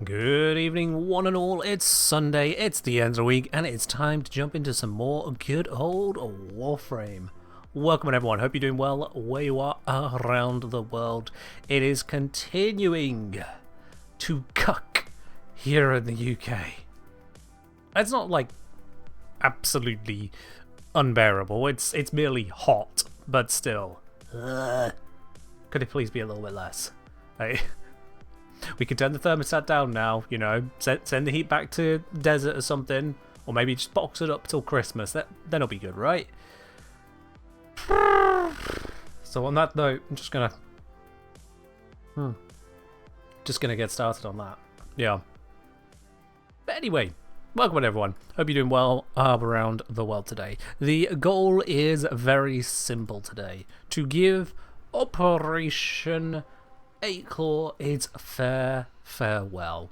Good evening, one and all. It's Sunday, it's the end of the week, and it's time to jump into some more good old Warframe. Welcome everyone, hope you're doing well where you are around the world. It is continuing to cuck here in the UK. It's not like absolutely unbearable, it's merely hot, but still. Could it please be a little bit less? Hey. We can turn the thermostat down now, you know, send the heat back to desert or something, or maybe just box it up till Christmas. Then it'll be good, right? So on that note, I'm just gonna get started on that. Yeah. But anyway, welcome everyone. Hope you're doing well around the world today. The goal is very simple today: to give Operation 8 Claw its farewell.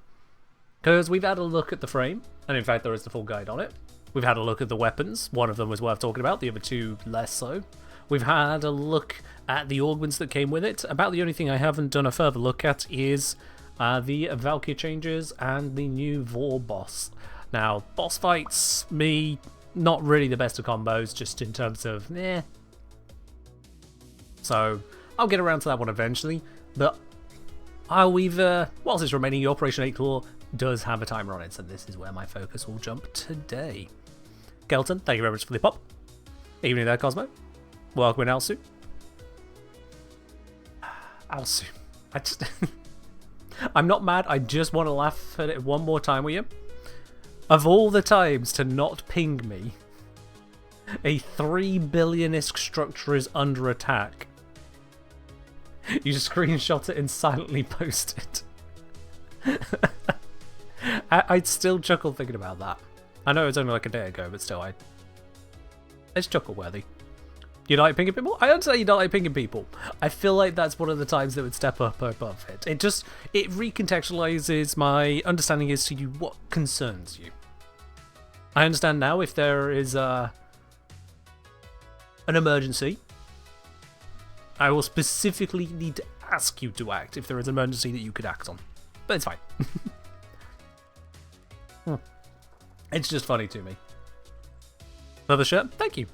Because we've had a look at the frame, and in fact there is the full guide on it. We've had a look at the weapons. One of them was worth talking about, the other two less so. We've had a look at the augments that came with it. About the only thing I haven't done a further look at is the Valkyrie changes and the new Vor boss. Now, boss fights, not really the best of combos, just in terms of So, I'll get around to that one eventually. But whilst it's remaining, Operation 8 Claw does have a timer on it, so this is where my focus will jump today. Kelton, thank you very much for the pop. Evening there, Cosmo. Welcome in, Alsu. Alsu. I'm not mad, I just want to laugh at it one more time with you. Of all the times to not ping me, a 3 billion-isk structure is under attack. You just screenshot it and silently post it. I'd still chuckle thinking about that. I know it was only like a day ago, but still, it's chuckle-worthy. You like pinging people? I understand you don't like pinging people. I feel like that's one of the times that would step up above it. It recontextualizes my understanding as to what concerns you. I understand now if there is an emergency, I will specifically need to ask you to act if there is an emergency that you could act on. But it's fine. It's just funny to me. Another shirt? Thank you.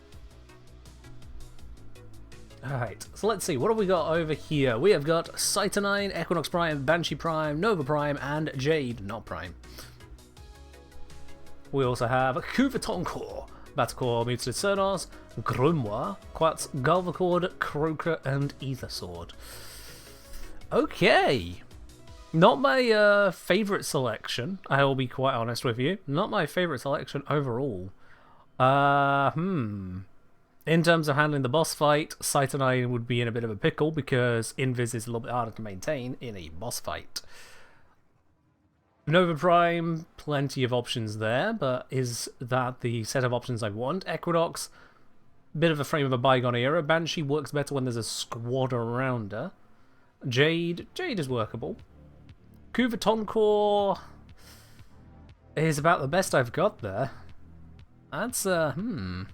Alright, so let's see. What have we got over here? We have got Cytonine, Equinox Prime, Banshee Prime, Nova Prime, and Jade, not Prime. We also have Kuvatoncore, Batcore, Mutated Cernos, Grimoire, Quats, Galvacord, Croaker, and Ether Sword. Okay. Not my favourite selection, I will be quite honest with you. Not my favourite selection overall. In terms of handling the boss fight, Cytonine would be in a bit of a pickle because Invis is a little bit harder to maintain in a boss fight. Nova Prime, plenty of options there, but is that the set of options I want? Equinox, bit of a frame of a bygone era. Banshee works better when there's a squad around her. Jade is workable. Kuvatoncore is about the best I've got there. That's, Not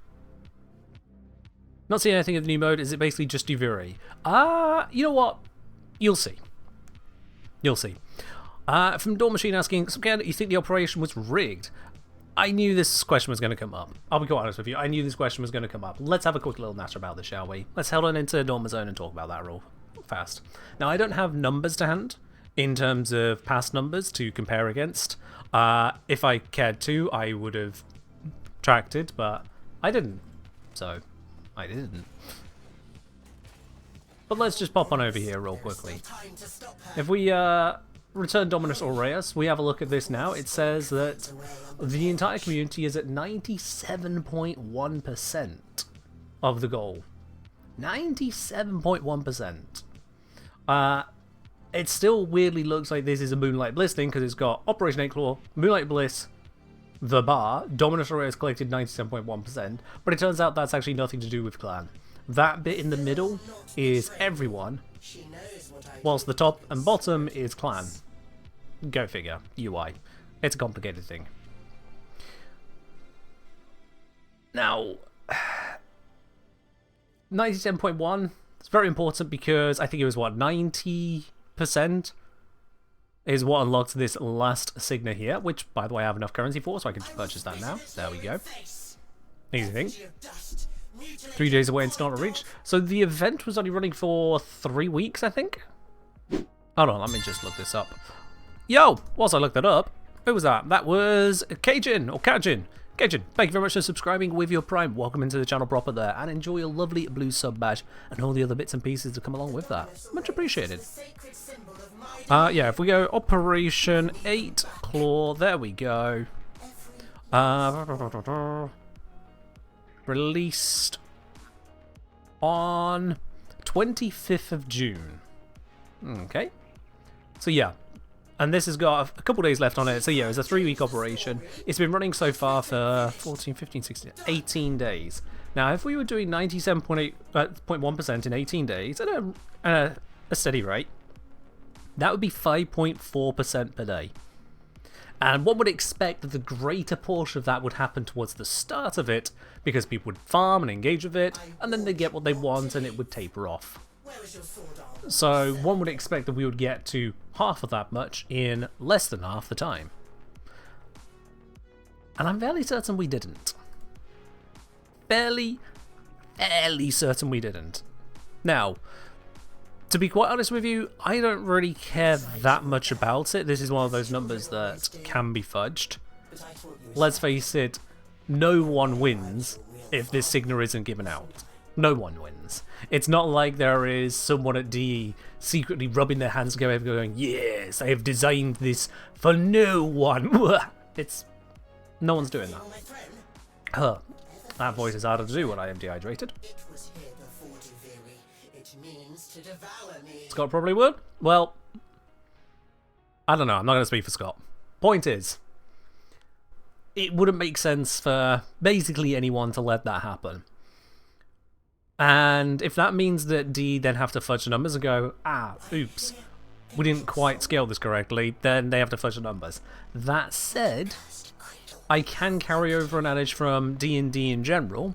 seeing anything in the new mode. Is it basically just Duviri? You know what? You'll see. You'll see. From Dawn Machine asking, so again, you think the operation was rigged? I knew this question was going to come up. I'll be quite honest with you. I knew this question was going to come up. Let's have a quick little natter about this, shall we? Let's head on into Dawn Zone and talk about that real fast. Now, I don't have numbers to hand in terms of past numbers to compare against. If I cared to, I would have tracked it, but I didn't. So, I didn't. But let's just pop on over here real quickly. If we return Dominus Aureus, we have a look at this now. It says that the entire community is at 97.1% of the goal. 97.1%. It still weirdly looks like this is a Moonlight Bliss thing because it's got Operation 8 Claw, Moonlight Bliss, the bar, Dominus Aureus collected 97.1%, but it turns out that's actually nothing to do with clan. That bit in the middle is everyone, whilst the top and bottom is clan. Go figure. UI. It's a complicated thing. Now, 97.1, it's very important because I think it was, what, 90%? is what unlocked this last Signa here, which, by the way, I have enough currency for, so I can just purchase that now. There we go. Easy thing. 3 days away and it's not reached. So the event was only running for 3 weeks, I think? Hold on, let me just look this up. Yo! Whilst I looked that up, who was that? That was Kajin, or Kajin. Kajin, thank you very much for subscribing with your Prime. Welcome into the channel proper there, and enjoy your lovely blue sub badge and all the other bits and pieces that come along with that. Much appreciated. Yeah, if we go Operation 8 Claw, there we go. Released on 25th of June. Okay. So yeah. And this has got a couple days left on it. So yeah, it's a 3-week operation. It's been running so far for 14, 15, 16, 18 days. Now, if we were doing 97.1% in 18 days at a steady rate, that would be 5.4% per day. And one would expect that the greater portion of that would happen towards the start of it, because people would farm and engage with it, and then they'd get what they want and it would taper off. So one would expect that we would get to half of that much in less than half the time. And I'm fairly certain we didn't. Fairly certain we didn't. Now, to be quite honest with you, I don't really care that much about it. This is one of those numbers that can be fudged. Let's face it, no one wins if this Signa isn't given out. No one wins. It's not like there is someone at DE secretly rubbing their hands together going, yes, I have designed this for no one. It's... no one's doing that. That voice is harder to do when I am dehydrated. Scott probably would. Well, I don't know. I'm not going to speak for Scott. Point is, it wouldn't make sense for basically anyone to let that happen. And if that means that D then have to fudge the numbers and go, oops, we didn't quite scale this correctly, then they have to fudge the numbers. That said, I can carry over an adage from D&D in general,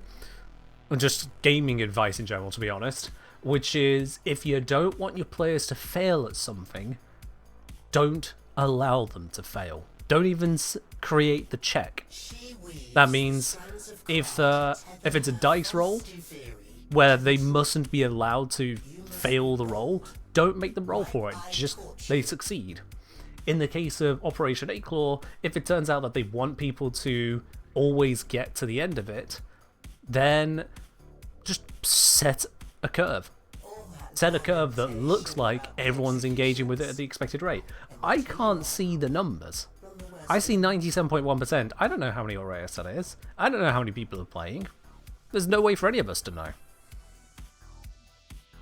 or just gaming advice in general, to be honest, which is, if you don't want your players to fail at something, don't allow them to fail. Don't even create the check. That means if it's a dice roll where they mustn't be allowed to fail the roll, don't make them roll for it, just they succeed. In the case of Operation 8 Claw, if it turns out that they want people to always get to the end of it, then just set a curve. Set a curve that looks like everyone's engaging with it at the expected rate. I can't see the numbers. I see 97.1%. I don't know how many Aureus that is. I don't know how many people are playing. There's no way for any of us to know.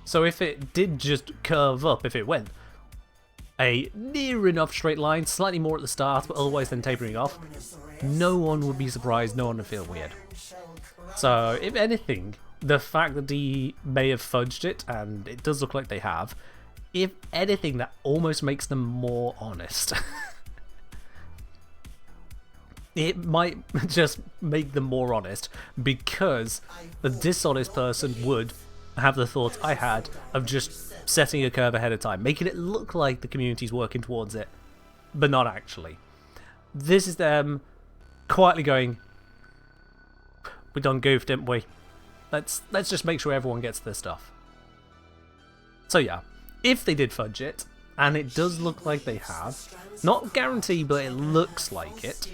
So if it did just curve up, if it went a near enough straight line, slightly more at the start, but otherwise then tapering off, no one would be surprised, no one would feel weird. So if anything, the fact that D may have fudged it, and it does look like they have, if anything, that almost makes them more honest. It might just make them more honest, because the dishonest person would have the thoughts I had of just setting a curve ahead of time, making it look like the community's working towards it, but not actually. This is them quietly going, we done goofed, didn't we? Let's just make sure everyone gets their stuff. So yeah, if they did fudge it, and it does look like they have, not guarantee, but it looks like it,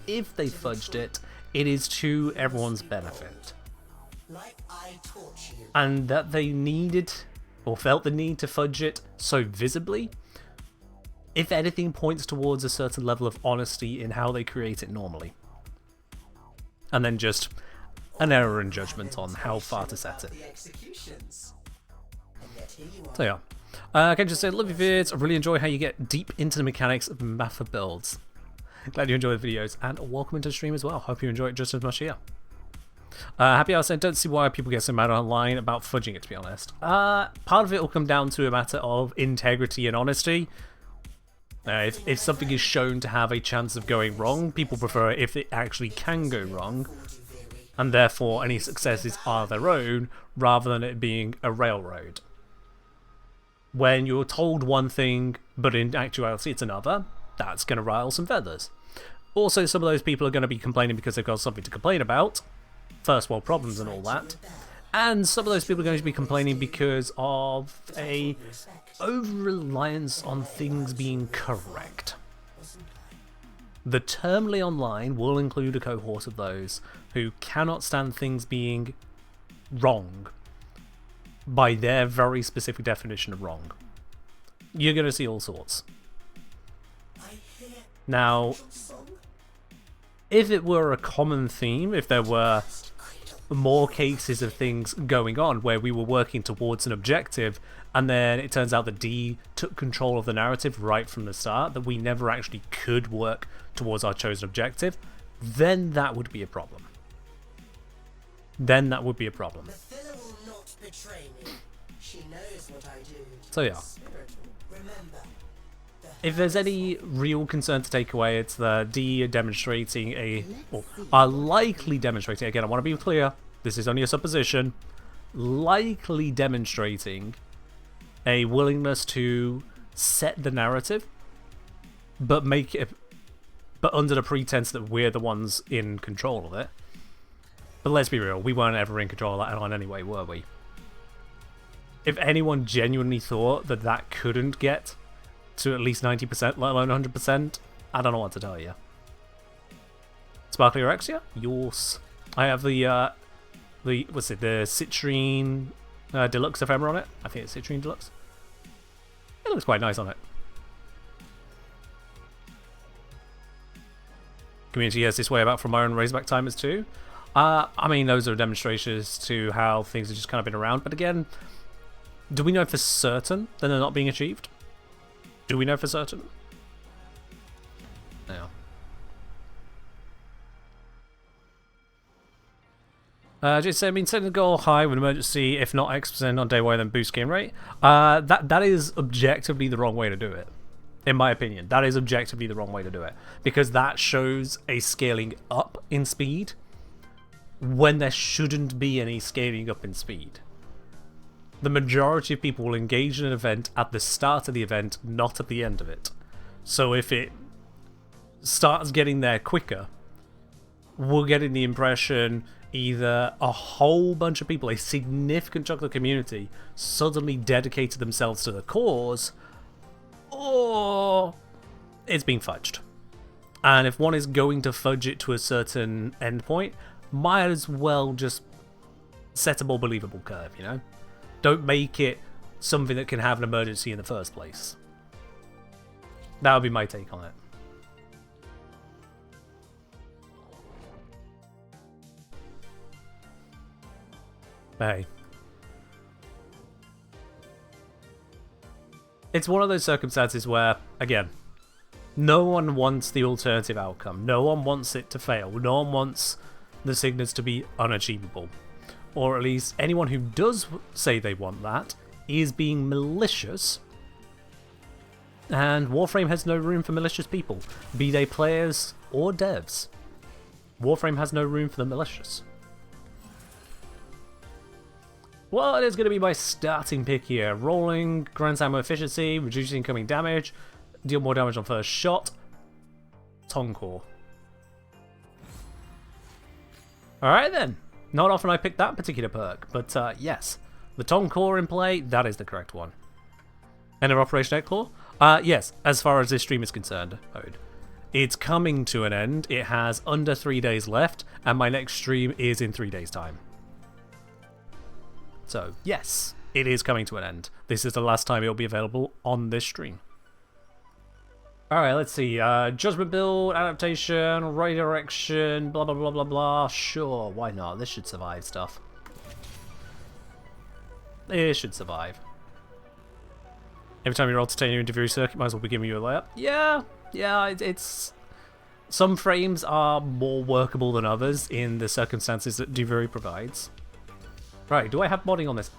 if they fudged it, it is to everyone's benefit. And that they needed, or felt the need to fudge it so visibly, if anything, points towards a certain level of honesty in how they create it normally. And then just an error in judgment on how far to set it. So yeah. I can just say, love your vids, I really enjoy how you get deep into the mechanics of Mafia builds. Glad you enjoy the videos, and welcome into the stream as well. Hope you enjoy it just as much here. Happy Hour said, don't see why people get so mad online about fudging it, to be honest. Part of it will come down to a matter of integrity and honesty. If something is shown to have a chance of going wrong, people prefer it if it actually can go wrong, and therefore any successes are their own, rather than it being a railroad. when you're told one thing, but in actuality it's another, that's going to rile some feathers. Also, some of those people are going to be complaining because they've got something to complain about, first world problems and all that. And some of those people are going to be complaining because of a over-reliance on things being correct. The terminally online will include a cohort of those who cannot stand things being wrong by their very specific definition of wrong. You're going to see all sorts. Now, if it were a common theme, if there were more cases of things going on where we were working towards an objective and then it turns out that D took control of the narrative right from the start, that we never actually could work towards our chosen objective, then that would be a problem. Then that would be a problem. So yeah. If there's any real concern to take away, it's the D demonstrating are likely demonstrating, again I want to be clear, this is only a supposition, likely demonstrating a willingness to set the narrative, but make it, but under the pretense that we're the ones in control of it. But let's be real, we weren't ever in control of that line anyway, were we? If anyone genuinely thought that that couldn't get to at least 90%, let alone 100%, I don't know what to tell you. Sparkly Orexia? Yours. I have the what's it, the Citrine Deluxe Ephemera on it. I think it's Citrine Deluxe. It looks quite nice on it. Community has this way about from my own Razorback timers too. I mean, those are demonstrations to how things have just kind of been around, but again, do we know for certain that they're not being achieved? Do we know for certain? No. Just say, I mean, setting the goal high with emergency, if not X% on day one, then boost game rate. That is objectively the wrong way to do it. In my opinion, that is objectively the wrong way to do it. Because that shows a scaling up in speed when there shouldn't be any scaling up in speed. The majority of people will engage in an event at the start of the event, not at the end of it. So if it starts getting there quicker, we're getting the impression either a whole bunch of people, a significant chunk of the community, suddenly dedicated themselves to the cause, or it's being fudged. And if one is going to fudge it to a certain endpoint, might as well just set a more believable curve, you know? Don't make it something that can have an emergency in the first place. That would be my take on it. Hey. It's one of those circumstances where, again, no one wants the alternative outcome. No one wants it to fail. No one wants the signals to be unachievable. Or at least anyone who does say they want that is being malicious. And Warframe has no room for malicious people, be they players or devs. Warframe has no room for the malicious. Well, it is going to be my starting pick here. Rolling, grants ammo efficiency, reducing incoming damage, deal more damage on first shot, Toncore. Alright then. Not often I pick that particular perk, but yes. The Toncore in play, that is the correct one. End of Operation Eclaw? Yes, as far as this stream is concerned, Ode. It's coming to an end, it has under 3 days left, and my next stream is in 3 days' time. So, yes, it is coming to an end. This is the last time it will be available on this stream. Alright, let's see. Judgment build, adaptation, redirection, blah blah blah blah blah. Sure, why not? This should survive stuff. It should survive. Every time you roll titanium into your circuit, might as well be giving you a layup. Yeah, it's... Some frames are more workable than others in the circumstances that Duviri provides. Right, do I have modding on this?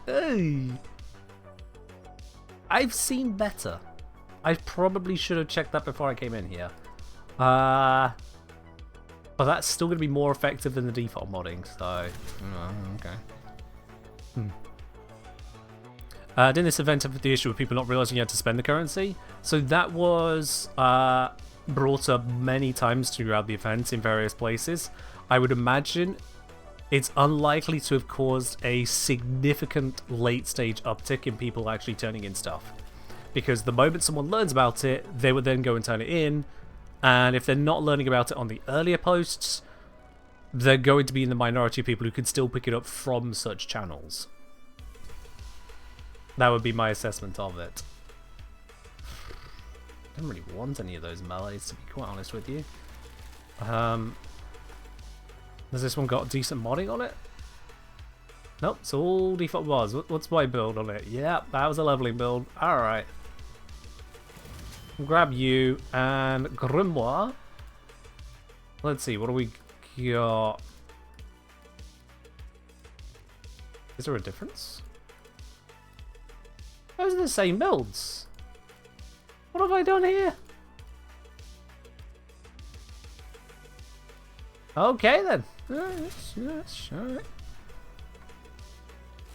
I've seen better. I probably should have checked that before I came in here. But that's still going to be more effective than the default modding, so... okay. Didn't this event have the issue of people not realizing you had to spend the currency? So that was brought up many times throughout the event in various places. I would imagine it's unlikely to have caused a significant late stage uptick in people actually turning in stuff. Because the moment someone learns about it, they would then go and turn it in, and if they're not learning about it on the earlier posts, they're going to be in the minority of people who can still pick it up from such channels. That would be my assessment of it. I don't really want any of those melees, to be quite honest with you. Has this one got decent modding on it? Nope, it's all default mods. What's my build on it? Yeah, that was a leveling build. Alright. Grab you and Grimoire. Let's see, what do we got? Is there a difference? Those are the same builds. What have I done here? Okay then. Alright.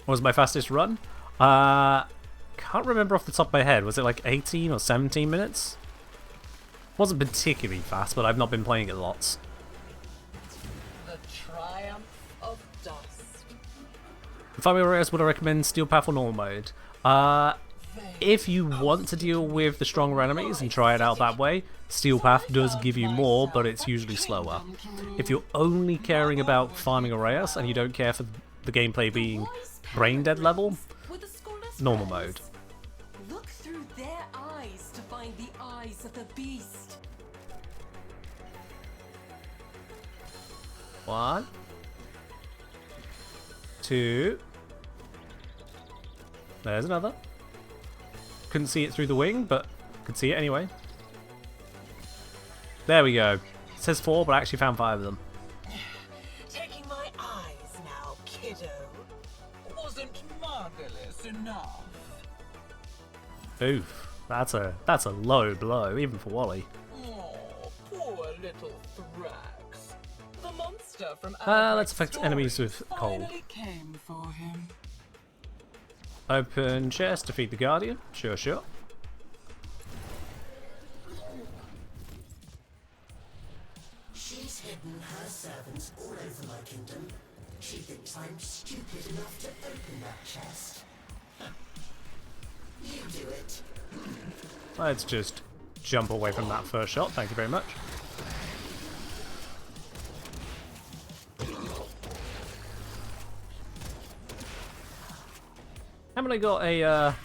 What was my fastest run? Can't remember off the top of my head. Was it like 18 or 17 minutes? Wasn't particularly fast, but I've not been playing it lots. The triumph of dust. If I were else, would I recommend Steel Path or normal mode? If you want to deal with the stronger enemies and try it out that way, Steel Path does give you more, but it's usually slower. If you're only caring about farming Arrayas and you don't care for the gameplay being brain dead level, normal mode. Look through their eyes to find the eyes of the beast. 1, 2. There's another. Couldn't see it through the wing, but could see it anyway. There we go. It says 4, but I actually found 5 of them. Taking my eyes now, kiddo. Wasn't marvelous enough. Oof. That's a low blow, even for Wally. Oh, poor little Thrax. The monster from Let's affect enemies with cold. finally came for him. Open chest, defeat the Guardian. Sure, sure. She's hidden her servants all over my kingdom. She thinks I'm stupid enough to open that chest. You do it. Let's just jump away from that first shot. Thank you very much. Haven't I got a,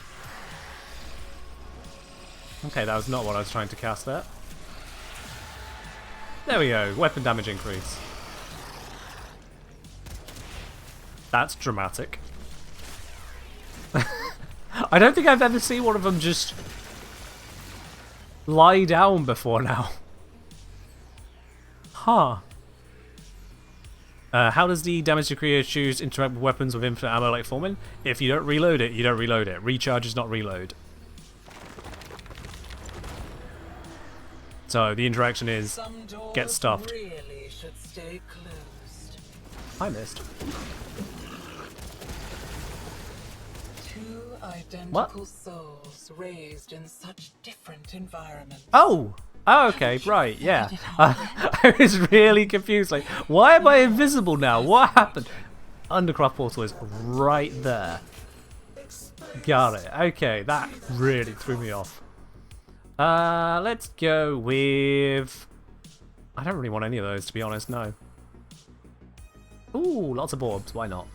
Okay, that was not what I was trying to cast there. There we go, weapon damage increase. That's dramatic. I don't think I've ever seen one of them just lie down before now. Huh. How does the damage to create choose interact with weapons with infinite ammo like Foreman? If you don't reload it, you don't reload it. Recharge is not reload. So the interaction is get stuffed. Really should stay closed. I missed. Two identical souls raised in such different environments. Oh! Oh, okay, right, yeah. I was really confused. Like, why am I invisible now? What happened? Undercraft portal is right there. Got it. Okay, that really threw me off. Let's go with... I don't really want any of those, to be honest, no. Ooh, lots of orbs. Why not?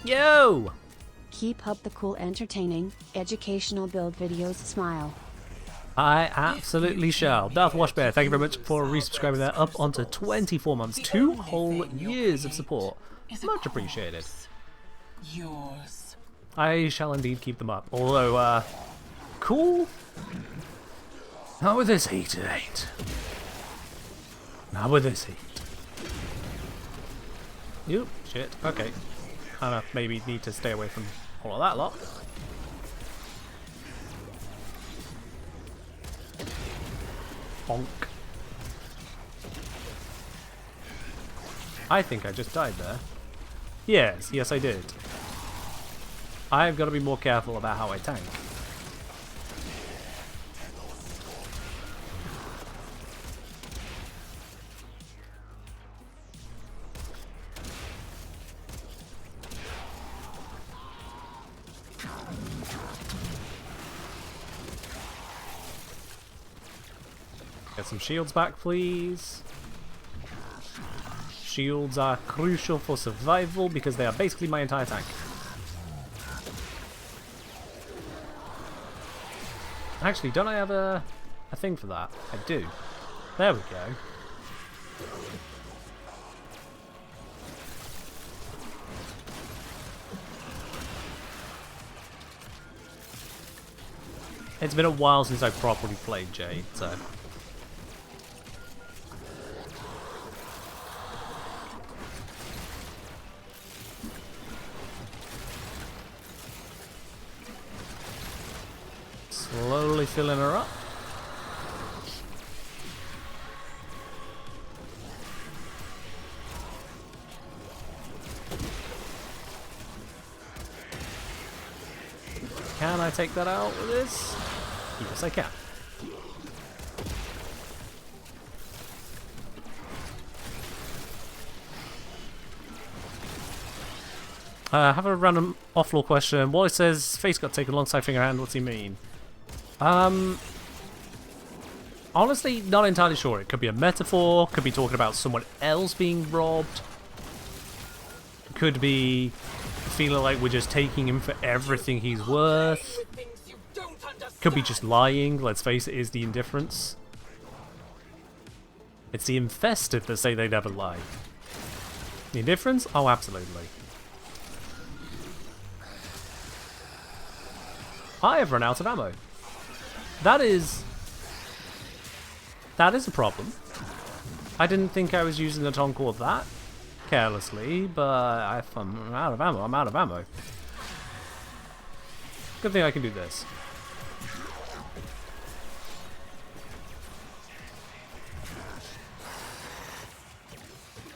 Yo! Keep up the cool, entertaining, educational build videos. Smile. I absolutely shall. Darth Washbear, thank you very much for resubscribing there up onto 24 months. 2 whole years of support. Much appreciated. Yours. I shall indeed keep them up. Although, cool. Not with this heat, it ain't. Not with this heat. Yep, shit. Okay. Kinda maybe need to stay away from all of that lot. Bonk. I think I just died there. Yes, yes I did. I've got to be more careful about how I tank. Get some shields back, please. Shields are crucial for survival because they are basically my entire tank. Actually, don't I have a thing for that? I do. There we go. It's been a while since I've properly played Jade, so... Slowly filling her up. Can I take that out with this? Yes, I can. I have a random offload question. Wally says face got taken alongside finger hand. What's he mean? Honestly, not entirely sure. It could be a metaphor, could be talking about someone else being robbed, could be feeling like we're just taking him for everything he's worth, could be just lying. Let's face it, is the indifference. It's the infested that say they never lie. The indifference? Oh, absolutely. I have run out of ammo. That is a problem. I didn't think I was using the Toncore that carelessly, but if I'm out of ammo, I'm out of ammo. Good thing I can do this.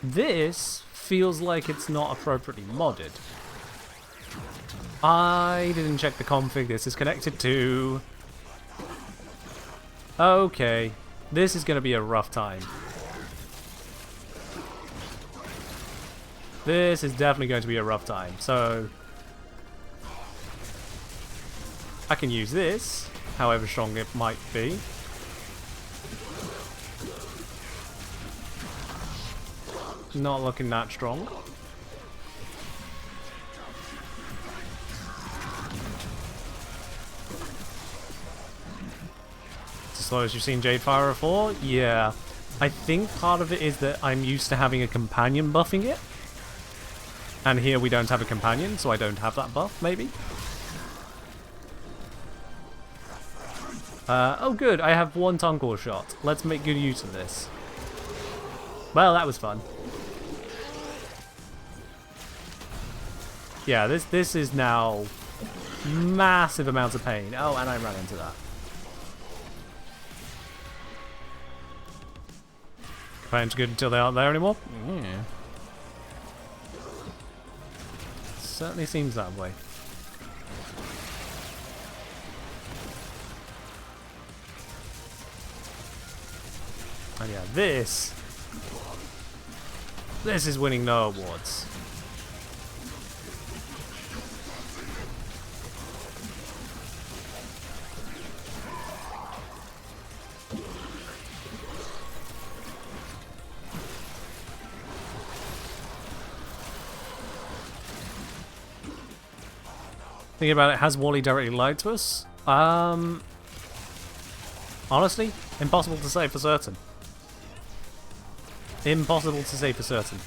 This feels like it's not appropriately modded. I didn't check the config. This is connected to... Okay, this is going to be a rough time. This is definitely going to be a rough time, so... I can use this, however strong it might be. Not looking that strong. As slow as you've seen Jade Fire before? Yeah. I think part of it is that I'm used to having a companion buffing it. And here we don't have a companion, so I don't have that buff, maybe? Oh good, I have one Toncore shot. Let's make good use of this. Well, that was fun. Yeah, this is now massive amounts of pain. Oh, and I ran into that. Companion's good until they aren't there anymore? Yeah. Certainly seems that way. And yeah, this is winning no awards. Thinking about it, has Wally directly lied to us? Honestly, impossible to say for certain. Impossible to say for certain.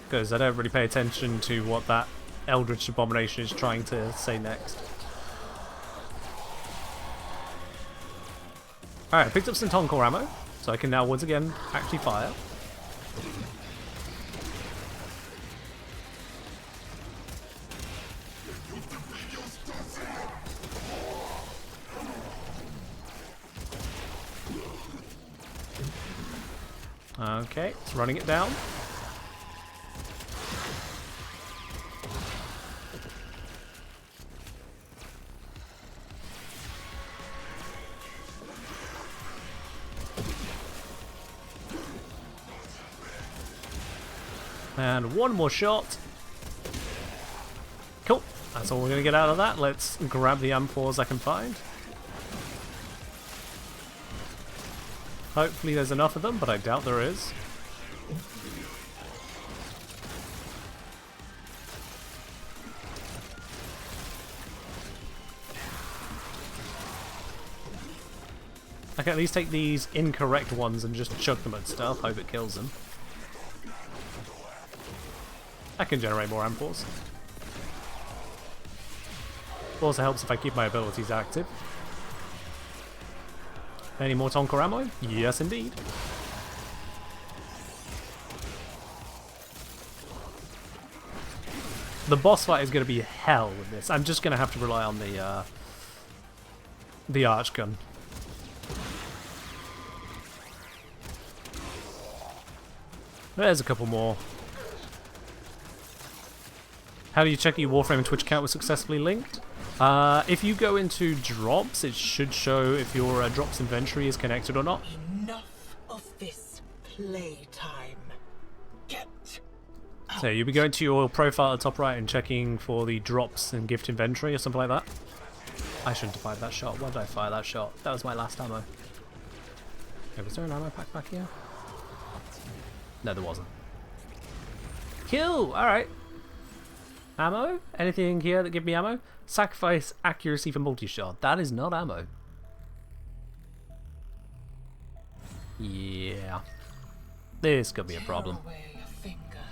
Because I don't really pay attention to what that Eldritch Abomination is trying to say next. Alright, I picked up some Toncore ammo, so I can now once again actually fire. Okay, it's running it down. And one more shot. Cool. That's all we're going to get out of that. Let's grab the amphors I can find. Hopefully there's enough of them, but I doubt there is. I can at least take these incorrect ones and just chuck them at stuff. Hope it kills them. I can generate more amphors. Also helps if I keep my abilities active. Any more Tonka ammo? Yes, indeed. The boss fight is going to be hell with this. I'm just going to have to rely on the arch gun. There's a couple more. How do you check your Warframe and Twitch account was successfully linked? If you go into drops, it should show if your drops inventory is connected or not. Enough of this playtime. Get out. So you'll be going to your profile at the top right and checking for the drops and gift inventory or something like that. I shouldn't have fired that shot. Why did I fire that shot? That was my last ammo. Okay, was there an ammo pack back here? No, there wasn't. Kill! Alright. Ammo? Anything here that give me ammo? Sacrifice accuracy for multi-shot. That is not ammo. Yeah. This could be a problem. Tear away a finger,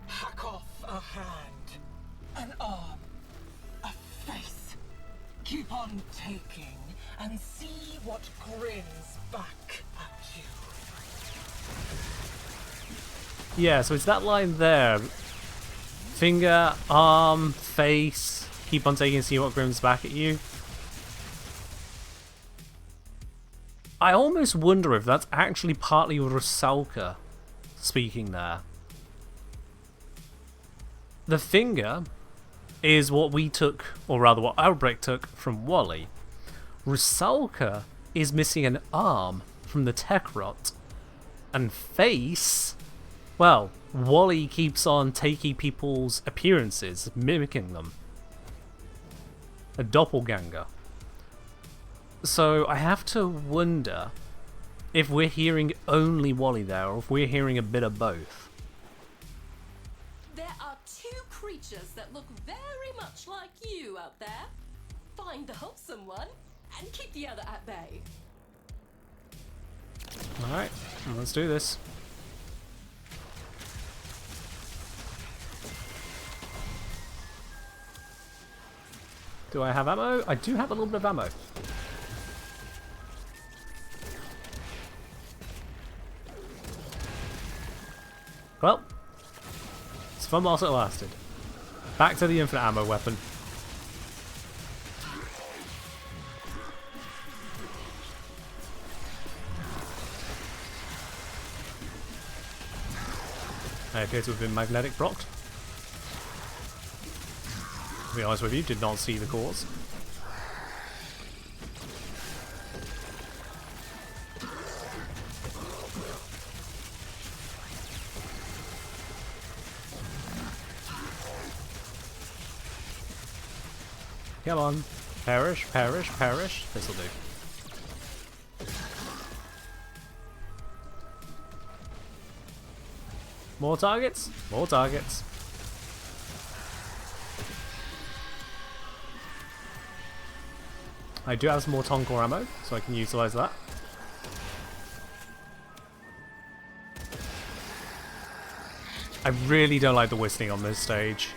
hack off a hand, an arm, a face. Keep on taking and see what grins back at you. Yeah, so it's that line there. Finger, arm, face. Keep on taking and see what grins back at you. I almost wonder if that's actually partly Rusalka speaking there. The finger is what we took, or rather what Outbreak took from Wally. Rusalka is missing an arm from the Tekrot. And face, well, Wally keeps on taking people's appearances, mimicking them. A doppelganger. So I have to wonder if we're hearing only Wally there, or if we're hearing a bit of both. There are two creatures that look very much like you out there. Find the wholesome one and keep the other at bay. Alright, let's do this. Do I have ammo? I do have a little bit of ammo. Well, it's fun whilst it lasted. Back to the infinite ammo weapon. I appear to have been magnetic blocked. To be honest with you, did not see the cause. Come on. Perish, perish, perish. This'll do. More targets? More targets. I do have some more Tonka ammo, so I can utilize that. I really don't like the whistling on this stage.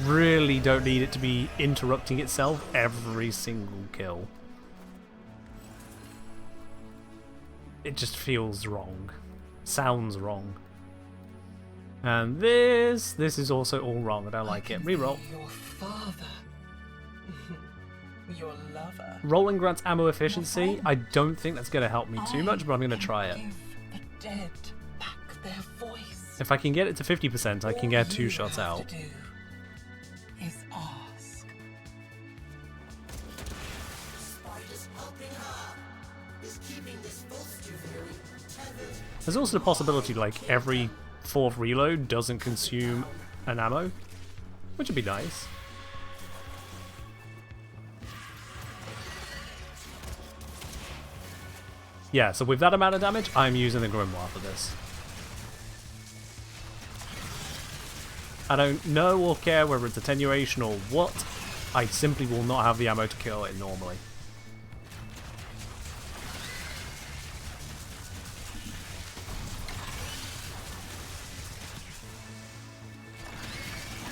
Really don't need it to be interrupting itself every single kill. It just feels wrong. Sounds wrong. And this is also all wrong. I don't like it. Reroll. Your father. Your lover. Rolling grants ammo efficiency. I don't think that's going to help me too much, but I'm going to try it. Give the dead back their voice. If I can get it to 50%, I can get All 2 you shots have out. to do is ask. There's also the possibility, like, every 4th reload doesn't consume an ammo, which would be nice. Yeah, so with that amount of damage, I'm using the Grimoire for this. I don't know or care whether it's attenuation or what. I simply will not have the ammo to kill it normally.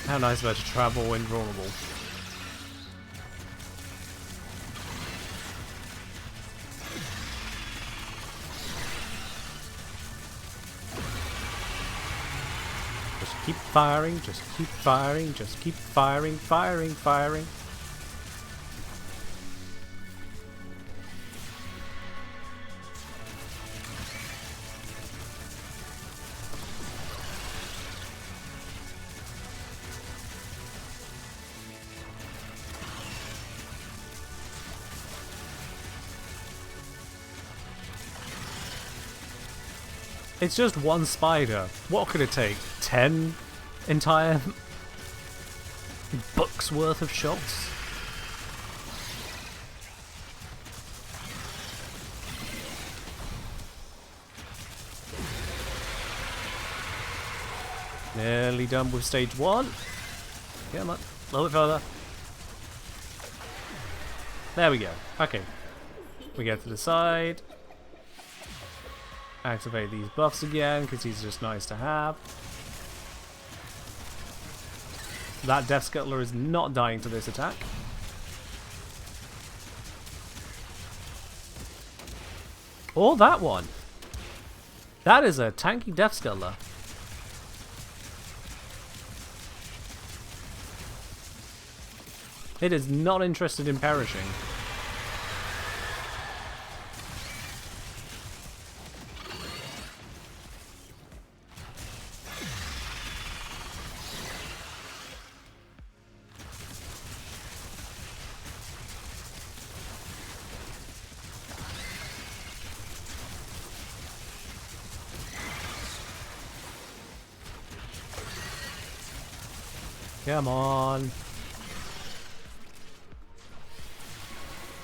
How nice of her to travel invulnerable. Just keep firing, just keep firing, just keep firing, firing, firing. It's just one spider. What could it take? 10 entire books worth of shots? Nearly done with stage 1. Come on, a little bit further. There we go. Okay. We get to the side. Activate these buffs again, because he's just nice to have. That Death Scuttler is not dying to this attack. Or that one. That is a tanky Death Scuttler. It is not interested in perishing. Come on.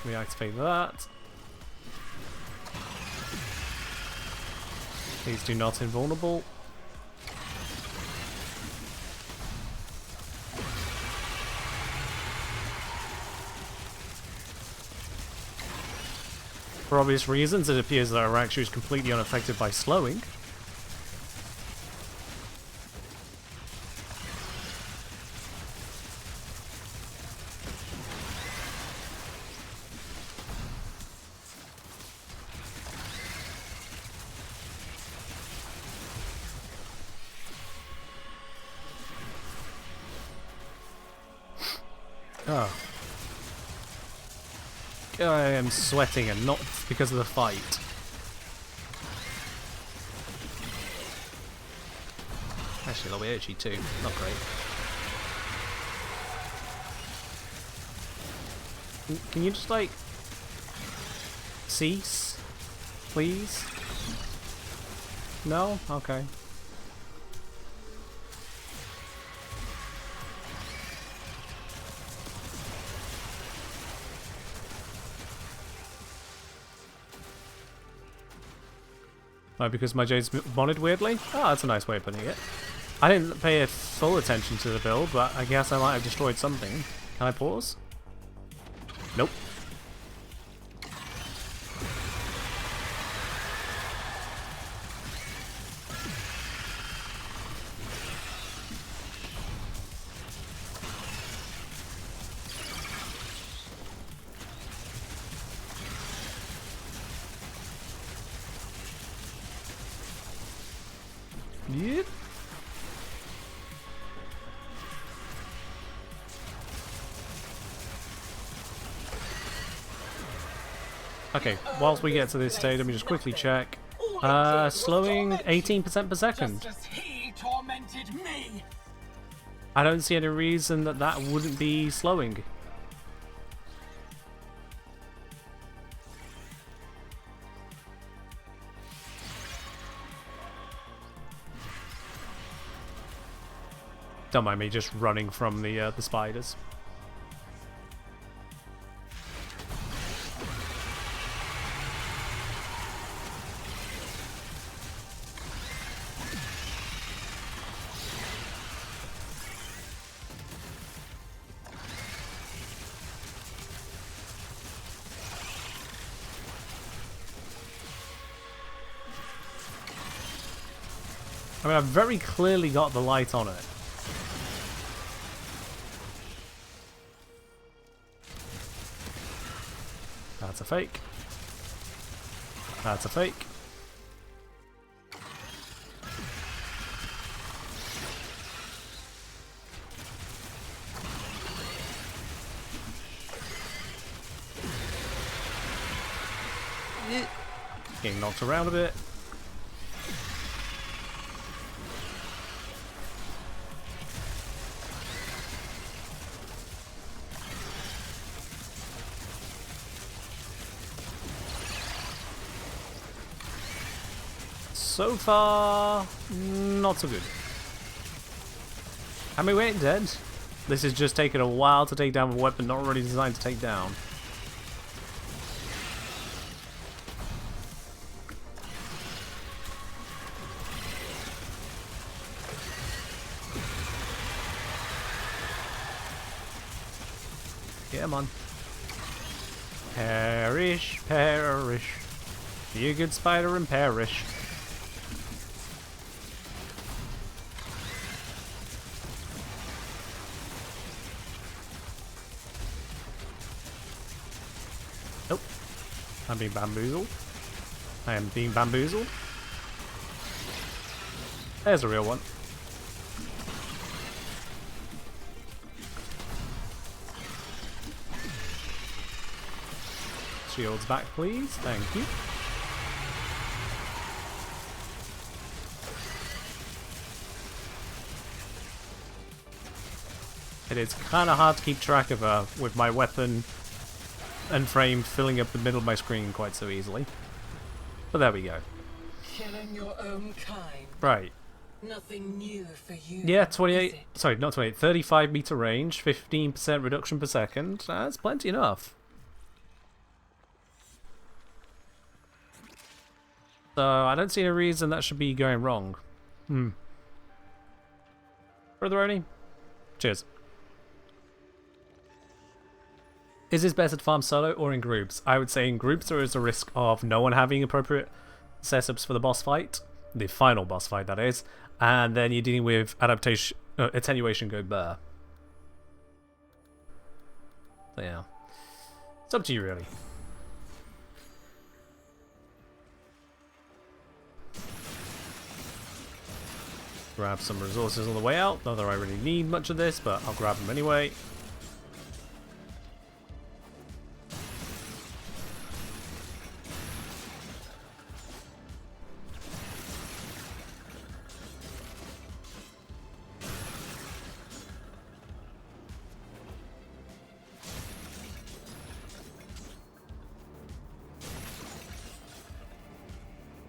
Reactivate that. Please do not invulnerable. For obvious reasons, it appears that Araxu is completely unaffected by slowing. Oh. I am sweating, and not because of the fight. Actually, a little bit itchy too. Not great. Can you just, like, cease? Please? No? Okay. Oh, because my Jade's modded weirdly? Oh, that's a nice way of putting it. I didn't pay full attention to the build, but I guess I might have destroyed something. Can I pause? Nope. Yep. Okay, whilst we get to this stage, let me just quickly check. Slowing 18% per second. Just as he tormented me. I don't see any reason that that wouldn't be slowing. Don't mind me just running from the spiders. I mean, I've very clearly got the light on it. That's a fake. That's a fake. Getting knocked around a bit. So far, not so good. I mean, we ain't dead. This is just taking a while to take down a weapon not really designed to take down. Come on. Perish, perish. Be a good spider and perish. Nope. I'm being bamboozled. I am being bamboozled. There's a real one. Shields back, please. Thank you. It is kind of hard to keep track of her with my weapon and frame filling up the middle of my screen quite so easily. But there we go. Killing your own kind. Right. Nothing new for you. Yeah, 28. Sorry, not 28. 35 meter range, 15% reduction per second. That's plenty enough. So I don't see a reason that should be going wrong. Brother Oni, cheers. Is this better to farm solo or in groups? I would say in groups there is a risk of no one having appropriate setups for the boss fight. The final boss fight, that is. And then you're dealing with adaptation, attenuation go burr. So yeah. It's up to you really. Grab some resources on the way out. Not that I really need much of this, but I'll grab them anyway.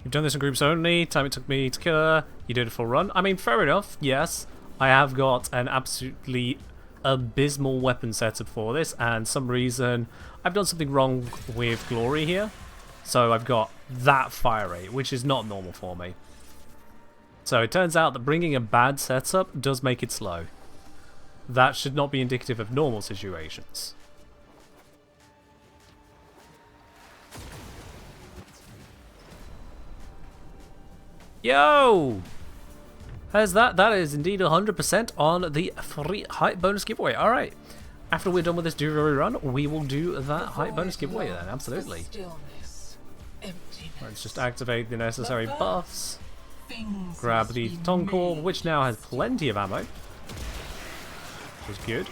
You've done this in groups only. Time it took me to kill her. You did a full run. I mean, fair enough. Yes, I have got an absolutely abysmal weapon setup for this, and some reason I've done something wrong with Glory here. So I've got that fire rate, which is not normal for me. So it turns out that bringing a bad setup does make it slow. That should not be indicative of normal situations. Yo! How's that? That is indeed 100% on the free height bonus giveaway. Alright. After we're done with this do-very run, we will do that height bonus giveaway then. Absolutely. Let's just activate the necessary buffs. Grab the Toncore, which now has plenty of ammo. Which is good.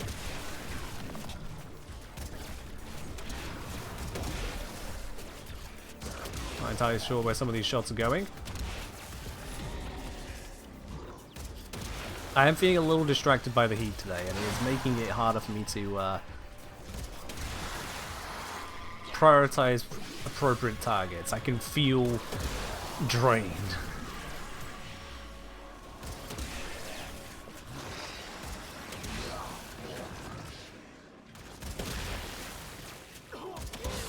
Not entirely sure where some of these shots are going. I am feeling a little distracted by the heat today, and it is making it harder for me to prioritize appropriate targets. I can feel drained.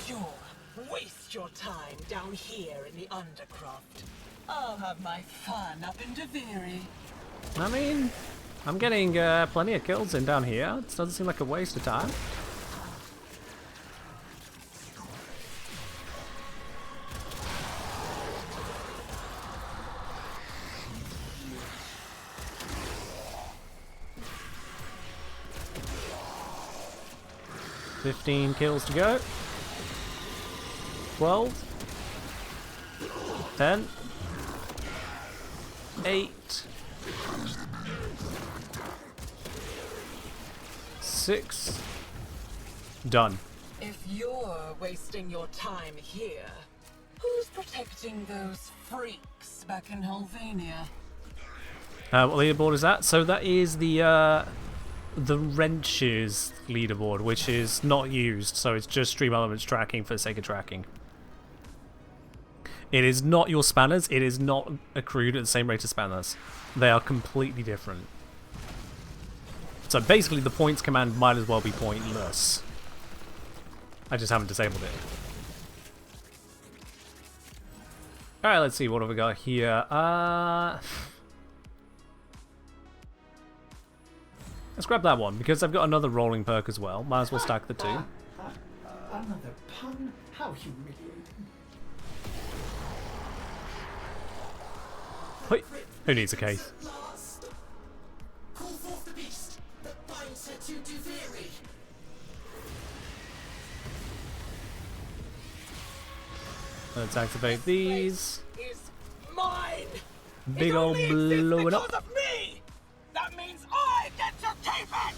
Sure, waste your time down here in the Undercroft. I'll have my fun up in Deviri. I mean, I'm getting plenty of kills in down here. It doesn't seem like a waste of time. $15 kills to go. 12. 10. 8. 6. Done. If you're wasting your time here, who's protecting those freaks back in Helvania? What leaderboard is that? So that is the wrenches leaderboard, which is not used, so it's just Stream Elements tracking for the sake of tracking. It is not your spanners, it is not accrued at the same rate as spanners. They are completely different. So basically the points command might as well be pointless. I just haven't disabled it. Alright, let's see, what have we got here? Let's grab that one, because I've got another rolling perk as well. Might as well stack the two. Another pun? How humiliating. Wait, who needs a case? Call forth the beast that binds her to Deviri. This Let's activate these. is mine. Big It old only exists blowing because up. of me. That means I get to keep it.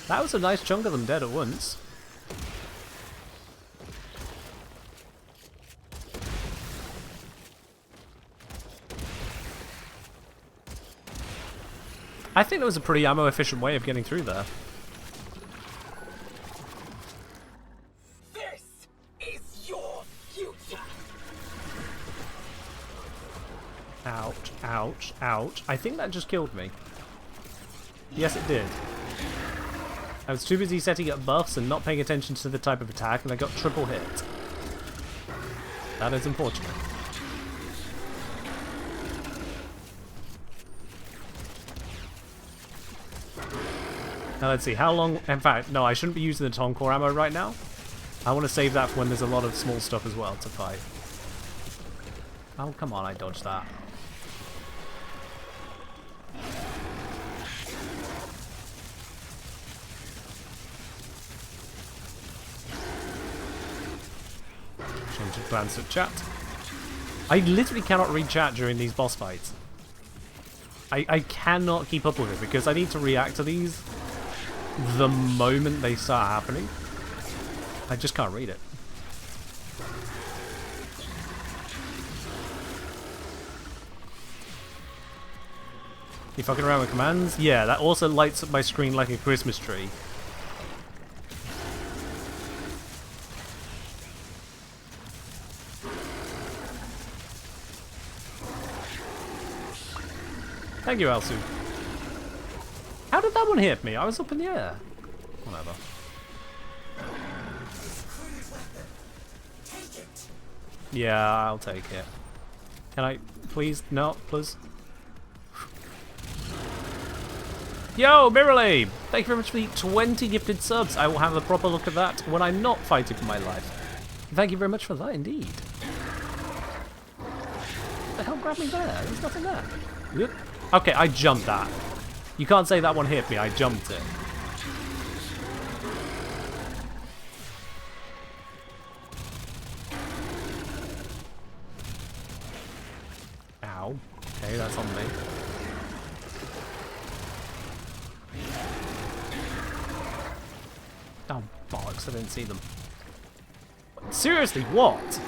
That was a nice chunk of them dead at once. I think that was a pretty ammo efficient way of getting through there. This is your future. Ouch, ouch, ouch. I think that just killed me. Yes, it did. I was too busy setting up buffs and not paying attention to the type of attack, and I got triple hit. That is unfortunate. Now let's see, how long... In fact, no, I shouldn't be using the Toncore ammo right now. I want to save that for when there's a lot of small stuff as well to fight. Oh, come on, I dodged that. Change to glance at chat. I literally cannot read chat during these boss fights. I cannot keep up with it because I need to react to these the moment they start happening. I just can't read it. You fucking around with commands? Yeah, that also lights up my screen like a Christmas tree. Thank you, Elsu. How did that one hit me? I was up in the air. Whatever. Yeah, I'll take it. Can I please? No, please. Yo, Mirrorley! Thank you very much for the 20 gifted subs. I will have a proper look at that when I'm not fighting for my life. Thank you very much for that, indeed. What the hell grabbed me there? There's nothing there. Yep. Okay, I jumped that. You can't say that one hit me, I jumped it. Ow. Okay, that's on me. Oh, bollocks, I didn't see them. Seriously, what?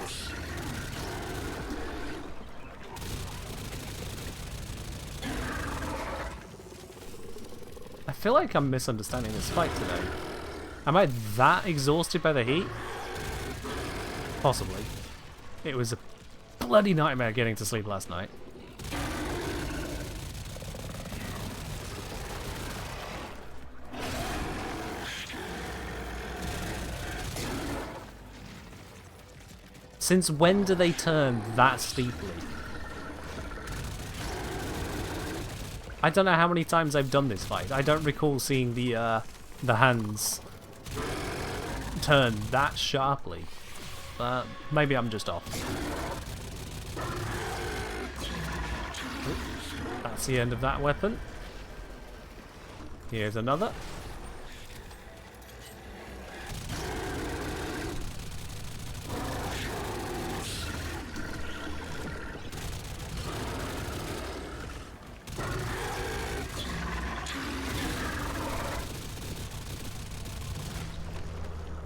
I feel like I'm misunderstanding this fight today. Am I that exhausted by the heat? Possibly. It was a bloody nightmare getting to sleep last night. Since when do they turn that steeply? I don't know how many times I've done this fight. I don't recall seeing the hands turn that sharply. But maybe I'm just off. That's the end of that weapon. Here's another.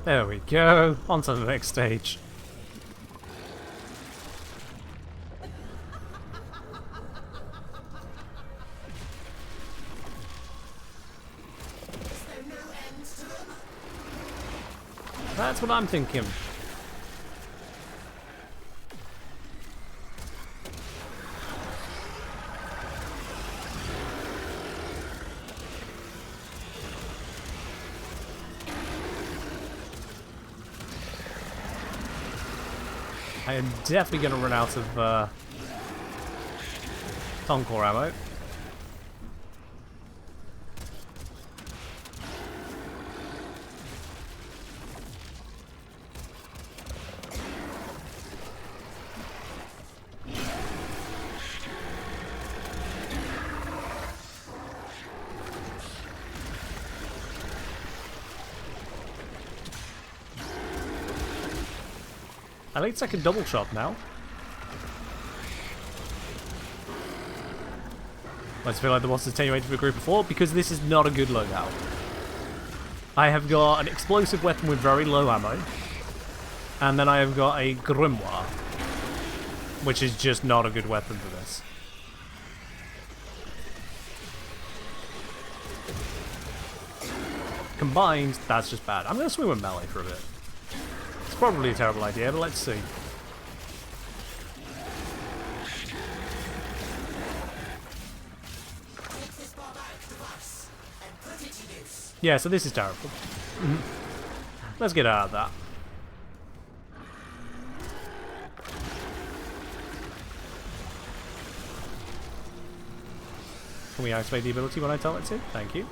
There we go, on to the next stage. That's what I'm thinking. I am definitely going to run out of Toncore ammo. At least I can double shot now. I just feel like the boss is attenuated for a group of 4 because this is not a good loadout. I have got an explosive weapon with very low ammo, and then I have got a grimoire, which is just not a good weapon for this. Combined, that's just bad. I'm going to swing with melee for a bit. It's probably a terrible idea, but let's see. Yeah, so this is terrible. Let's get out of that. Can we activate the ability when I tell it to? Thank you.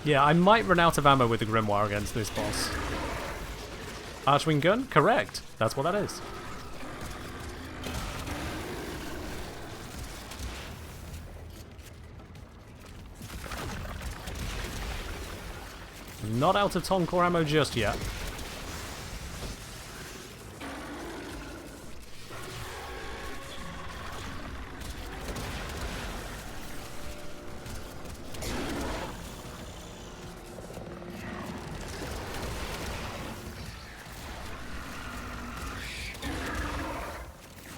Yeah, I might run out of ammo with the grimoire against this boss. Archwing gun? Correct. That's what that is. Not out of Toncore ammo just yet.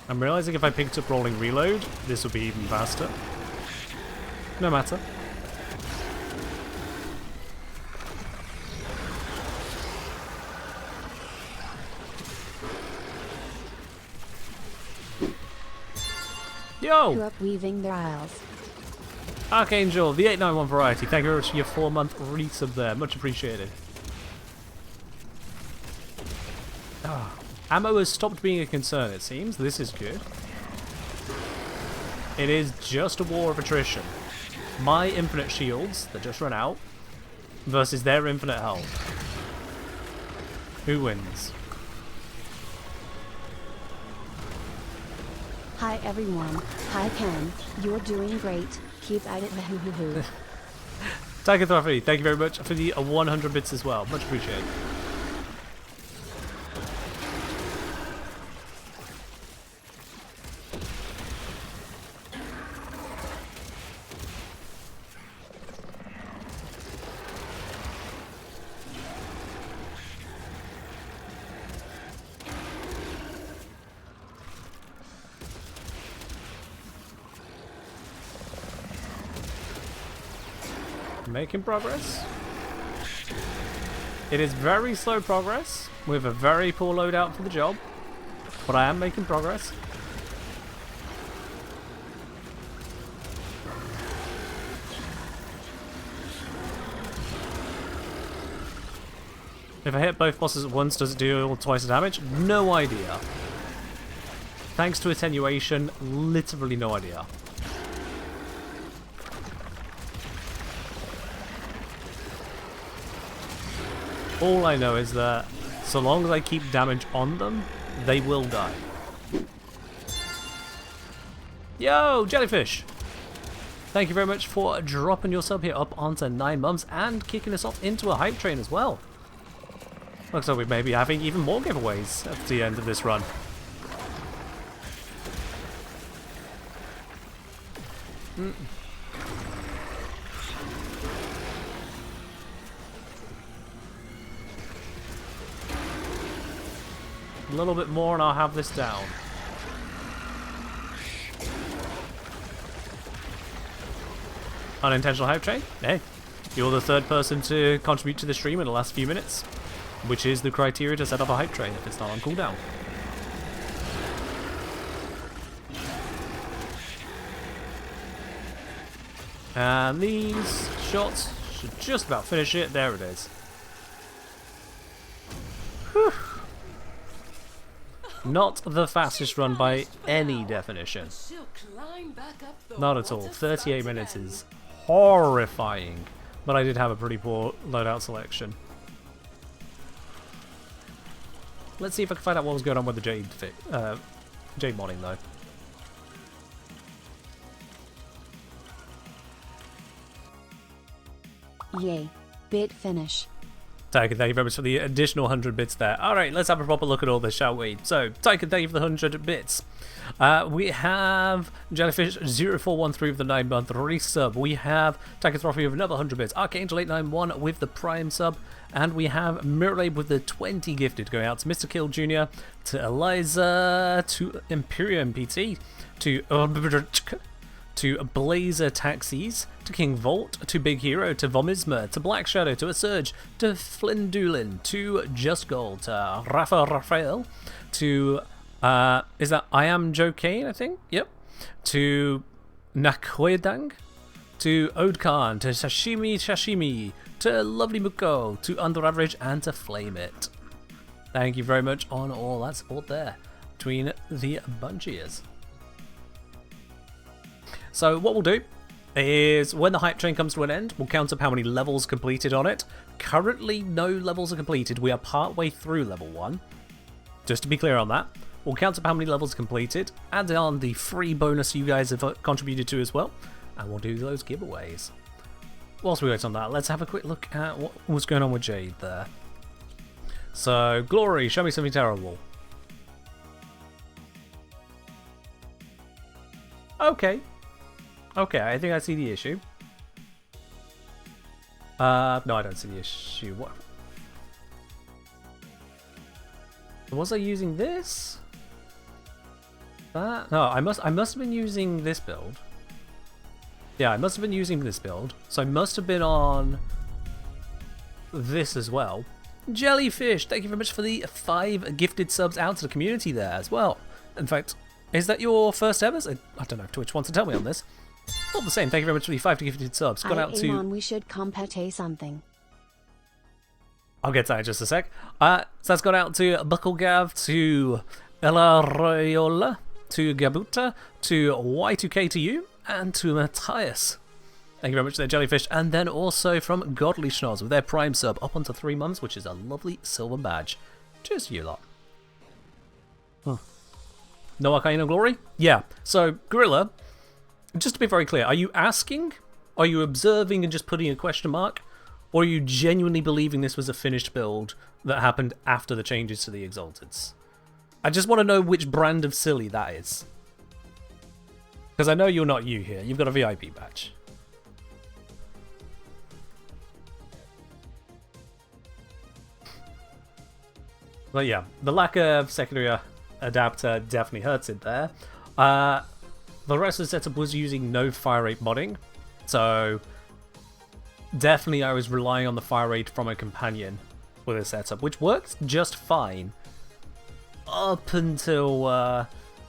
I'm realizing if I picked up rolling reload, this would be even faster. No matter. Yo! Grew up weaving their aisles. Archangel, the 891 variety. Thank you very much for your 4-month resub there. Much appreciated. Ah. Ammo has stopped being a concern, it seems. This is good. It is just a war of attrition. My infinite shields, that just run out, versus their infinite health. Who wins? Hi everyone. Hi Ken. You're doing great. Keep at it. Hoo hoo hoo. Tiger Throthy, thank you very much for the 100 bits as well. Much appreciated. Making progress. It is very slow progress, with a very poor loadout for the job, but I am making progress. If I hit both bosses at once, does it deal twice the damage? No idea. Thanks to attenuation, literally no idea. All I know is that so long as I keep damage on them, they will die. Yo, Jellyfish! Thank you very much for dropping your sub here up onto 9 months and kicking us off into a hype train as well. Looks like we may be having even more giveaways at the end of this run. A little bit more and I'll have this down. Unintentional hype train? Hey, you're the third person to contribute to the stream in the last few minutes, which is the criteria to set up a hype train if it's not on cooldown. And these shots should just about finish it. There it is. Whew. Not the fastest run by any definition. Not at all. 38 minutes is horrifying. But I did have a pretty poor loadout selection. Let's see if I can find out what was going on with the Jade modding though. Yay. Bit finish. Tyken, thank you very much for the additional 100 bits there. Alright, let's have a proper look at all this, shall we? So, Tyken, thank you for the 100 bits. We have Jellyfish0413 with the 9-month resub. We have Tyken Trophy with another 100 bits. Archangel891 with the Prime sub. And we have Miralabe with the 20 gifted going out to Mr. Kill Jr., to Eliza, to Imperium PT, to Blazer Taxis, to King Volt, to Big Hero, to Vomisma, to Black Shadow, to A Surge, to Flynn Doolin, to Just Gold, to Raphael, to, is that I Am Joe Kane, I think? Yep. To Nakoedang, to Ode Khan, to Sashimi, to Lovely Muko, to Under Average, and to Flame It. Thank you very much on all that support there between the bunchies. So what we'll do is when the hype train comes to an end, we'll count up how many levels completed on it. Currently, no levels are completed. We are partway through level 1. Just to be clear on that. We'll count up how many levels completed, add on the free bonus you guys have contributed to as well, and we'll do those giveaways. Whilst we wait on that, let's have a quick look at what was going on with Jade there. So, Glory, show me something terrible. Okay. Okay, I think I see the issue. No, I don't see the issue. What? Was I using this? That? No, I must have been using this build. Yeah, I must have been using this build. So I must have been on this as well. Jellyfish, thank you very much for the 5 gifted subs out to the community there as well. In fact, is that your first ever? I don't know if Twitch wants to tell me on this. All the same, thank you very much for the 5 gifted subs. Got out to. We should compete something. I'll get to that in just a sec. So that's gone out to Bucklegav, to Ella Royola, to Gabuta, to Y2K to you, and to Matthias. Thank you very much there, Jellyfish. And then also from Godly Schnoz with their Prime sub up onto 3 months, which is a lovely silver badge. Cheers to you lot. Huh. No Arcana Glory? Yeah. So, Gorilla, just to be very clear, are you asking? Are you observing and just putting a question mark? Or are you genuinely believing this was a finished build that happened after the changes to the Exalteds? I just want to know which brand of silly that is. Because I know you're not you here. You've got a VIP badge. But yeah, the lack of secondary adapter definitely hurts it there. The rest of the setup was using no fire rate modding. So definitely I was relying on the fire rate from a companion with this setup, which works just fine up until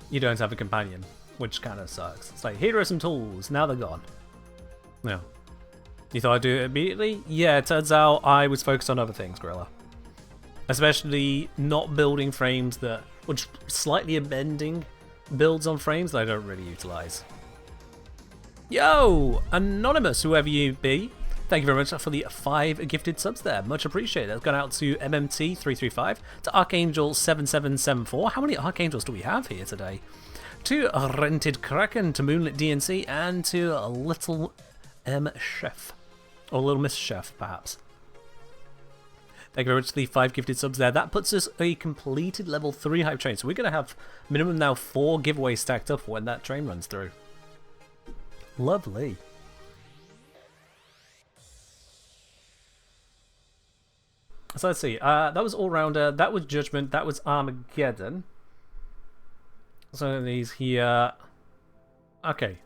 you don't have a companion, which kind of sucks. It's like, here are some tools, now they're gone. Yeah. You thought I'd do it immediately? Yeah, it turns out I was focused on other things, Gorilla. Especially not building frames that, which slightly amending builds on frames that I don't really utilize. Yo, Anonymous, whoever you be, thank you very much for the 5 gifted subs there. Much appreciated. That's gone out to MMT335, to Archangel7774. How many Archangels do we have here today? To Rented Kraken, to Moonlit DNC, and to Little M Chef. Or Little Miss Chef, perhaps. Thank you very much for the 5 gifted subs there. That puts us a completed level 3 hype train. So we're going to have minimum now 4 giveaways stacked up when that train runs through. Lovely. So let's see. That was All-Rounder. That was Judgment. That was Armageddon. So these here. Okay.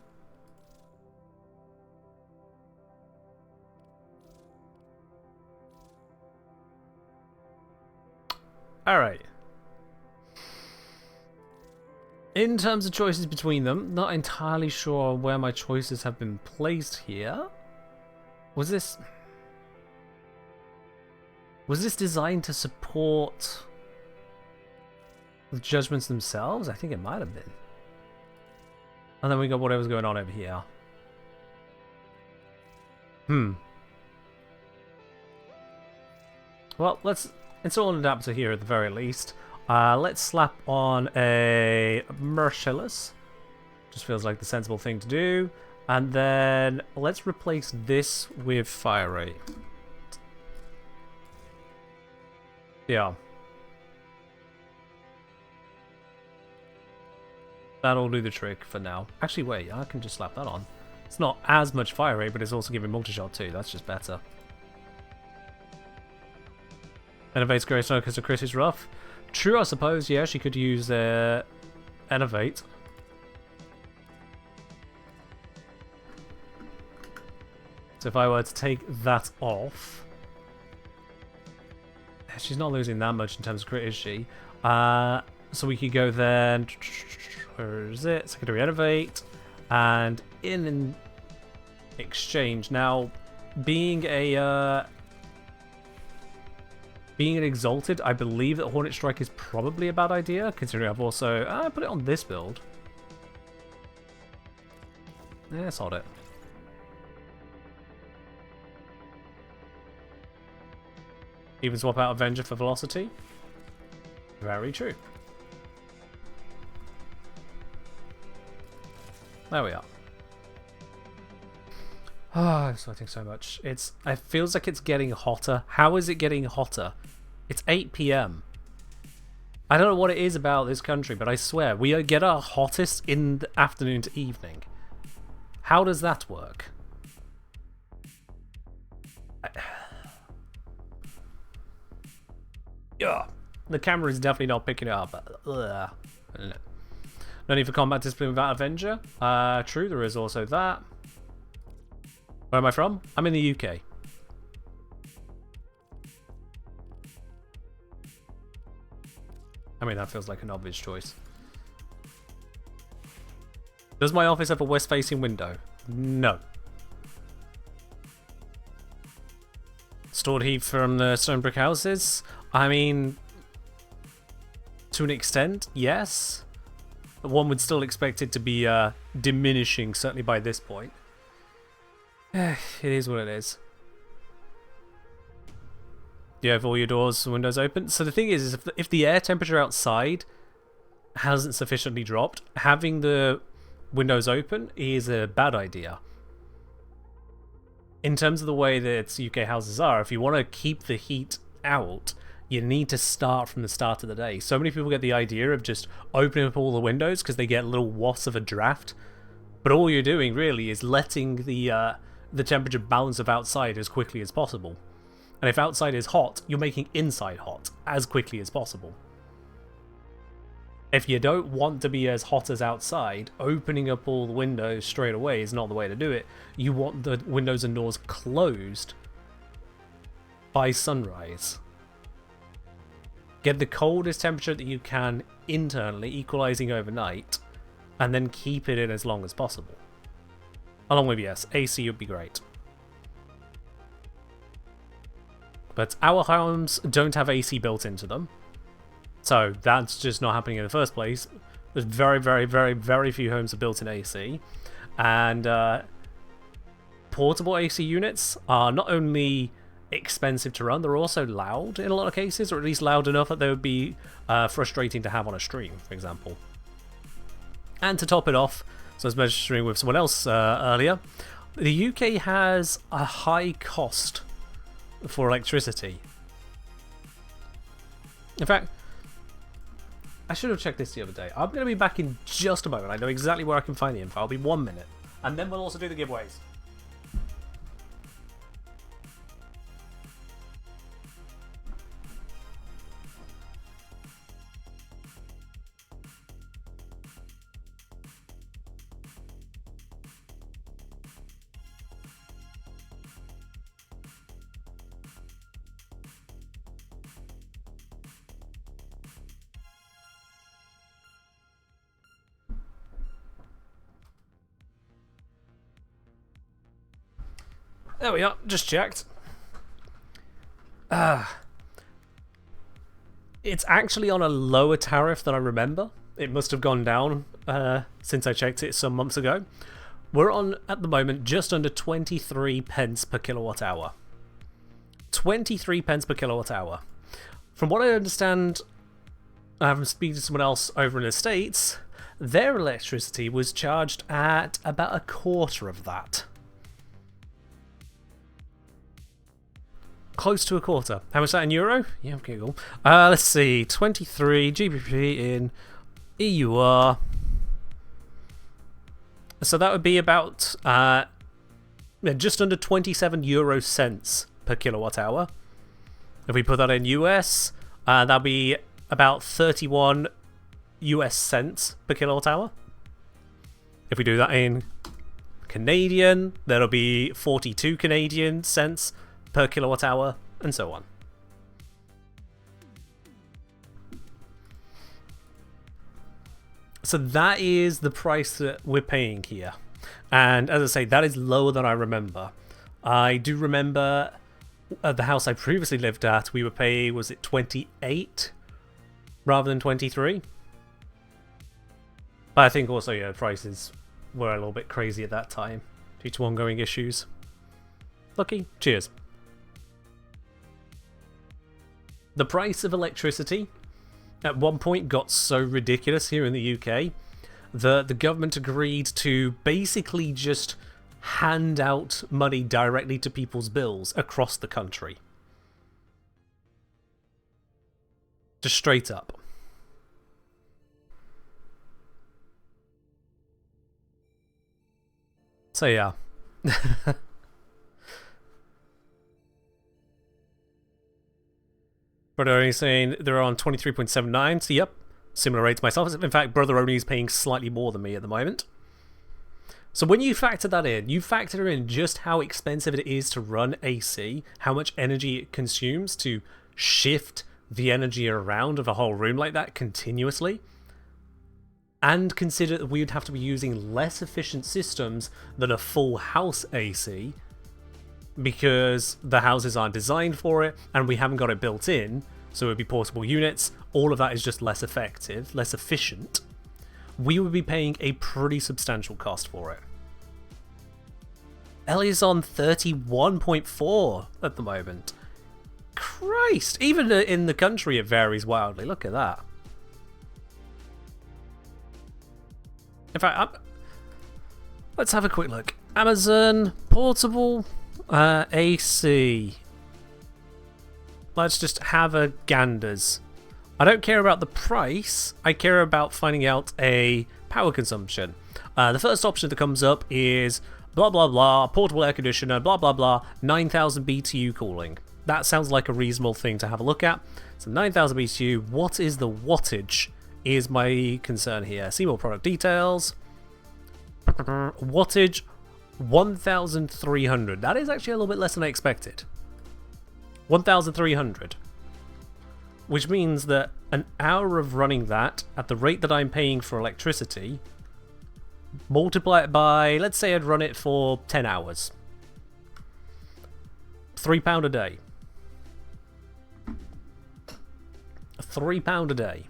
Alright. In terms of choices between them, not entirely sure where my choices have been placed here. Was this designed to support the judgments themselves? I think it might have been. And then we got whatever's going on over here. Well, let's install an adapter here at the very least. Let's slap on a Merciless. Just feels like the sensible thing to do. And then let's replace this with Fire Rate. Yeah. That'll do the trick for now. Actually, wait, I can just slap that on. It's not as much fire rate, but it's also giving multi-shot too. That's just better. Innovate's great because the crit is rough. True, I suppose. Yeah, she could use Innovate. So if I were to take that off, she's not losing that much in terms of crit, is she? So we could go then. Where is it? Secondary Innovate, and in exchange now, being an Exalted, I believe that Hornet Strike is probably a bad idea, considering I've also put it on this build. Yeah, sod it. Even swap out Avenger for Velocity. Very true. There we are. Oh, I'm sweating so much. It feels like it's getting hotter. How is it getting hotter? It's 8 PM. I don't know what it is about this country, but I swear, we get our hottest in the afternoon to evening. How does that work? Yeah, the camera is definitely not picking it up. No need for combat discipline without Avenger. True, there is also that. Where am I from? I'm in the UK. I mean, that feels like an obvious choice. Does my office have a west-facing window? No. Stored heat from the stone brick houses? I mean, to an extent, yes. One would still expect it to be diminishing, certainly by this point. It is what it is. Do you have all your doors and windows open? So the thing is if the air temperature outside hasn't sufficiently dropped, having the windows open is a bad idea. In terms of the way that UK houses are, if you want to keep the heat out, you need to start from the start of the day. So many people get the idea of just opening up all the windows because they get little wafts of a draft. But all you're doing really is letting the temperature balance of outside as quickly as possible. And if outside is hot, you're making inside hot as quickly as possible. If you don't want to be as hot as outside, opening up all the windows straight away is not the way to do it. You want the windows and doors closed by sunrise. Get the coldest temperature that you can internally, equalizing overnight, and then keep it in as long as possible. Along with, yes, AC would be great. But our homes don't have AC built into them. So that's just not happening in the first place. There's very, very, very, very few homes are built in AC. And portable AC units are not only expensive to run, they're also loud in a lot of cases, or at least loud enough that they would be frustrating to have on a stream, for example. And to top it off, so I was mentioning with someone else earlier, the UK has a high cost for electricity. In fact, I should have checked this the other day. I'm going to be back in just a moment. I know exactly where I can find the info. I'll be 1 minute. And then we'll also do the giveaways. There we are, just checked. It's actually on a lower tariff than I remember. It must have gone down since I checked it some months ago. We're on, at the moment, just under 23 pence per kilowatt hour. 23 pence per kilowatt hour. From what I understand, from speaking to someone else over in the States, their electricity was charged at about a quarter of that. Close to a quarter. How much is that in euro? Yeah, okay, cool. Let's see. 23 GBP in EUR. So that would be about just under 27 euro cents per kilowatt hour. If we put that in US, that'd be about 31 US cents per kilowatt hour. If we do that in Canadian, that'll be 42 Canadian cents per kilowatt hour, and so on. So that is the price that we're paying here. And as I say, that is lower than I remember. I do remember at the house I previously lived at, we were paying, was it 28 rather than 23? But I think also, yeah, prices were a little bit crazy at that time due to ongoing issues. Lucky, cheers. The price of electricity at one point got so ridiculous here in the UK that the government agreed to basically just hand out money directly to people's bills across the country. Just straight up. So yeah. Brother Only saying they're on 23.79, so yep, similar rate to myself. In fact, Brother Only is paying slightly more than me at the moment. So when you factor that in, you factor in just how expensive it is to run AC, how much energy it consumes to shift the energy around of a whole room like that continuously, and consider that we would have to be using less efficient systems than a full house AC, because the houses aren't designed for it and we haven't got it built in, so it would be portable units. All of that is just less effective, less efficient. We would be paying a pretty substantial cost for it. Ellie's on 31.4 at the moment. Christ! Even in the country it varies wildly. Look at that. In fact, let's have a quick look. Amazon portable AC. Let's just have a ganders. I don't care about the price, I care about finding out a power consumption. The first option that comes up is blah blah blah, portable air conditioner, blah blah blah, 9,000 BTU cooling. That sounds like a reasonable thing to have a look at. So 9,000 BTU, what is the wattage is my concern here. See more product details. Wattage 1,300. That is actually a little bit less than I expected. 1,300. Which means that an hour of running that at the rate that I'm paying for electricity, multiply it by, let's say I'd run it for 10 hours. £3 a day. £3 a day.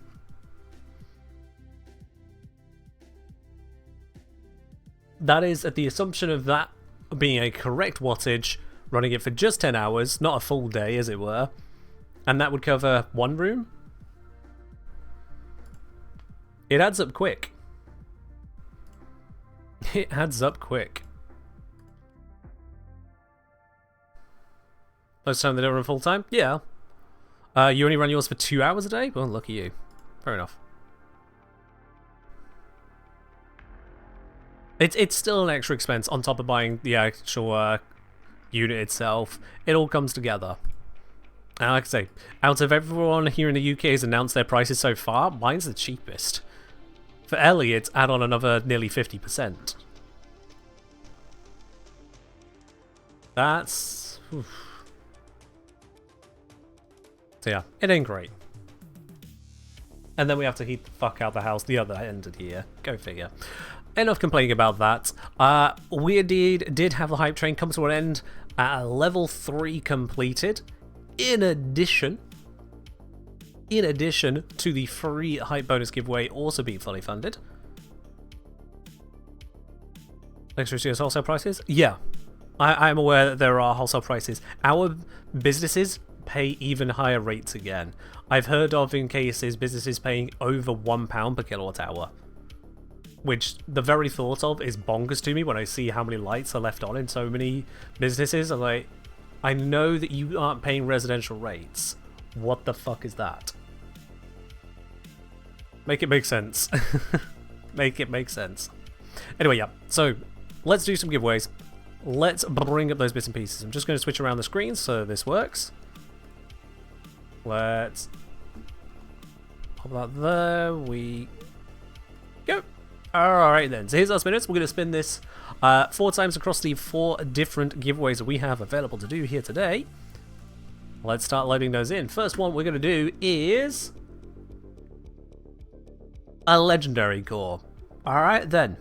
That is at the assumption of that being a correct wattage, running it for just 10 hours, not a full day as it were. And that would cover one room? It adds up quick. It adds up quick. Most time they don't run full time? Yeah. You only run yours for 2 hours a day? Well, lucky you. Fair enough. It's still an extra expense on top of buying the actual unit itself. It all comes together. And like I say, out of everyone here in the UK has announced their prices so far, mine's the cheapest. For Ellie, it's add on another nearly 50%. That's... oof. So yeah, it ain't great. And then we have to heat the fuck out the house the other end of the year. Go figure. Enough complaining about that. We indeed did have the hype train come to an end at level 3 completed. In addition to the free hype bonus giveaway also being fully funded. Electricity as wholesale prices? Yeah. I'm aware that there are wholesale prices. Our businesses pay even higher rates again. I've heard of in cases businesses paying over £1 per kilowatt hour. Which the very thought of is bonkers to me when I see how many lights are left on in so many businesses. I'm like, I know that you aren't paying residential rates. What the fuck is that? Make it make sense. Make it make sense. Anyway, yeah. So, let's do some giveaways. Let's bring up those bits and pieces. I'm just going to switch around the screen so this works. Let's pop that there. We go. Alright then, so here's our spinners. We're going to spin this 4 times across the 4 different giveaways that we have available to do here today. Let's start loading those in. First one we're going to do is a legendary core. Alright then.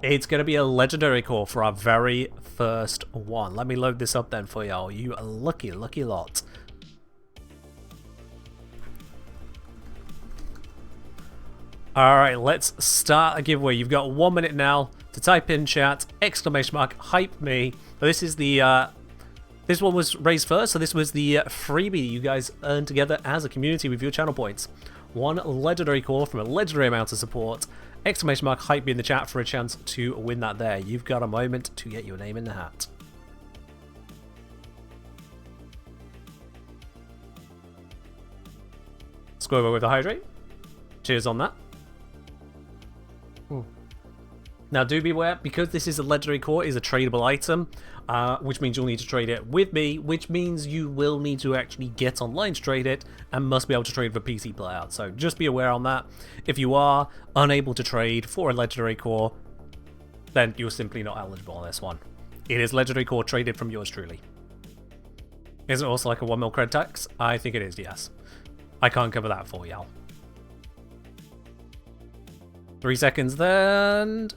It's going to be a legendary core for our very first one. Let me load this up then for y'all. You lucky, lucky lot. Alright, let's start a giveaway. You've got 1 minute now to type in chat, ! hype me. This is the, this one was raised first, so this was the freebie you guys earned together as a community with your channel points. 1 legendary core from a legendary amount of support, ! hype me in the chat for a chance to win that there. You've got a moment to get your name in the hat. Let's go over with the hydrate. Cheers on that. Now do beware, because this is a legendary core, is a tradable item, which means you'll need to trade it with me, which means you will need to actually get online to trade it, and must be able to trade with a PC player. So just be aware on that. If you are unable to trade for a legendary core, then you're simply not eligible on this one. It is legendary core traded from yours truly. Is it also like a 1 mil cred tax? I think it is, yes. I can't cover that for y'all. 3 seconds then.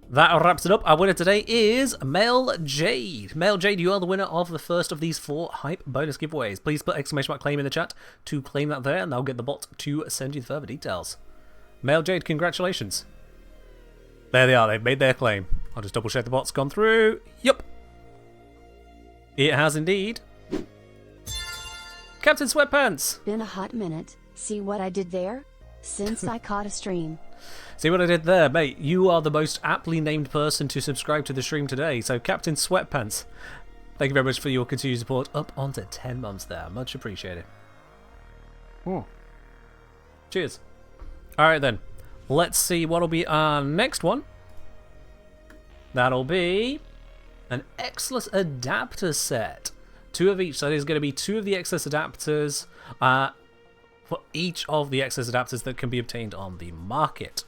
That wraps it up. Our winner today is Male Jade. Male Jade, you are the winner of the first of these 4 hype bonus giveaways. Please put ! claim in the chat to claim that there, and I'll get the bot to send you the further details. Male Jade, congratulations. There they are. They've made their claim. I'll just double check the bot's gone through. Yup. It has indeed. Captain Sweatpants. Been a hot minute. See what I did there? Since I caught a stream. See what I did there, mate? You are the most aptly named person to subscribe to the stream today. So, Captain Sweatpants, thank you very much for your continued support. Up onto 10 months there. Much appreciated. Cheers. Alright then. Let's see what'll be our next one. That'll be an Exless adapter set. 2 of each. So there's going to be 2 of the Exless adapters. for each of the excess adapters that can be obtained on the market.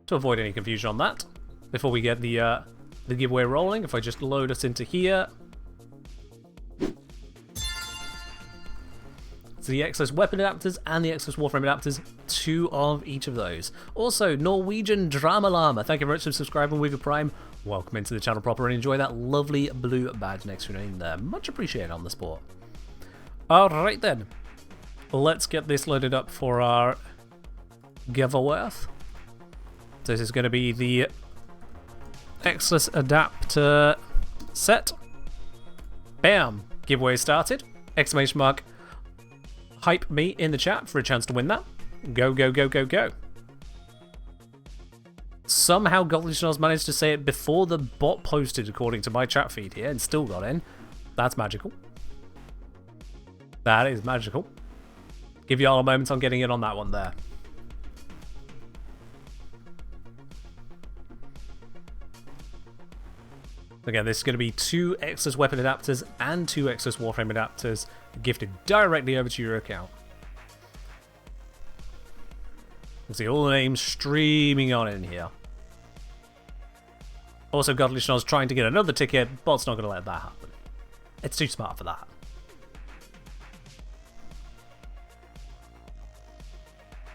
To avoid any confusion on that, before we get the giveaway rolling, if I just load us into here. So the excess weapon adapters and the excess Warframe adapters, 2 of each of those. Also, Norwegian Drama Llama, thank you very much for subscribing with your Prime. Welcome into the channel proper and enjoy that lovely blue badge next to your name there. Much appreciated on the sport. Alright then, let's get this loaded up for our giveaway. So this is going to be the excess adapter set. Bam! Giveaway started. Exclamation mark. Hype me in the chat for a chance to win that. Go, go, go, go, go. Somehow Goldlish managed to say it before the bot posted according to my chat feed here and still got in. That's magical. That is magical. Give you all a moment on getting in on that one there. Again, this is going to be 2 excess weapon adapters and 2 excess Warframe adapters gifted directly over to your account. You see all the names streaming on in here. Also, Godly Schnozz trying to get another ticket. Bot's not going to let that happen. It's too smart for that.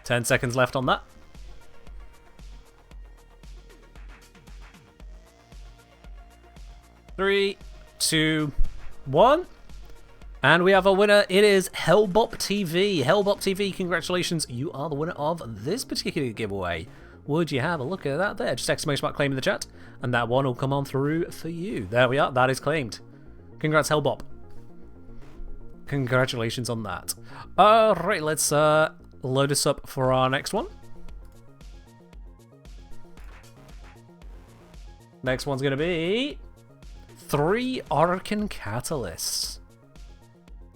Ten seconds left on that. 3, 2, 1. And we have a winner. It is Hellbop TV. Hellbop TV, congratulations. You are the winner of this particular giveaway. Would you have a look at that there? Just exclamation mark claim in the chat. And that one will come on through for you. There we are. That is claimed. Congrats, Hellbop. Congratulations on that. Alright, let's load us up for our next one. Next one's going to be 3 Orokin Catalysts.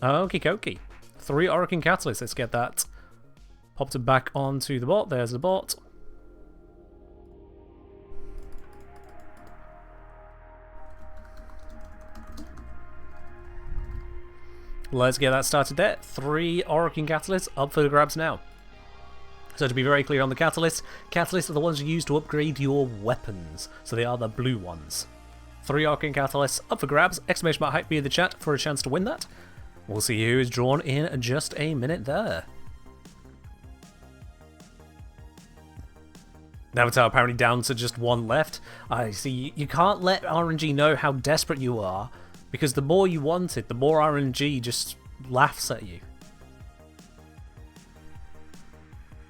Okie dokie. 3 Orokin Catalysts. Let's get that popped back onto the bot. There's the bot. Let's get that started there. 3 Orokin Catalysts up for the grabs now. So to be very clear on the catalysts are the ones you use to upgrade your weapons. So they are the blue ones. 3 Orokin Catalysts up for grabs. Exclamation mark hype me in the chat for a chance to win that. We'll see who is drawn in just a minute there. Avatar apparently down to just 1 left. I see. You can't let RNG know how desperate you are, because the more you want it, the more RNG just laughs at you.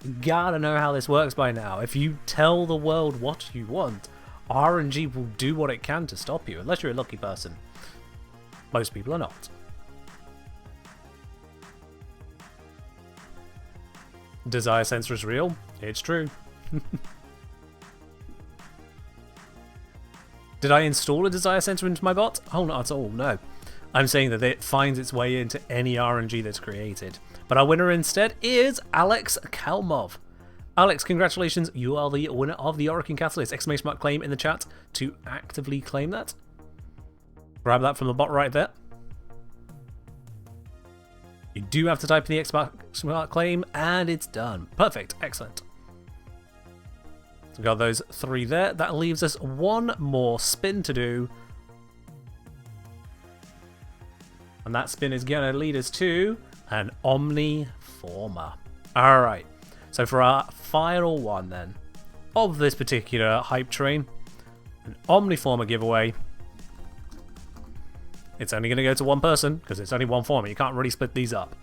You gotta know how this works by now. If you tell the world what you want, RNG will do what it can to stop you, unless you're a lucky person. Most people are not. Desire sensor is real. It's true. Did I install a desire sensor into my bot? Oh, not at all, no. I'm saying that it finds its way into any RNG that's created. But our winner instead is Alex Kalmov. Alex, congratulations, you are the winner of the Orokin Catalyst. Exclamation mark claim in the chat to actively claim that. Grab that from the bot right there. You do have to type in the exclamation mark claim, and it's done. Perfect, excellent. So we've got those 3 there. That leaves us 1 more spin to do. And that spin is going to lead us to an Omniformer. Alright. So for our final one then, of this particular hype train, an Omniformer giveaway. It's only going to go to 1 person, because it's only 1 former. You can't really split these up.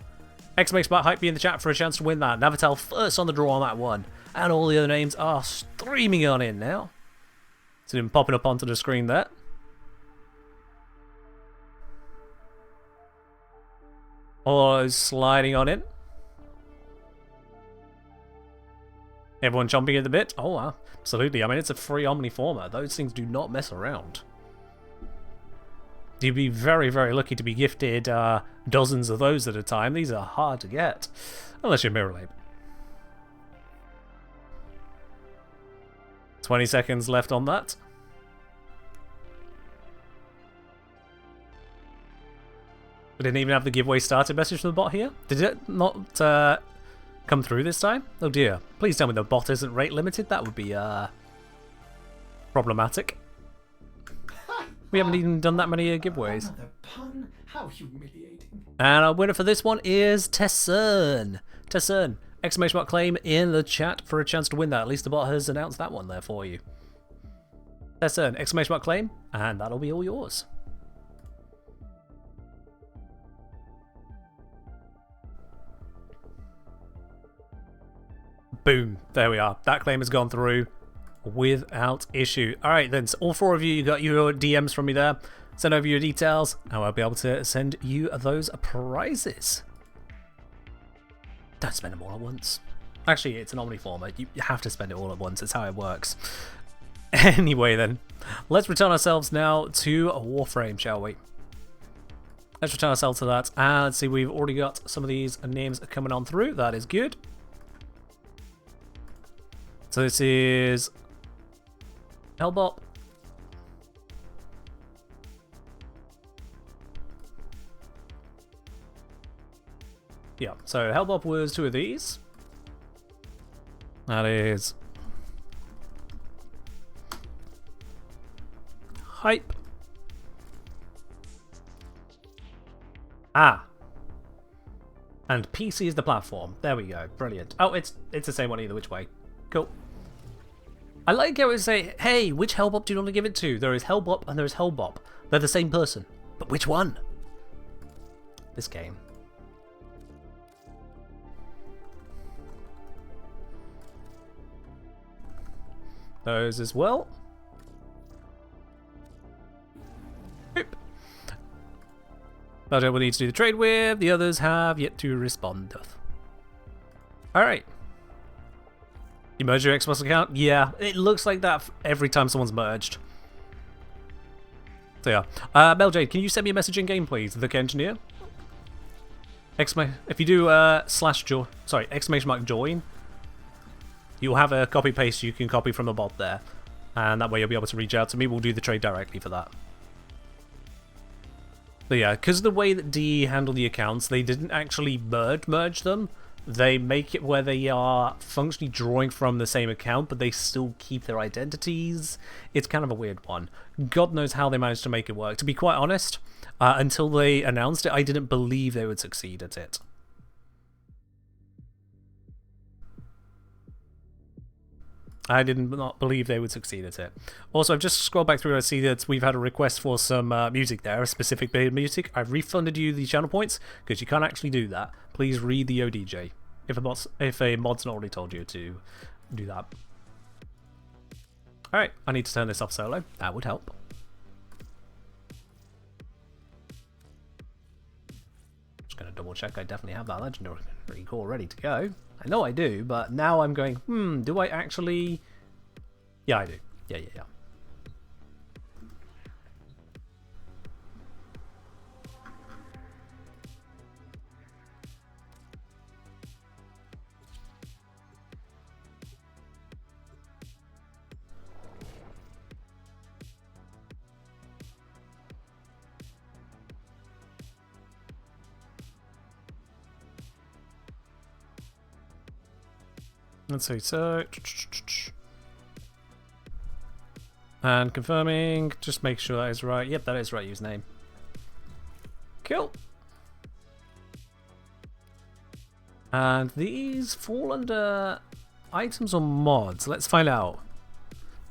Exclamation mark hype me in the chat for a chance to win that. Navatel first on the draw on that one. And all the other names are streaming on in now. It's been popping up onto the screen there. All those sliding on in. Everyone chomping at the bit? Oh, wow. Absolutely. I mean, it's a free Omniformer. Those things do not mess around. You'd be very, very lucky to be gifted dozens of those at a time. These are hard to get. Unless you're Mirror Lab. 20 seconds left on that. We didn't even have the giveaway started message from the bot here. Did it not come through this time? Oh dear. Please tell me the bot isn't rate limited. That would be problematic. We haven't even done that many giveaways. Another pun? How humiliating. And our winner for this one is Tessun. Tessun, exclamation mark claim in the chat for a chance to win that. At least the bot has announced that one there for you. Tessun, exclamation mark claim, and that'll be all yours. Boom. There we are. That claim has gone through without issue. Alright then, so all 4 of you got your DMs from me there. Send over your details, and I'll be able to send you those prizes. Don't spend them all at once. Actually, it's an Omniformer. You have to spend it all at once. It's how it works. Anyway then, let's return ourselves now to Warframe, shall we? Let's return ourselves to that. And let's see, we've already got some of these names coming on through. That is good. So this is Hellbop. Yeah, so Hellbop was 2 of these. That is Hype. Ah. And PC is the platform. There we go. Brilliant. Oh, it's the same one either which way. Cool. I like how it say, hey, which Hellbop do you want to give it to? There is Hellbop and there is Hellbop. They're the same person. But which one? This game. Those as well. Boop. Belgium will need to do the trade with. The others have yet to respond. Alright. You merge your Xbox account? Yeah, it looks like that every time someone's merged. So yeah. Meljade, can you send me a message in game, please? The engineer. If you do exclamation mark join, you'll have a copy paste you can copy from the bot there, and that way you'll be able to reach out to me. We'll do the trade directly for that. But yeah, because the way that DE handle the accounts, they didn't actually merge them. They make it where they are functionally drawing from the same account, but they still keep their identities. It's kind of a weird one. God knows how they managed to make it work. To be quite honest, until they announced it, I didn't believe they would succeed at it. I did not believe they would succeed at it. Also, I've just scrolled back through and I see that we've had a request for some music there, a specific bit of music. I've refunded you the channel points, because you can't actually do that. Please read the ODJ, if a mod's not already told you to do that. Alright, I need to turn this off solo. That would help. Just going to double check I definitely have that legendary core ready to go. I know I do, but now I'm going, do I actually... Yeah, I do. Yeah. Let's see, so... And confirming, just make sure that is right. Yep, that is right username. Cool. And these fall under items or mods. Let's find out.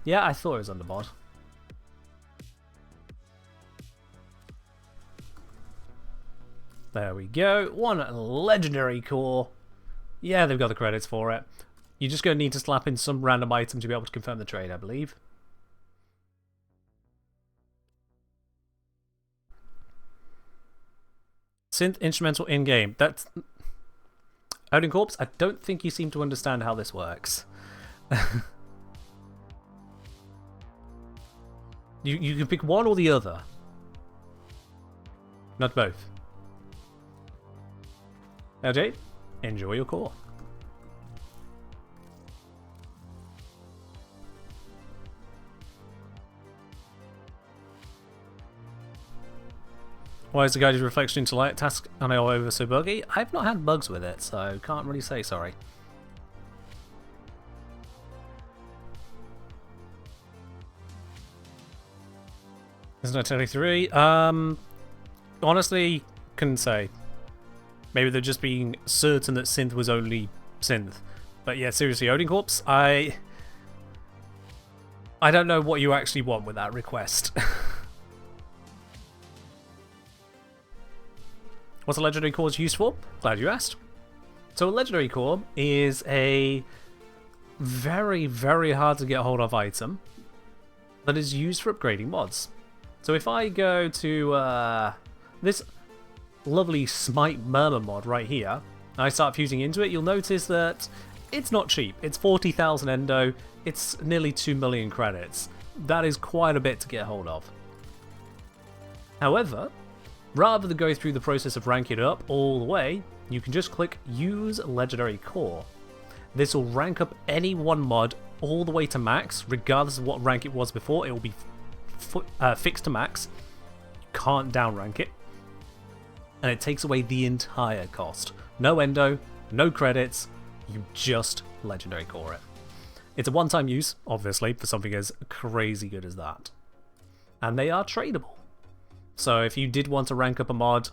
Yeah, I thought it was under mod. There we go. One legendary core. Yeah, they've got the credits for it. You're just going to need to slap in some random item to be able to confirm the trade, I believe. Synth instrumental in-game. That's... Odin Corpse, I don't think you seem to understand how this works. You can pick one or the other. Not both. LJ, enjoy your core. Why is the guided reflection into light task on over so buggy? I've not had bugs with it, so can't really say sorry. Isn't it 23? Honestly, couldn't say. Maybe they're just being certain that synth was only synth. But yeah, seriously, Odin Corpse, I don't know what you actually want with that request. What's a legendary core used for? Glad you asked. So a legendary core is a very, very hard to get hold of item that is used for upgrading mods. So if I go to this lovely Smite Murmur mod right here, and I start fusing into it, you'll notice that it's not cheap. It's 40,000 endo, it's nearly 2 million credits. That is quite a bit to get hold of. However, rather than go through the process of ranking it up all the way, you can just click Use Legendary Core. This will rank up any one mod all the way to max, regardless of what rank it was before. It will be fixed to max. You can't downrank it. And it takes away the entire cost. No endo, no credits, you just legendary core it. It's a one-time use, obviously, for something as crazy good as that. And they are tradable. So if you did want to rank up a mod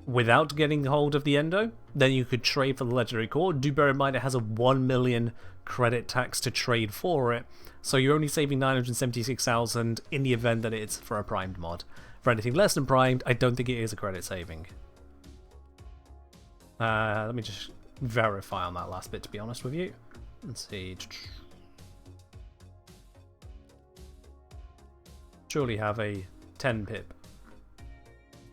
without getting hold of the endo, then you could trade for the legendary core. Do bear in mind it has a 1 million credit tax to trade for it, so you're only saving 976,000 in the event that it's for a primed mod. For anything less than primed, I don't think it is a credit saving. Let me just verify on that last bit, to be honest with you. Let's see. Surely have a 10 pip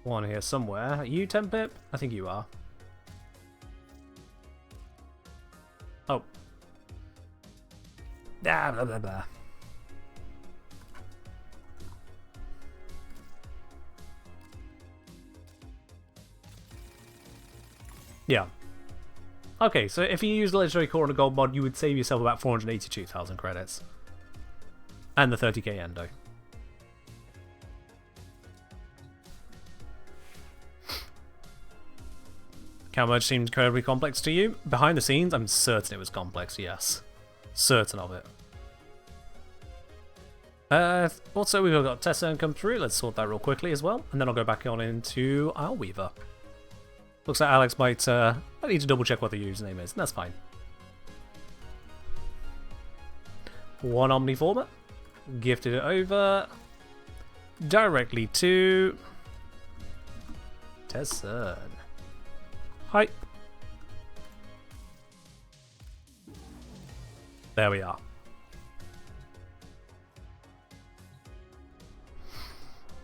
one here somewhere. Are you 10 pip? I think you are. Oh. Ah, blah, blah, blah. Yeah. Okay, so if you use the legendary core on a gold mod, you would save yourself about 482,000 credits. And the 30k endo. How much seemed incredibly complex to you? Behind the scenes, I'm certain it was complex, yes. Certain of it. Also, we've got Tessa come through. Let's sort that real quickly as well. And then I'll go back on into Isleweaver. Looks like Alex might... I need to double check what the username is. That's fine. One Omniformer. Gifted it over. Directly to... Tessa. Hi. There we are.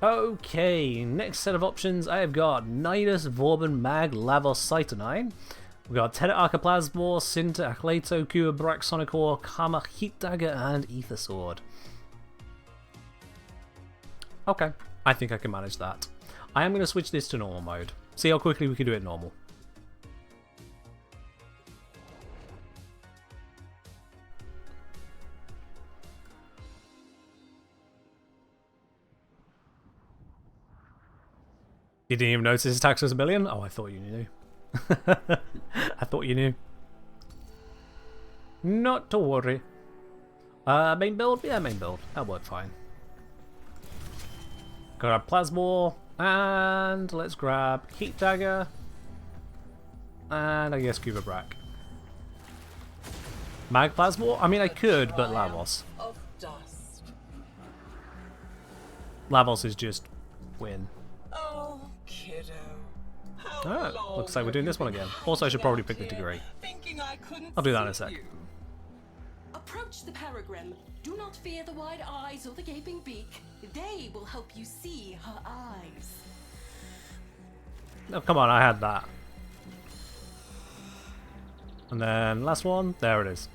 Okay, next set of options I have got Nidus, Vorban, Mag, Lavos, Cytonine. We've got Tenet Archiplasmor, Sinter, Achleto, Kua, Braxonicor, Kama, Heat Dagger, and Ether Sword. Okay, I think I can manage that. I am going to switch this to normal mode. See how quickly we can do it normal. You didn't even notice his tax was 1 million? Oh, I thought you knew. I thought you knew. Not to worry. Main build? Yeah, main build. That'll work fine. Grab Plasmor, and let's grab Heat Dagger, and I guess Cuba Brack. Mag Plasmor? I mean, I could, but Lavos. Of dust. Lavos is just win. Oh, kiddo. How Ah, long looks like we're have doing you this one been again. Also, I should probably pick hiding the out degree. here, thinking I couldn't I'll do that in a see sec. you? Approach the Peregrine. Do not fear the wide eyes or the gaping beak. They will help you see her eyes. Oh, come on, I had that. And then last one. There it is.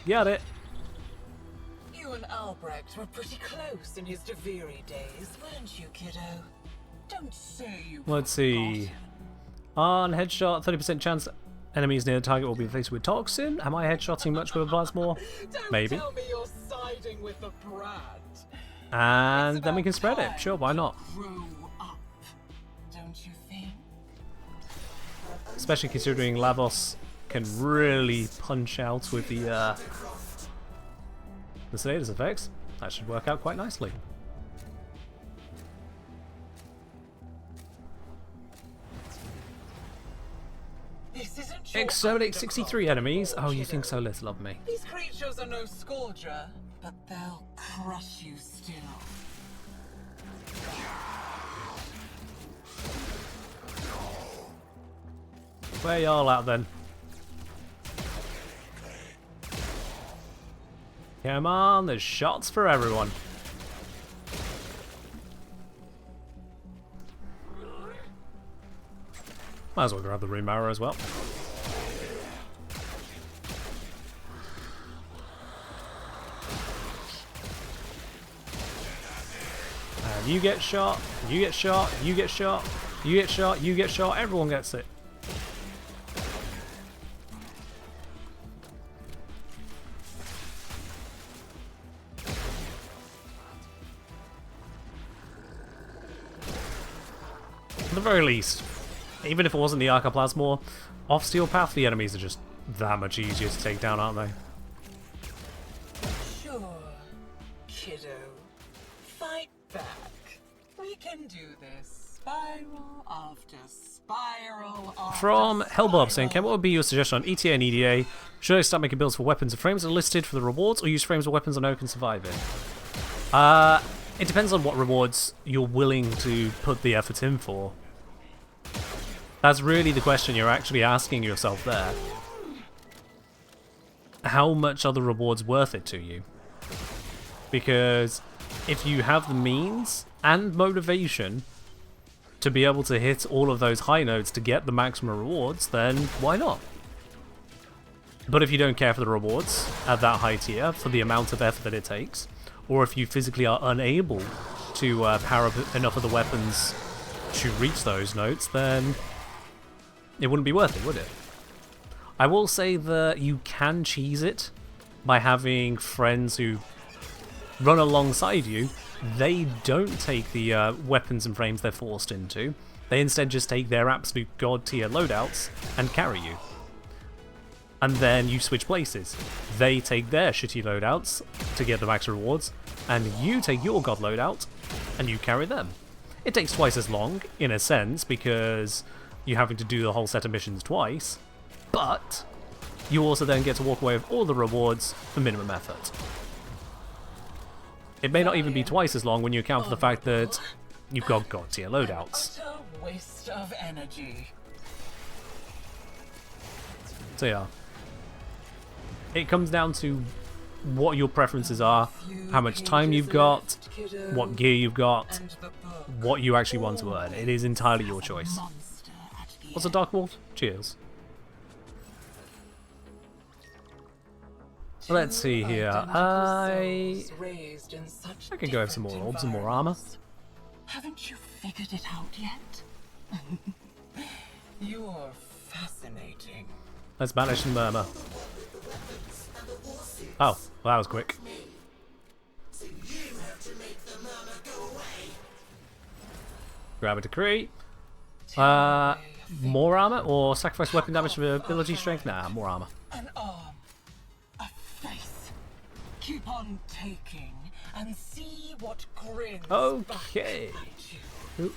Got it. You and Albrecht were pretty close in his Deviri days, weren't you, kiddo? Don't say you Let's see. On headshot, 30% chance enemies near the target will be infected with toxin. Am I headshotting much with a Plasmor? Don't Maybe. tell me you're siding with the brat. And then we can spread it. Sure, why not? Grow up, don't you think? Especially considering Lavos can really punch out with the status effects. That should work out quite nicely. This isn't your Exterminate underground 63 enemies? Oh, you kiddo. think so little of me. These creatures are no scourger, but they'll crush you still. Where y'all at then? Come on, there's shots for everyone. Might as well grab the rune arrow as well. And you get shot, you get shot, you get shot, you get shot, you get shot, everyone gets it. At the very least, even if it wasn't the Archoplasmor, off Steel Path, the enemies are just that much easier to take down, aren't they? Sure, kiddo. Fight back. We can do this. Spiral after spiral after From Hellbob saying, Ken, spiral. what would be your suggestion on ETA and EDA? Should I start making builds for weapons and frames that are listed for the rewards, or use frames or weapons I know can survive it? It depends on what rewards you're willing to put the effort in for. That's really the question you're actually asking yourself there. How much are the rewards worth it to you? Because if you have the means and motivation to be able to hit all of those high notes to get the maximum rewards, then why not? But if you don't care for the rewards at that high tier, for the amount of effort that it takes, or if you physically are unable to power up enough of the weapons to reach those notes, then it wouldn't be worth it, would it? I will say that you can cheese it by having friends who run alongside you. They don't take the weapons and frames they're forced into. They instead just take their absolute god tier loadouts and carry you. And then you switch places. They take their shitty loadouts to get the max rewards, and you take your god loadout and you carry them. It takes twice as long, in a sense, because you're having to do the whole set of missions twice, but you also then get to walk away with all the rewards for minimum effort. It may not even be twice as long when you account for the fact that you've got god tier loadouts. Utter waste of energy. So yeah. It comes down to what your preferences are, how much time you've got, what gear you've got, And the book. what you actually want to earn. It is entirely your choice. Monster at the What's a Dark Wolf? Cheers. Let's see here. I can go have some more orbs and more armor. Haven't you figured it out yet? You're fascinating. Let's banish the murmur. Oh, well, that was quick. So you have to make the murmur go away. Grab a decree. More armor or sacrifice weapon damage for ability strength? Nah, more armor. An arm. A face. Keep on taking and see what grins Okay. back at you.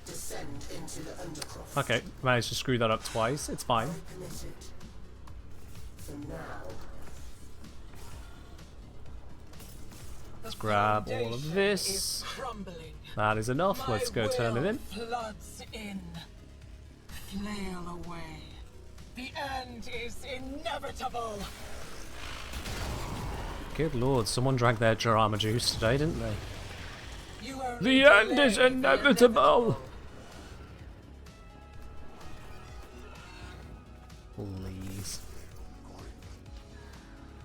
Descend into the undercroft. Okay, managed to screw that up twice. It's fine. Committed. For now. The grab all of foundation this. is crumbling. That is enough. My Let's go turn it will in. floods in. Flail away. The end is inevitable. Good lord, someone drank their Jarama juice today, didn't they? You only The end is delay the inevitable! Please.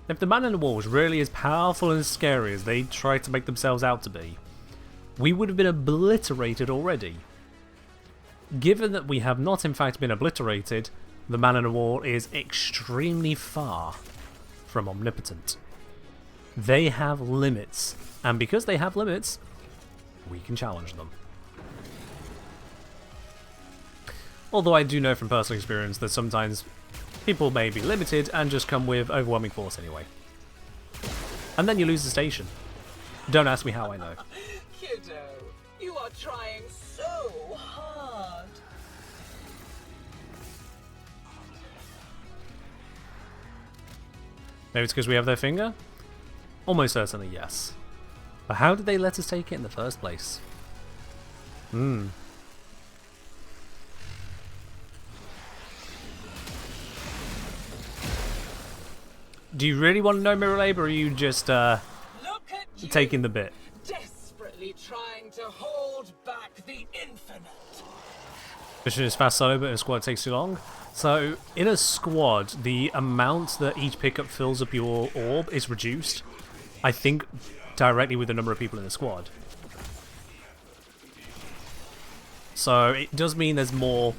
If the man in the wall was really as powerful and as scary as they tried to make themselves out to be, we would have been obliterated already. Given that we have not in fact been obliterated, the man in the wall is extremely far from omnipotent. They have limits. And because they have limits, we can challenge them. Although I do know from personal experience that sometimes people may be limited and just come with overwhelming force anyway. And then you lose the station. Don't ask me how I know. Kiddo, you are trying so hard. Maybe it's because we have their finger? Almost certainly yes. But how did they let us take it in the first place? Hmm. Do you really want to know, Mirror Labor, or are you just Look at you, taking the bit? desperately trying to hold back the infinite. Mission is fast solo, but in a squad it takes too long. So, in a squad, the amount that each pickup fills up your orb is reduced. I think directly with the number of people in the squad. So, it does mean there's more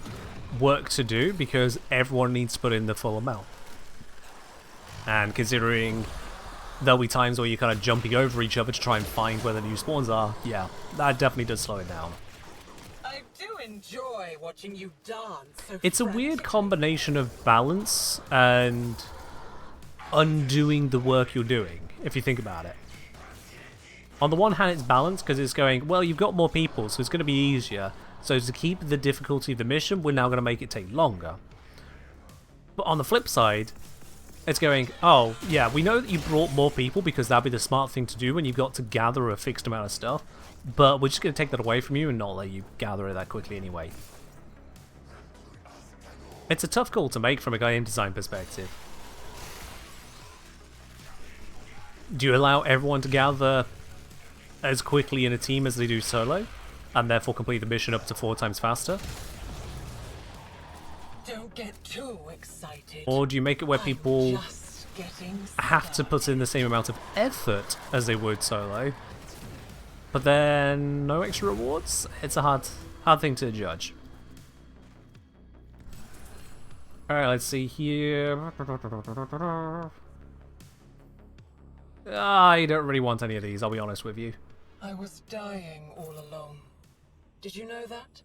work to do because everyone needs to put in the full amount. And considering there'll be times where you're kind of jumping over each other to try and find where the new spawns are, yeah, that definitely does slow it down. I do enjoy watching you dance. So It's a weird frantically. combination of balance and undoing the work you're doing, if you think about it. On the one hand, it's balance because it's going, well, you've got more people, so it's going to be easier. So to keep the difficulty of the mission, we're now going to make it take longer. But on the flip side, it's going, oh, yeah, we know that you brought more people because that'd be the smart thing to do when you've got to gather a fixed amount of stuff, but we're just going to take that away from you and not let you gather it that quickly anyway. It's a tough call to make from a game design perspective. Do you allow everyone to gather as quickly in a team as they do solo, and therefore complete the mission up to 4 times faster? Don't get too excited. Or do you make it where I'm people just getting have to started. put in the same amount of effort as they would solo, but then no extra rewards? It's a hard thing to judge. Alright, let's see here. I don't really want any of these, I'll be honest with you. I was dying all alone. Did you know that?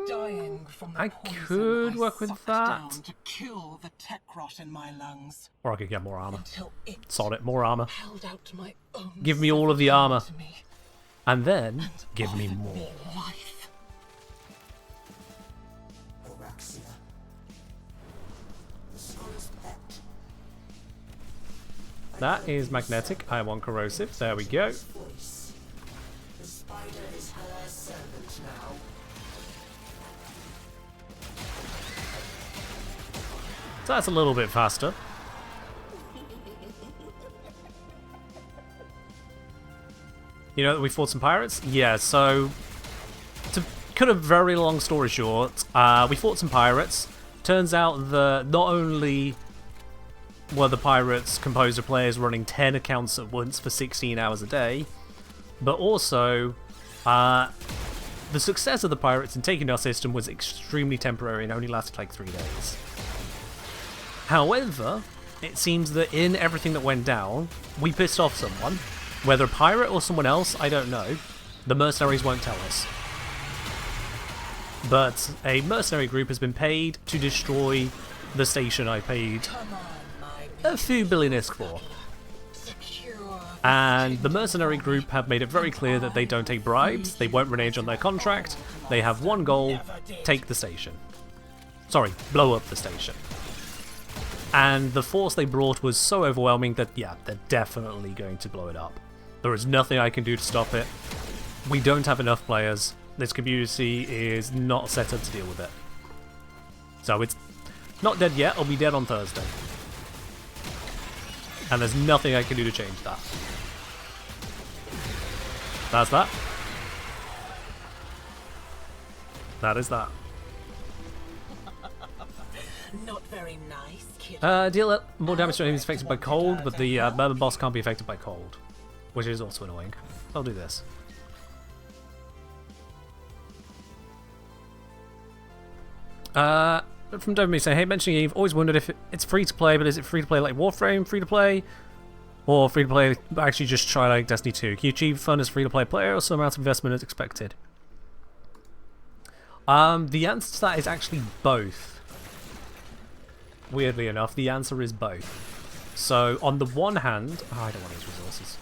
Dying from the I poison could I work with sucked that. down to kill the tech rot in my lungs Or I could get more armor. until it Sod it, more armor. held out my own Give me all of the self armor. to me And then, and give me offered more. life. Oraxia. The Scarlet's pet. That is magnetic. I want corrosive. There we go. Voice. The spider is her servant now. So that's a little bit faster. You know that we fought some pirates? Yeah, so to cut a very long story short, we fought some pirates. Turns out that not only were the pirates composed of players running 10 accounts at once for 16 hours a day, but also the success of the pirates in taking our system was extremely temporary and only lasted like 3 days. However, it seems that in everything that went down, we pissed off someone. Whether a pirate or someone else, I don't know. The mercenaries won't tell us. But a mercenary group has been paid to destroy the station I paid Come on, my a few billion-isk for. secure. And the mercenary group have made it very clear that they don't take bribes, they won't renege on their contract, they have one goal, take the station. Sorry, blow up the station. And the force they brought was so overwhelming that, yeah, they're definitely going to blow it up. There is nothing I can do to stop it. We don't have enough players. This community is not set up to deal with it. So it's not dead yet, it'll be dead on Thursday. And there's nothing I can do to change that. That's that. That is that. Not very nice, kid. Deal more damage to enemies affected by cold, but the Merman boss can't be affected by cold. Which is also annoying. I'll do this. From Dopamine saying, hey, mentioning Eve, always wondered if it's free to play, but is it free to play like Warframe free to play? Or free-to-play, actually just try like Destiny 2. Can you achieve fun as free-to-play player or some amount of investment as expected? The answer to that is actually both. Weirdly enough, the answer is both. So, on the one hand... Oh, I don't want these resources.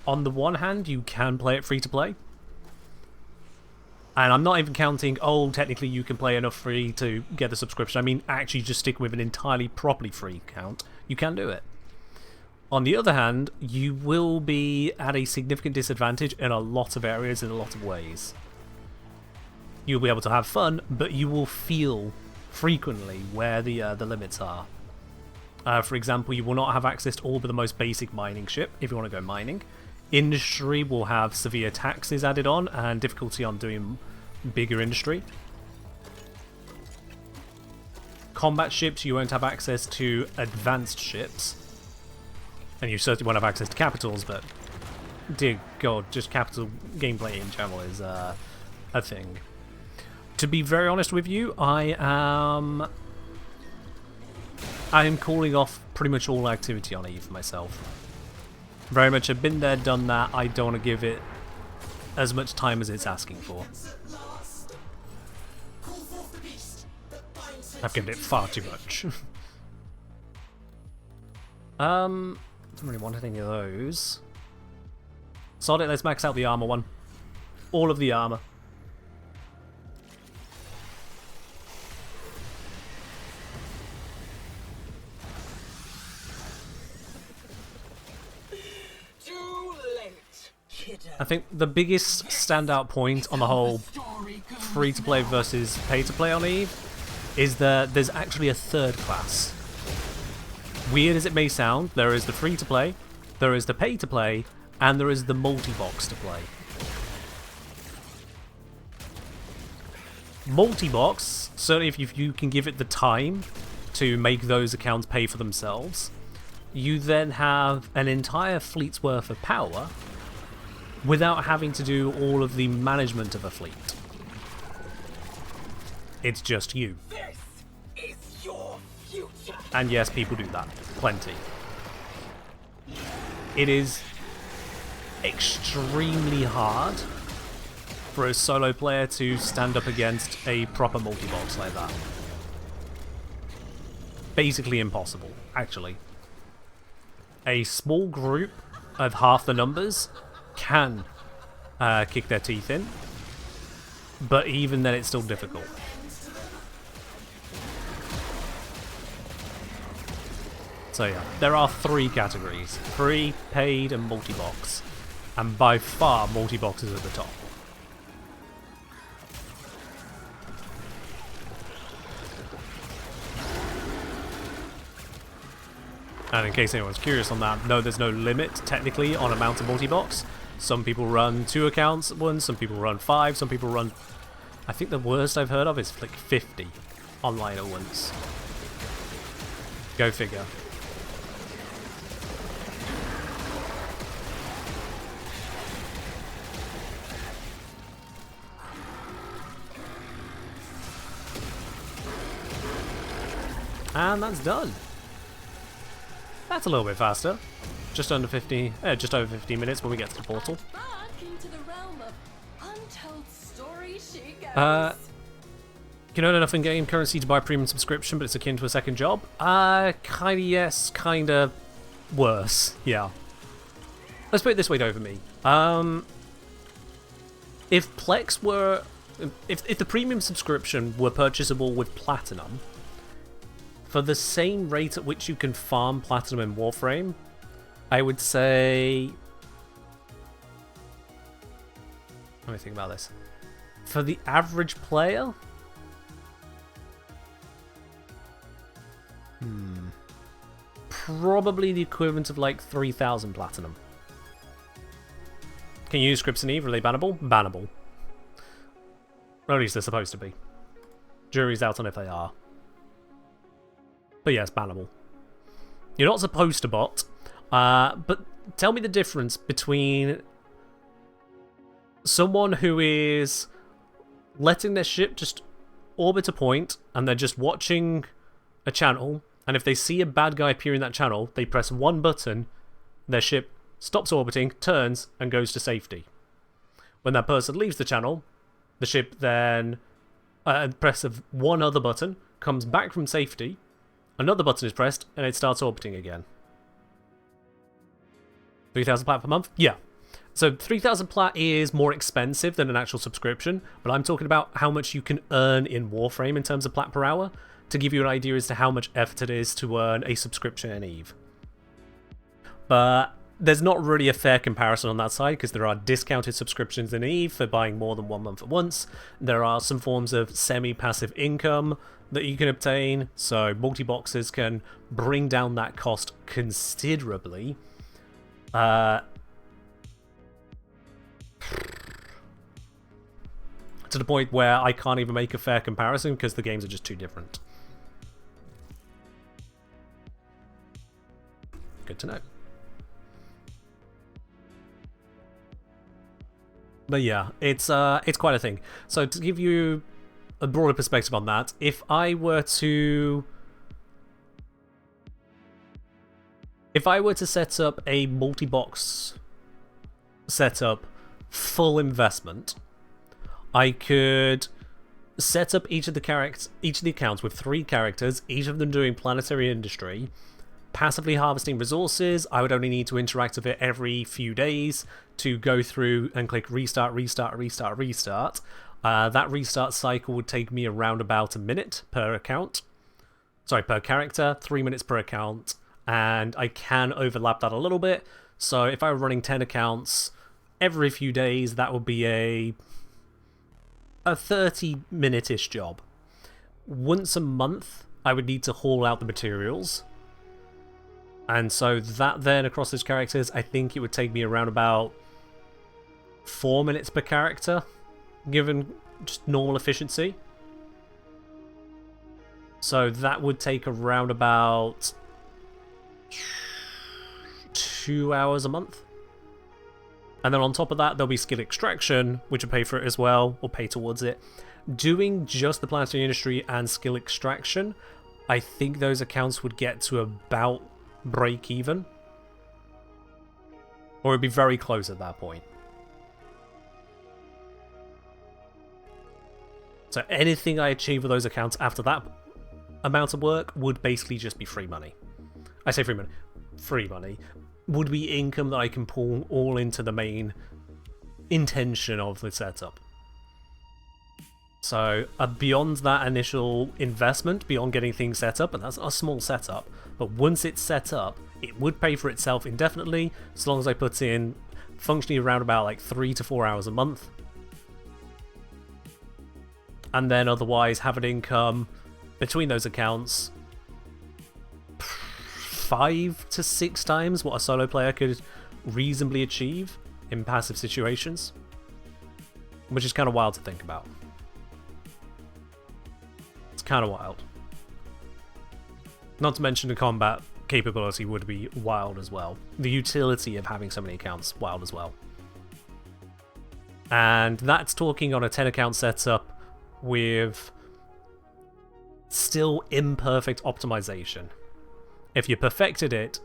On the one hand, you can play it free-to-play. And I'm not even counting, oh, technically you can play enough free to get the subscription. I mean, actually just stick with an entirely properly free account. You can do it. On the other hand, you will be at a significant disadvantage in a lot of areas in a lot of ways. You'll be able to have fun, but you will feel frequently where the limits are. For example, you will not have access to all but the most basic mining ship if you want to go mining. Industry will have severe taxes added on and difficulty on doing bigger industry. Combat ships, you won't have access to advanced ships. And you certainly won't have access to capitals, but dear god, just capital gameplay in general is a thing. To be very honest with you, I am calling off pretty much all activity on EVE myself. Very much have been there, done that. I don't want to give it as much time as it's asking for. I've given it far too much. Don't really want any of those. Sod it, let's max out the armor one. All of the armor. I think the biggest standout point on the whole free-to-play versus pay-to-play on EVE is that there's actually a third class. Weird as it may sound, there is the free-to-play, there is the pay-to-play, and there is the multi-box to play. Multi-box, certainly if you can give it the time to make those accounts pay for themselves, you then have an entire fleet's worth of power without having to do all of the management of a fleet. It's just you. This is your future. And yes, people do that. Plenty. It is extremely hard for a solo player to stand up against a proper multi-box like that. Basically impossible, actually. A small group of half the numbers can kick their teeth in, but even then it's still difficult. So yeah, there are three categories: free, paid, and multi-box. And by far, multi-box is at the top. And in case anyone's curious on that, no, there's no limit, technically, on amount of multi-box. Some people run 2 accounts at once, some people run 5, some people run... I think the worst I've heard of is like 50 online at once. Go figure. And that's done. That's a little bit faster. Just under 50, just over 15 minutes when we get to the portal. Back into the realm of untold stories she goes. Can earn enough in-game currency to buy a premium subscription, but it's akin to a second job. Kinda yes, kinda worse. Yeah. Let's put it this way, over me. If Plex were, if the premium subscription were purchasable with Platinum, for the same rate at which you can farm Platinum in Warframe, I would say... Let me think about this. For the average player... Probably the equivalent of like 3,000 Platinum. Can you use scripts in EVE? Are they bannable? Bannable. Or at least they're supposed to be. Jury's out on if they are. But yes, bannable. You're not supposed to bot, but tell me the difference between someone who is letting their ship just orbit a point and they're just watching a channel And if they see a bad guy appear in that channel, they press one button, their ship stops orbiting, turns, and goes to safety. When that person leaves the channel, the ship then presses one other button, comes back from safety, another button is pressed, and it starts orbiting again. 3,000 plat per month? Yeah. So 3,000 plat is more expensive than an actual subscription, but I'm talking about how much you can earn in Warframe in terms of plat per hour, to give you an idea as to how much effort it is to earn a subscription in EVE. But there's not really a fair comparison on that side, because there are discounted subscriptions in EVE for buying more than 1 month at once. There are some forms of semi-passive income that you can obtain, so multi-boxes can bring down that cost considerably. To the point where I can't even make a fair comparison because the games are just too different. Good to know. But yeah, it's quite a thing. So to give you a broader perspective on that, if I were to set up a multi-box setup full investment, I could set up each of the accounts with 3 characters, each of them doing planetary industry, passively harvesting resources. I would only need to interact with it every few days to go through and click restart, restart, restart, restart. That restart cycle would take me around about a minute per account. Sorry, per character, 3 minutes per account, and I can overlap that a little bit. So if I were running 10 accounts every few days, that would be a 30-minute-ish job. Once a month, I would need to haul out the materials. And so that then, across those characters, I think it would take me around about 4 minutes per character, given just normal efficiency. So that would take around about 2 hours a month. And then on top of that, there'll be skill extraction, which will pay for it as well, or pay towards it. Doing just the planetary industry and skill extraction, I think those accounts would get to about break even. Or it'd be very close at that point. So anything I achieve with those accounts after that amount of work would basically just be free money. I say free money. Free money would be income that I can pull all into the main intention of the setup. So beyond that initial investment, beyond getting things set up, and that's a small setup, but once it's set up, it would pay for itself indefinitely, as long as I put in functionally around about like 3 to 4 hours a month. And then otherwise have an income between those accounts 5 to 6 times what a solo player could reasonably achieve in passive situations, which is kind of wild to think about. It's kind of wild. Not to mention the combat capability would be wild as well. The utility of having so many accounts, wild as well. And that's talking on a 10 account setup with still imperfect optimization. If you perfected it,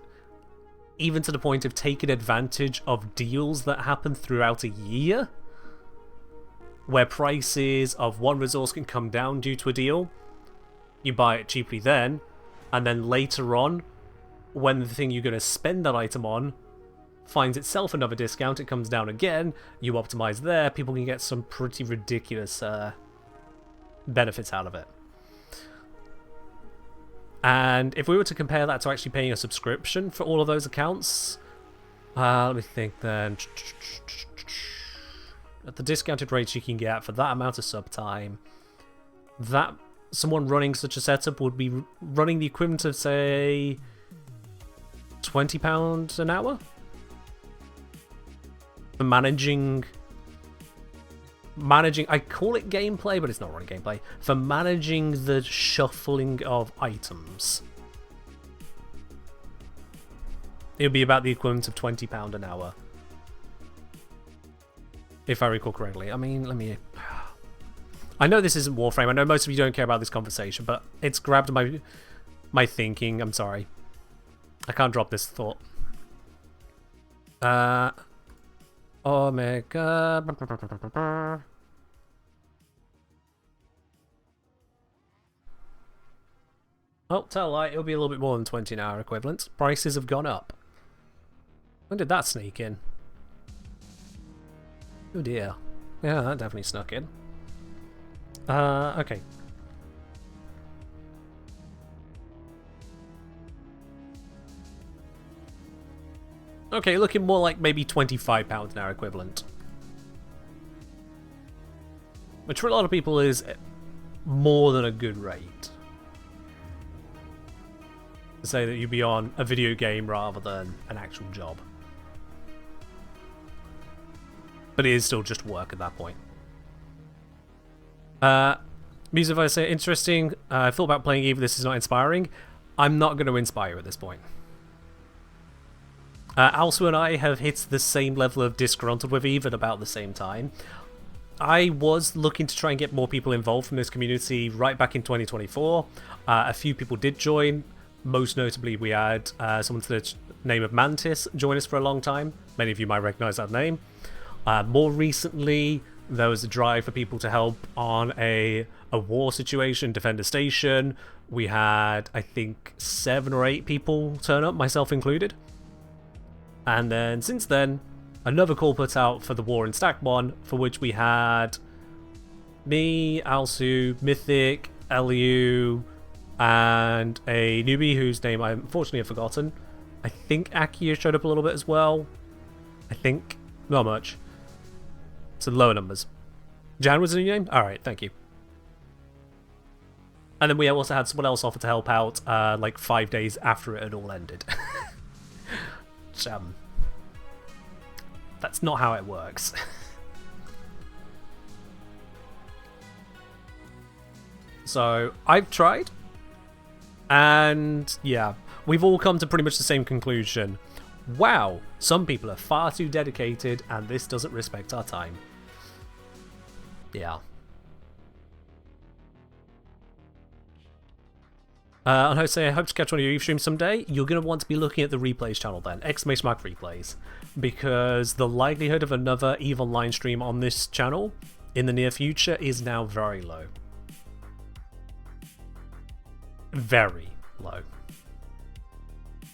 even to the point of taking advantage of deals that happen throughout a year, where prices of one resource can come down due to a deal, you buy it cheaply then, and then later on, when the thing you're going to spend that item on finds itself another discount, it comes down again, you optimize there, people can get some pretty ridiculous benefits out of it. And if we were to compare that to actually paying a subscription for all of those accounts, let me think then. At the discounted rates you can get for that amount of sub time, that someone running such a setup would be running the equivalent of, say, £20 an hour for managing, I call it gameplay, but it's not really gameplay, for managing the shuffling of items. It would be about the equivalent of £20 an hour, if I recall correctly. I mean, let me... I know this isn't Warframe, I know most of you don't care about this conversation, but it's grabbed my my thinking. I'm sorry. I can't drop this thought. Omega. Oh, tell a lie, it'll be a little bit more than 20 an hour equivalent. Prices have gone up. When did that sneak in? Oh dear. Yeah, that definitely snuck in. Okay. Okay, looking more like maybe £25 an hour equivalent. Which for a lot of people is more than a good rate. To say that you'd be on a video game rather than an actual job. But it is still just work at that point. Music, if I say interesting, I've thought about playing Eve, this is not inspiring. I'm not going to inspire at this point. Alsu and I have hit the same level of disgruntled with Eve at about the same time. I was looking to try and get more people involved from this community right back in 2024. A few people did join. Most notably, we had someone to the name of Mantis join us for a long time. Many of you might recognize that name. More recently, there was a drive for people to help on a war situation, defend a station. We had, I think, 7 or 8 people turn up, myself included. And then, since then, another call put out for the war in Stack 1, for which we had me, Alsu, Mythic, Eliu, and a newbie whose name I unfortunately have forgotten. I think Akia showed up a little bit as well. I think. Not much. So lower numbers. Jan was the new name? Alright, thank you. And then we also had someone else offer to help out like 5 days after it had all ended. Which, that's not how it works. So, I've tried. And, yeah, we've all come to pretty much the same conclusion. Wow, some people are far too dedicated and this doesn't respect our time. Yeah. And Jose, I hope to catch one of your Eve streams someday. You're going to want to be looking at the replays channel then, ! Replays. Because the likelihood of another Eve Online stream on this channel in the near future is now very low. Very low.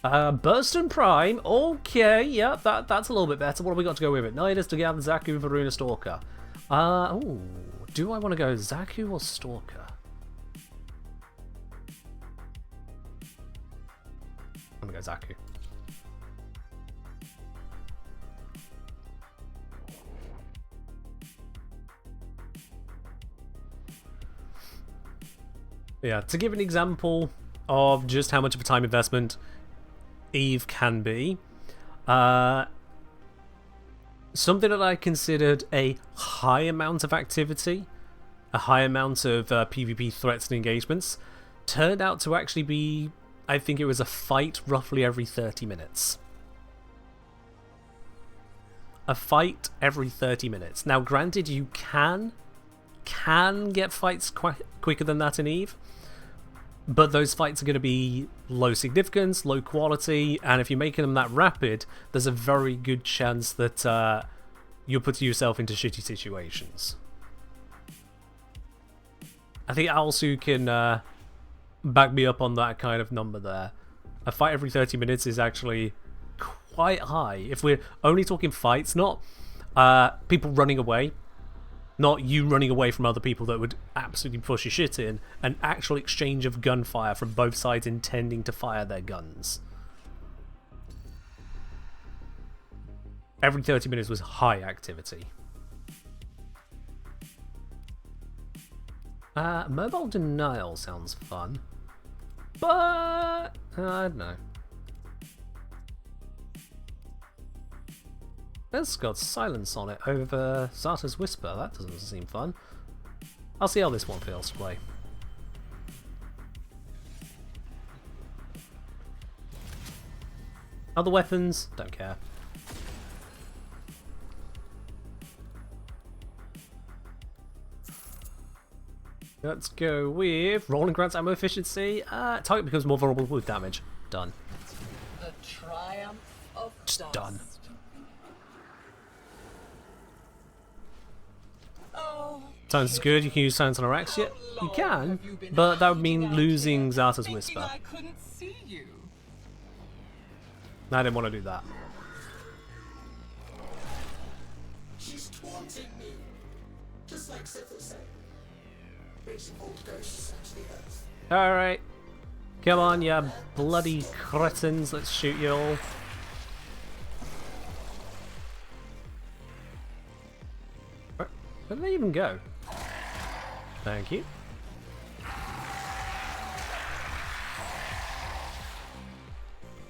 Burston Prime, okay, yeah, that's a little bit better. What have we got to go with it? Nidus, Dogab, Zaku, Varuna, Stalker. Oh, do I want to go Zaku or Stalker? I'm gonna go Zaku. Yeah, to give an example of just how much of a time investment Eve can be, something that I considered a high amount of activity, a high amount of PvP threats and engagements, turned out to actually be, I think it was a fight roughly every 30 minutes. A fight every 30 minutes. Now granted, you can get fights quicker than that in Eve, but those fights are going to be low significance, low quality, and if you're making them that rapid, there's a very good chance that you'll put yourself into shitty situations. I think Alsu can back me up on that kind of number there. A fight every 30 minutes is actually quite high. If we're only talking fights, not people running away, not you running away from other people that would absolutely push your shit in, an actual exchange of gunfire from both sides intending to fire their guns. Every 30 minutes was high activity. Mobile Denial sounds fun, but I don't know. It's got silence on it over Zarta's Whisper. That doesn't seem fun. I'll see how this one feels to play. Other weapons? Don't care. Let's go with rolling grants ammo efficiency. Target becomes more vulnerable with damage. Done. The triumph of Just dust. done. Oh, Silence is good. You can use silence on Araxia. You can, but that would mean losing Zarta's thinking Whisper. I couldn't see you. I didn't want to do that. She's taunting me. Just like Sith was saying. Raising old ghosts into the earth. Alright. Come on, you bloody cretins. Let's shoot you all. Where did they even go? Thank you.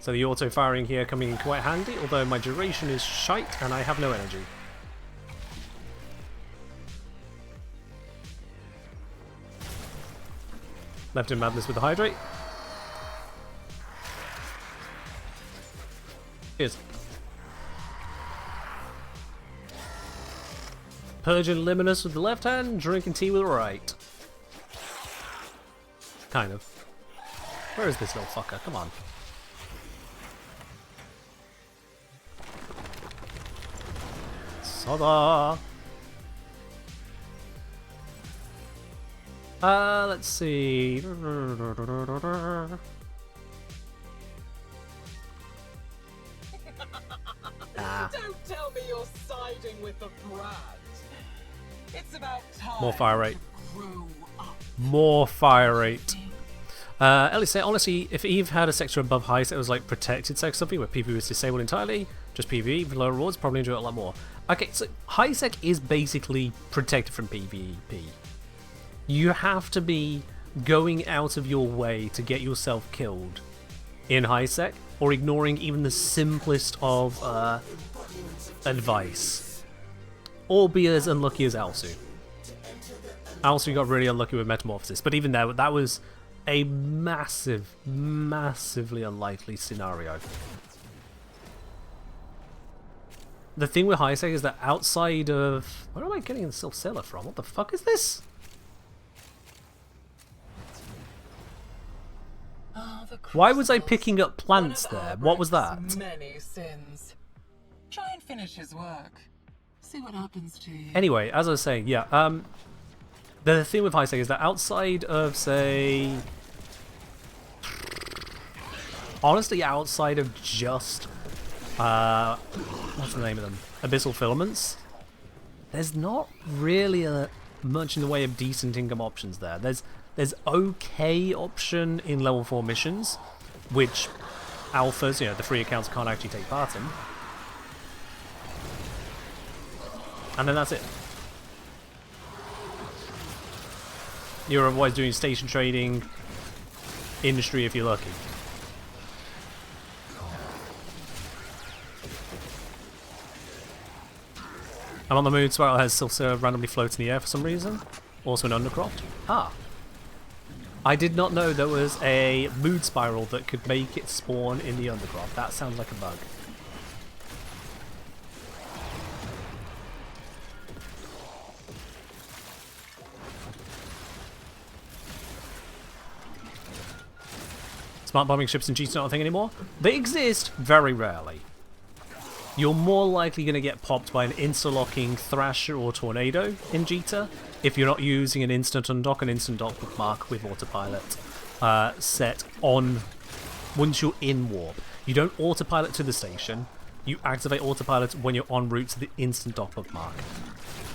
So the auto firing here coming in quite handy, although my duration is shite and I have no energy. Left in madness with the hydrate. Cheers. Purging Liminus with the left hand, drinking tea with the right. Kind of. Where is this little fucker? Come on. Soda! Let's see. Don't tell me you're siding with the brand. It's about time. More fire rate. to grow up. More fire rate. Ellie say, honestly, if Eve had a sector above high sec that was like protected sec something where PvE was disabled entirely, just PvE with lower rewards, probably enjoy it a lot more. Okay, so high sec is basically protected from PvP. You have to be going out of your way to get yourself killed in high sec, or ignoring even the simplest of advice. Or be as unlucky as Alsu. Alsu got really unlucky with Metamorphosis, but even there, that was a massively unlikely scenario. The thing with high sec is that outside of... Where am I getting the Silsilla from? What the fuck is this? Why was I picking up plants there? What was that? Many sins. Try and finish his work. See what happens to you. Anyway, as I was saying, yeah, the thing with high sec is that outside of, say... Honestly, outside of just... what's the name of them? Abyssal Filaments? There's not really much in the way of decent income options there. There's okay option in level 4 missions, which alphas, you know, the free accounts can't actually take part in. And then that's it. You're otherwise doing station trading, industry if you're lucky. I'm on the moon. Spiral has Silsilla randomly floats in the air for some reason. Also an Undercroft. Ah. I did not know there was a mood spiral that could make it spawn in the Undercroft. That sounds like a bug. Smart bombing ships in Jita not a thing anymore? They exist very rarely. You're more likely going to get popped by an insta-locking Thrasher or Tornado in Jita if you're not using an instant dock bookmark with autopilot set on once you're in warp. You don't autopilot to the station, you activate autopilot when you're en route to the instant dock bookmark.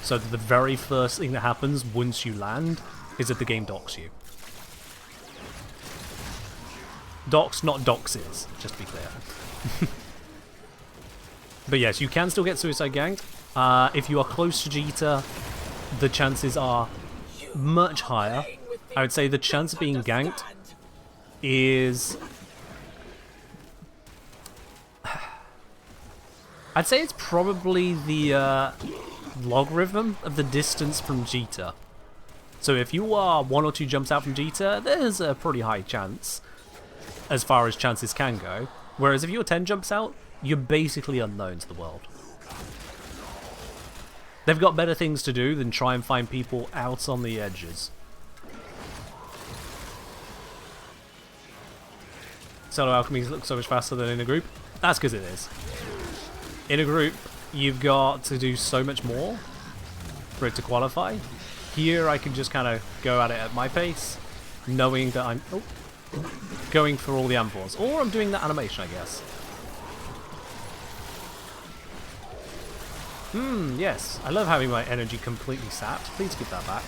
So the very first thing that happens once you land is that the game docks you. Docks, not doxes, just to be clear. But yes, you can still get suicide ganked. If you are close to Jita, the chances are much higher. I would say the chance of being ganked is... I'd say it's probably the logarithm of the distance from Jita. So if you are 1 or 2 jumps out from Jita, there's a pretty high chance, as far as chances can go. Whereas if you're 10 jumps out, you're basically unknown to the world. They've got better things to do than try and find people out on the edges. solo alchemy looks so much faster than in a group. That's because it is. In a group, you've got to do so much more for it to qualify. Here, I can just kind of go at it at my pace, knowing that I'm going for all the amphors. Or I'm doing that animation, I guess. Yes. I love having my energy completely sapped. Please give that back.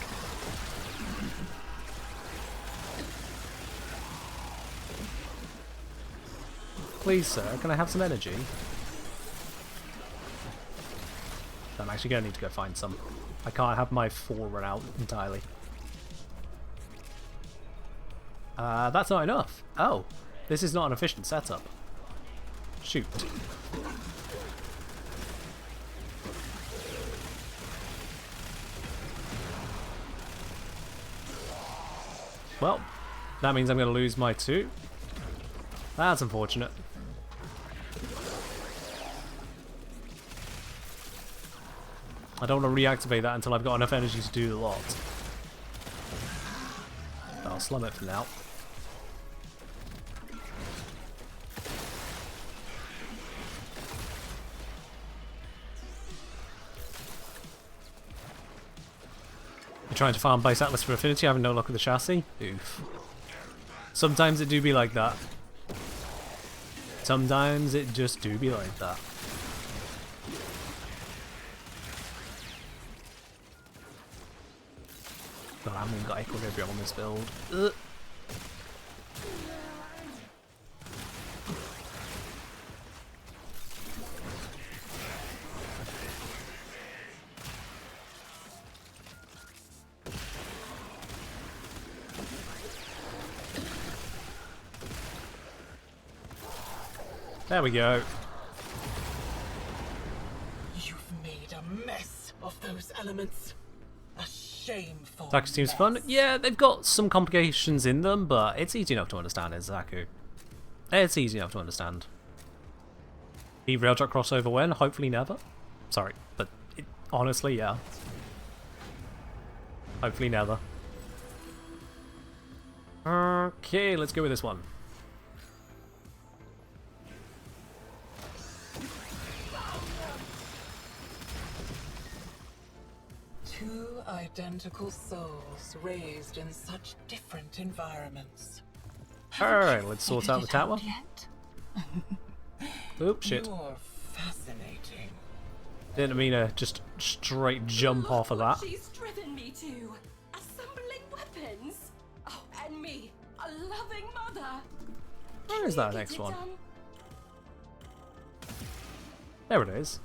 Please, sir, can I have some energy? I'm actually going to need to go find some. I can't have my 4 run out entirely. That's not enough. Oh, this is not an efficient setup. Shoot. Well, that means I'm going to lose my 2. That's unfortunate. I don't want to reactivate that until I've got enough energy to do the lot. But I'll slum it for now. You're trying to farm Base Atlas for Affinity, having no luck with the chassis? Oof. Sometimes it do be like that. Sometimes it just do be like that. God, I haven't even got Equilibrium on this build. Ugh. There we go. You've made a mess of those elements. A shameful Zaku seems mess. fun. Yeah, they've got some complications in them, but it's easy enough to understand, it's Zaku. It's easy enough to understand. The Railjack crossover when? Hopefully never. Sorry, but honestly, yeah. Hopefully never. Okay, let's go with this one. Two identical souls raised in such different environments. Alright, let's sort out the tower. Oops, shit. You're fascinating. Didn't mean to just straight jump off of that. Look what she's driven me to. Assembling weapons. Oh, and me, a loving mother. Where is Can that you next get it one? done? There it is.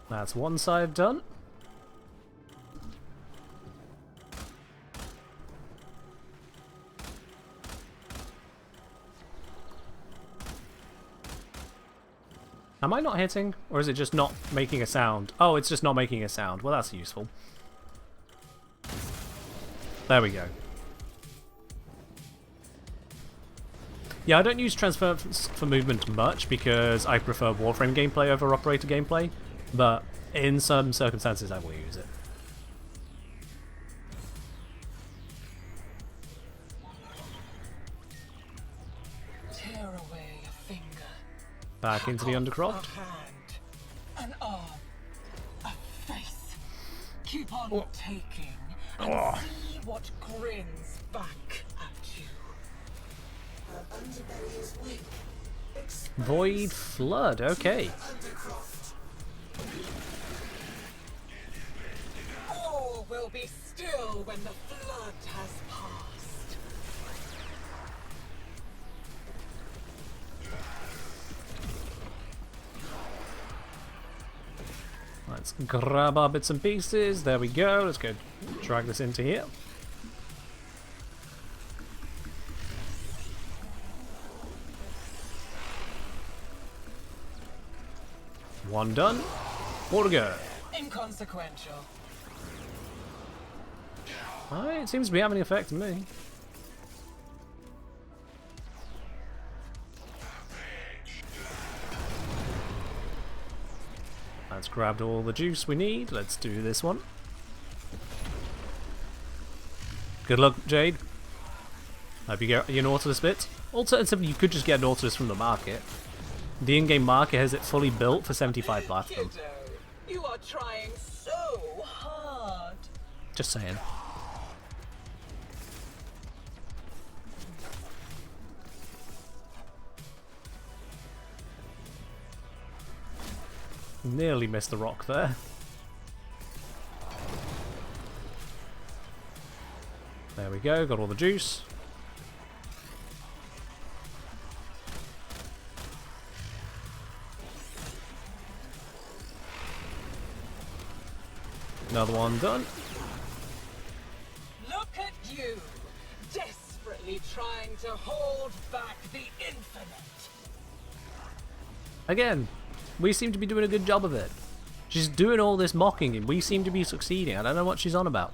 That's one side done. Am I not hitting? Or is it just not making a sound? Oh, it's just not making a sound. Well, that's useful. There we go. Yeah, I don't use transference for movement much because I prefer Warframe gameplay over operator gameplay, but in some circumstances I will use it. Tear away a finger. Back into the Undercroft. A hand. An arm. A face. Keep on taking and see what grins back at you. Her underbelly is weak. Void Flood, okay. Undercroft. All will be still when the flood has passed. Let's grab our bits and pieces. There we go. Let's go drag this into here. One done. More to go. Inconsequential. Alright, it seems to be having an effect on me. Let's grab all the juice we need. Let's do this one. Good luck, Jade. Hope you get your Nautilus bit. Alternatively, you could just get Nautilus from the market. The in-game market has it fully built for 75 platinum. Kiddo, you are trying so hard. Just saying. Nearly missed the rock there. There we go, got all the juice. Another one done. Look at you, desperately trying to hold back the infinite. Again, we seem to be doing a good job of it. She's doing all this mocking and we seem to be succeeding. I don't know what she's on about.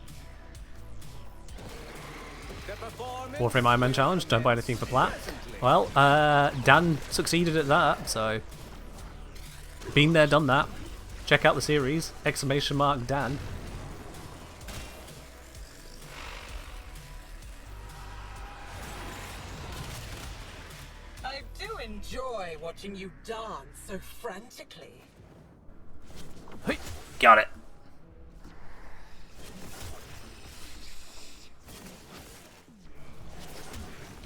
Warframe Iron Man challenge, don't buy anything for plat. Well, Dan succeeded at that, so been there, done that. Check out the series, exclamation mark Dan. I do enjoy watching you dance so frantically. Hey, got it.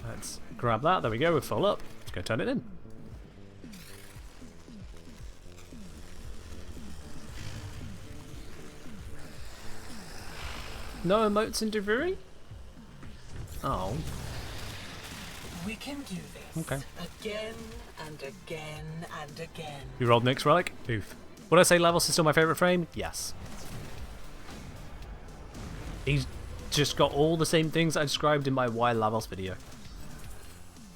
Let's grab that. There we go. We're full up. Let's go turn it in. No emotes in Devuri? Oh. We can do this. Okay. Again and again and again. You rolled Nyx Relic? Oof. Would I say Lavos is still my favourite frame? Yes. He's just got all the same things I described in my Why Lavos video.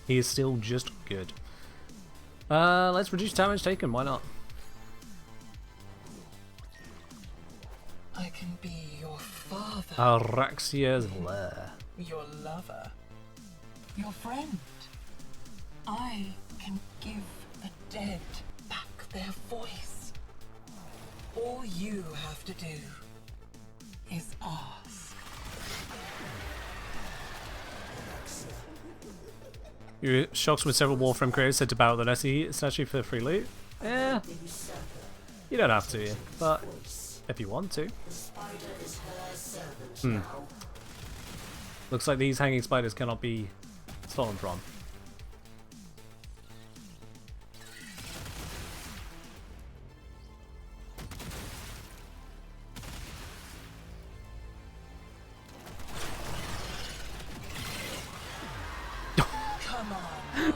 He is still just good. Let's reduce damage taken, why not? I can be your father, Araxia's Lair. your lover, your friend. I can give the dead back their voice. All you have to do is ask. You shocks with several Warframe creators said to battle the Nessie statue for free loot? Yeah. You don't have to, but if you want to. Looks like these hanging spiders cannot be stolen from.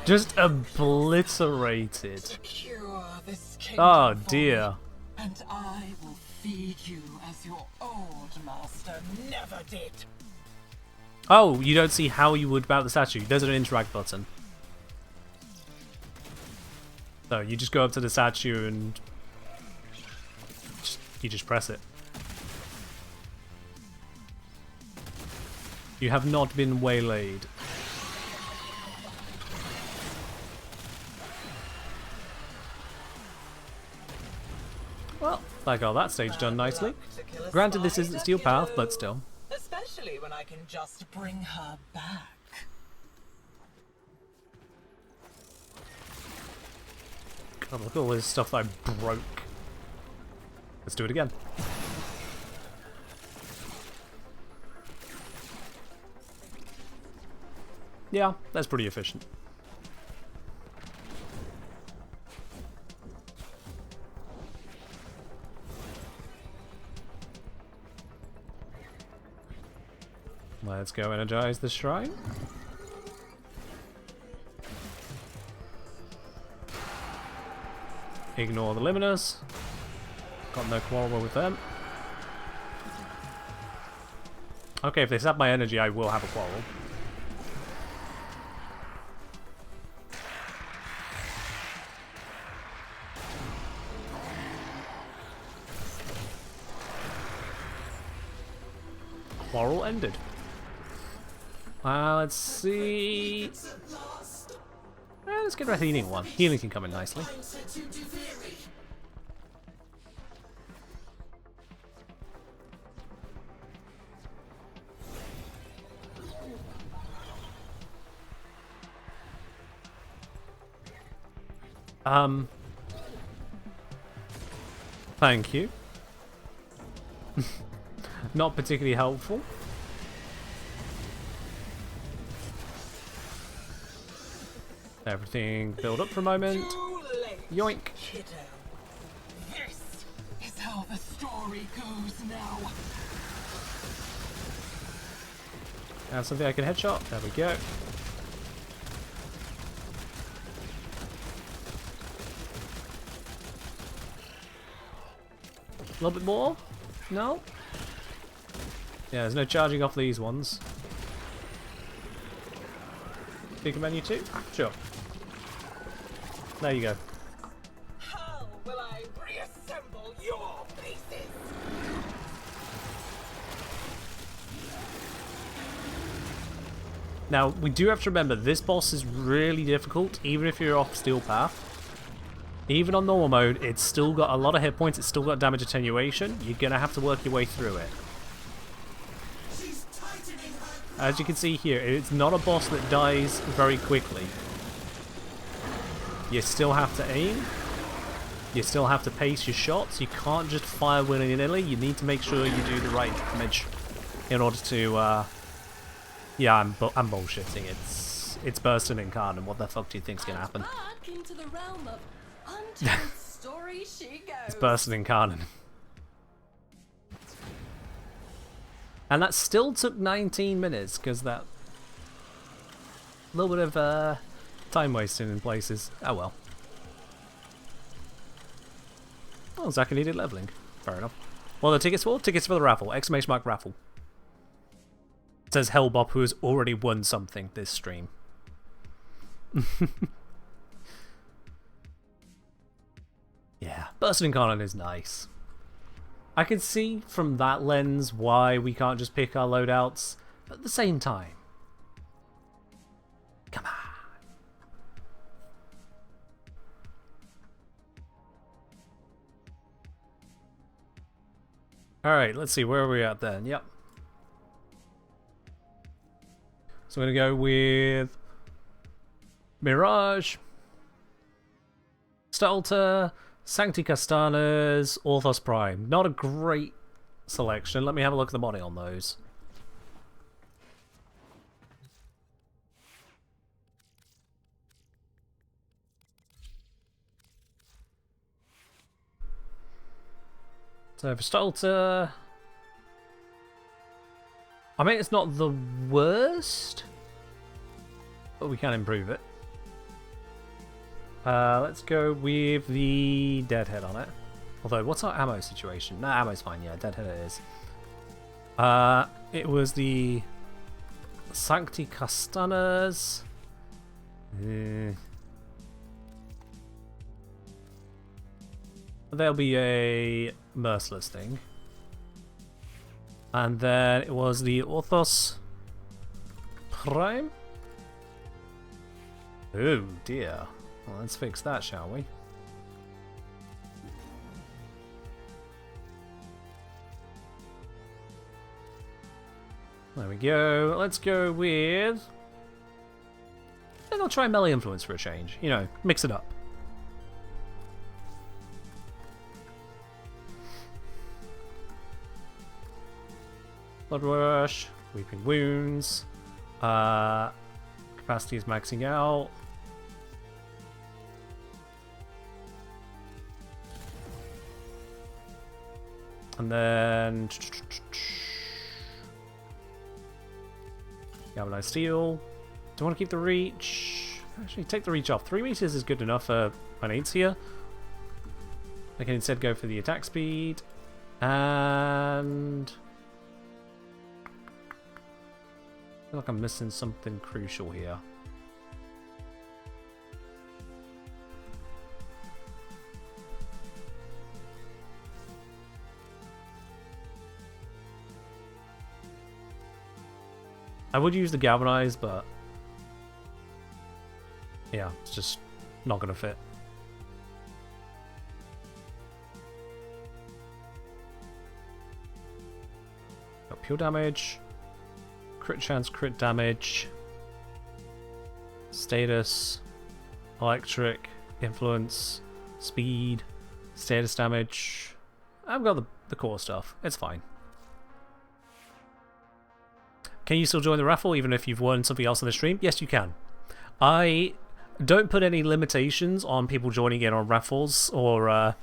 Just obliterated. Secure this Oh kingdom for dear. me, and I will feed you as your old master never did. Oh, you don't see how you would about the statue. There's an interact button. So you just go up to the statue and you just press it. You have not been waylaid. Well, I got that stage done nicely. Granted, this isn't Steel Path, but still. Especially when I can just bring her back. God, look at all this stuff that I broke. Let's do it again. Yeah, that's pretty efficient. Let's go energize the shrine. Ignore the liminers. Got no quarrel with them. Okay, if they sap my energy, I will have a quarrel. Quarrel ended. Let's see. Let's get rid of the healing one. Healing can come in nicely. Thank you. Not particularly helpful. Everything build up for a moment. Too late, Yoink. kiddo. This is how the story goes now. And something I can headshot. There we go. A little bit more? No? Yeah, there's no charging off these ones. Speaker menu too? Sure. There you go. How will I reassemble your pieces? Now, we do have to remember, this boss is really difficult, even if you're off Steel Path. Even on normal mode, it's still got a lot of hit points, it's still got damage attenuation. You're going to have to work your way through it. As you can see here, it's not a boss that dies very quickly. You still have to aim. You still have to pace your shots. You can't just fire willy-nilly. You need to make sure you do the right damage in order to... Yeah, I'm bullshitting. It's Bursting Incarnate. What the fuck do you think's gonna happen? Back into the realm of untold stories she goes. It's Bursting Incarnate. And that still took 19 minutes, because that little bit of time wasting in places. Oh well. Oh, Zaka needed leveling. Fair enough. What are the tickets for? Tickets for the raffle. Exclamation mark raffle. It says Hellbop, who has already won something this stream. Yeah, Bursting Incarnate is nice. I can see from that lens why we can't just pick our loadouts, but at the same time, come on. Alright, let's see, where are we at then? Yep. So I'm going to go with Mirage, Stalter, Sancti Castanas, Orthos Prime. Not a great selection. Let me have a look at the money on those. So for Stalter, I mean, it's not the worst, but we can improve it. Let's go with the Deadhead on it. Although, what's our ammo situation? No, ammo's fine, yeah, Deadhead it is. It was the Sancti Castanas. There'll be a Merciless thing. And then it was the Orthos Prime. Oh dear. Well, let's fix that, shall we? There we go. Let's go with... I think I'll try Melee Influence for a change. You know, mix it up. Blood Rush, Weeping Wounds, capacity is maxing out. And then Galvanized Steel. Do I want to keep the reach? Actually, take the reach off. 3 meters is good enough for my needs here. I can instead go for the attack speed. And I feel like I'm missing something crucial here. I would use the galvanized, but yeah, it's just not gonna fit. Got pure damage, crit chance, crit damage, status, electric, influence, speed, status damage. I've got the core stuff. It's fine. Can you still join the raffle even if you've won something else on the stream? Yes, you can. I don't put any limitations on people joining in on raffles or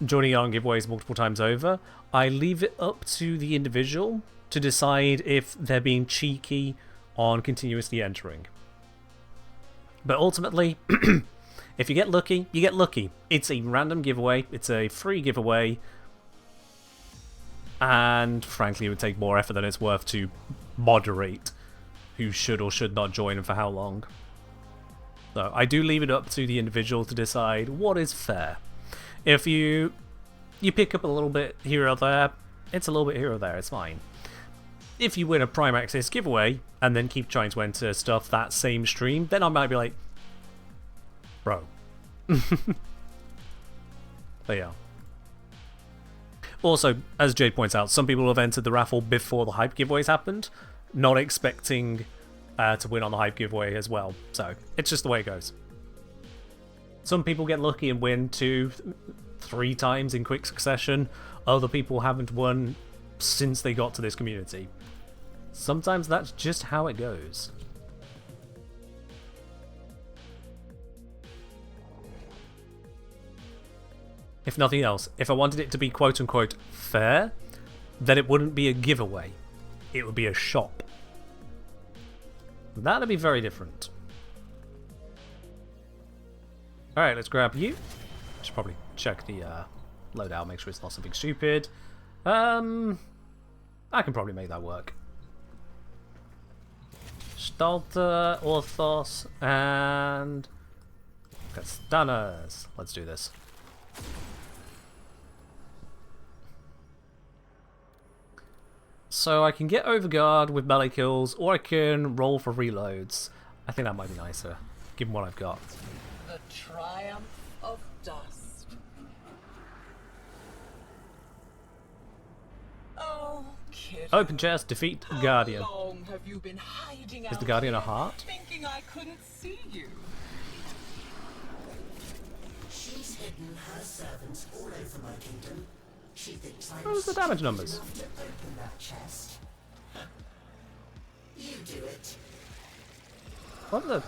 joining in on giveaways multiple times over. I leave it up to the individual to decide if they're being cheeky on continuously entering. But ultimately, if you get lucky, you get lucky. It's a random giveaway. It's a free giveaway. And frankly, it would take more effort than it's worth to moderate who should or should not join and for how long. So I do leave it up to the individual to decide what is fair. If you pick up a little bit here or there, it's a little bit here or there, it's fine. If you win a Prime Access giveaway and then keep trying to enter stuff that same stream, then I might be like, bro. But yeah. Also, as Jade points out, some people have entered the raffle before the hype giveaways happened, not expecting to win on the hype giveaway as well. So, it's just the way it goes. Some people get lucky and win 2, 3 times in quick succession. Other people haven't won since they got to this community. Sometimes that's just how it goes. If nothing else, if I wanted it to be quote-unquote fair, then it wouldn't be a giveaway. It would be a shop. That'd be very different. Alright, let's grab you. Should probably check the loadout, make sure it's not something stupid. I can probably make that work. Stalter, Orthos, and Castanas. Let's do this. So I can get Overguard with melee kills, or I can roll for reloads. I think that might be nicer, given what I've got. The triumph of dust. Oh, kid. Open chest, defeat Guardian. How long have you been hiding Is the out Guardian a here, heart? thinking I couldn't see you? She's hidden her servants all over my kingdom. She thinks I'm What are the damage numbers? enough to open that chest. You do it. What the?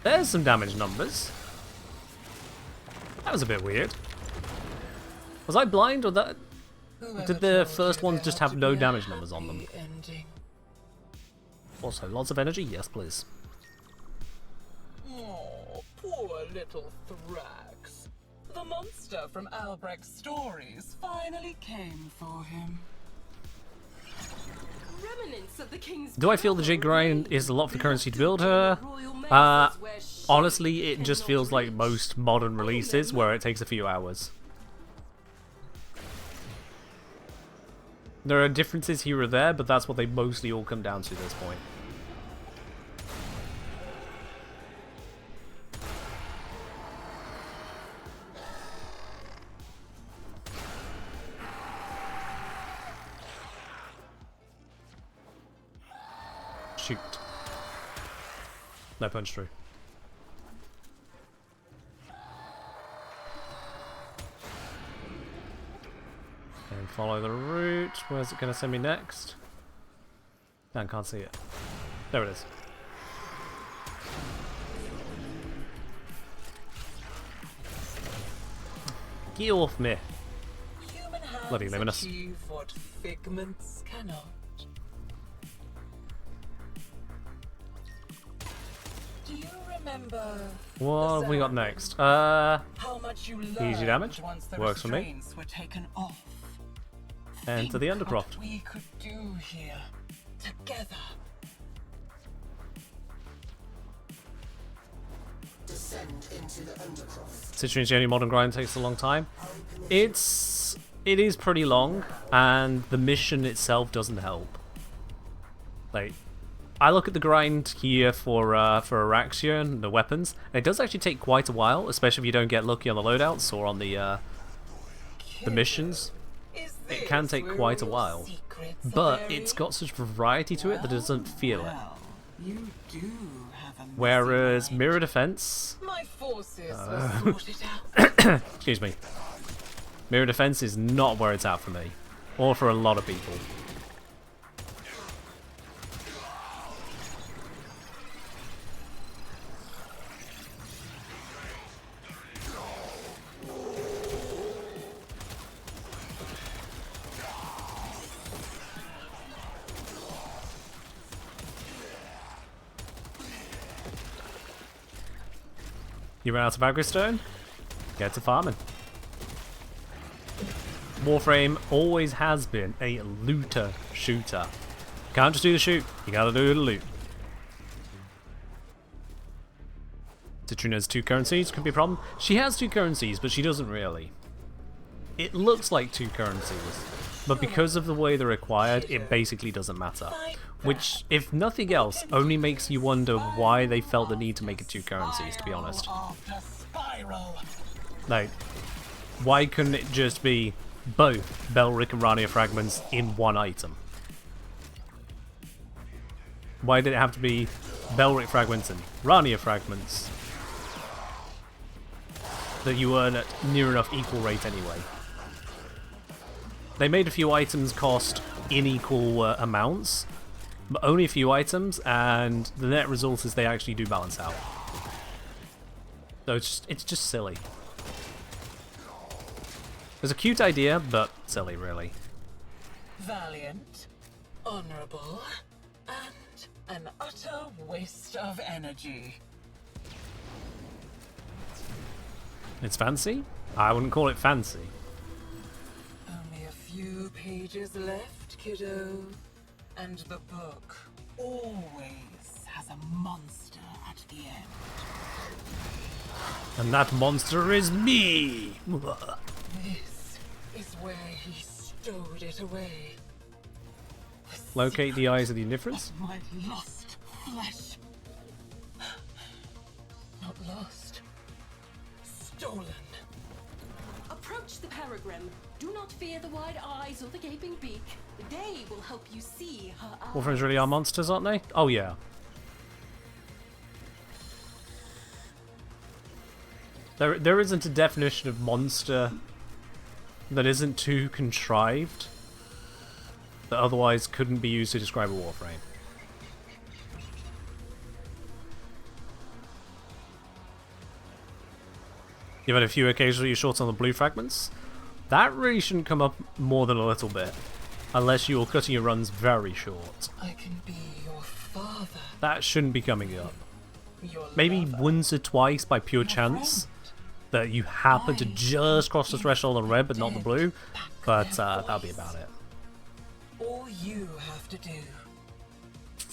There's some damage numbers. That was a bit weird. Was I blind, or that? Whoever Did the told first you ones there just had have to no be a damage numbers on them? happy ending? Also, lots of energy? Yes, please. Oh, poor little Thrax. The monster from Albrecht's stories finally came for him. Remnants of the king's Do I feel the jig grind is a lot for currency to build her? Honestly, it just feels like most modern releases where it takes a few hours. There are differences here or there, but that's what they mostly all come down to at this point. Shoot. No punch through. And follow the route. Where's it going to send me next? No, I can't see it. There it is. Get off me. Human hands Bloody luminous. achieve what figments cannot. Do you remember What have we got next? how much you learned Easy damage. once the Works for me. restraints were taken off? And to the Think Undercroft. what we could do here together. Descend into the Undercroft. Considering the only modern grind takes a long time. It is pretty long, and the mission itself doesn't help. Like, I look at the grind here for Araxion, the weapons, and it does actually take quite a while, especially if you don't get lucky on the loadouts or on the missions. It can take quite a while, but it's got such variety to it that it doesn't feel it. You do have a messy Whereas mind. mirror defense, My forces will sort it out. excuse me, mirror defense is not where it's at for me, or for a lot of people. You ran out of aggro stone? Get to farming. Warframe always has been a looter shooter. Can't just do the shoot, you gotta do the loot. Citrine has 2 currencies, could be a problem. She has 2 currencies, but she doesn't really. It looks like 2 currencies, but because of the way they're acquired, it basically doesn't matter. Which, if nothing else, only makes you wonder why they felt the need to make it 2 currencies, to be honest. Like, why couldn't it just be both Belric and Rania fragments in one item? Why did it have to be Belric fragments and Rania fragments that you earn at near enough equal rate anyway? They made a few items cost unequal amounts, but only a few items, and the net result is they actually do balance out. So it's just silly. It's a cute idea, but silly, really. Valiant, honorable, and an utter waste of energy. It's fancy? I wouldn't call it fancy. Only a few pages left, kiddo. And the book always has a monster at the end. And that monster is me! This is where he stowed it away. Locate the eyes of the indifference? My lost flesh. Not lost. Stolen. Approach the peregrine. Do not fear the wide eyes or the gaping beak. They will help you see her eyes. Warframes really are monsters, aren't they? Oh yeah. There isn't a definition of monster that isn't too contrived, that otherwise couldn't be used to describe a Warframe. You've had a few occasionally short on the blue fragments. That really shouldn't come up more than a little bit, unless you're cutting your runs very short. I can be your father. That shouldn't be coming up. Your Maybe lover. once or twice by pure chance that you happen to just cross the threshold on red but not the blue, but that'll be about it. All you have to do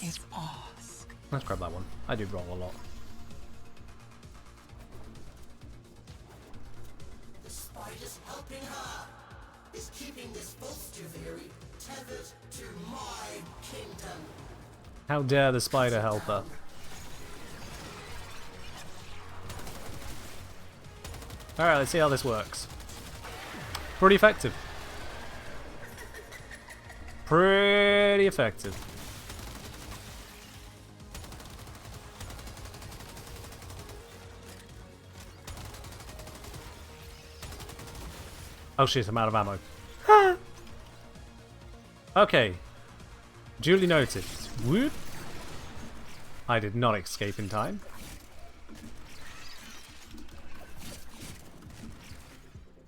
is ask. Let's grab that one. I do roll a lot. The spider's helping her. Is keeping this bolster theory tethered to my kingdom. How dare the spider help her? Alright, let's see how this works. Pretty effective. Pretty effective. Oh shit, I'm out of ammo. Okay. Duly noted. Whoop. I did not escape in time.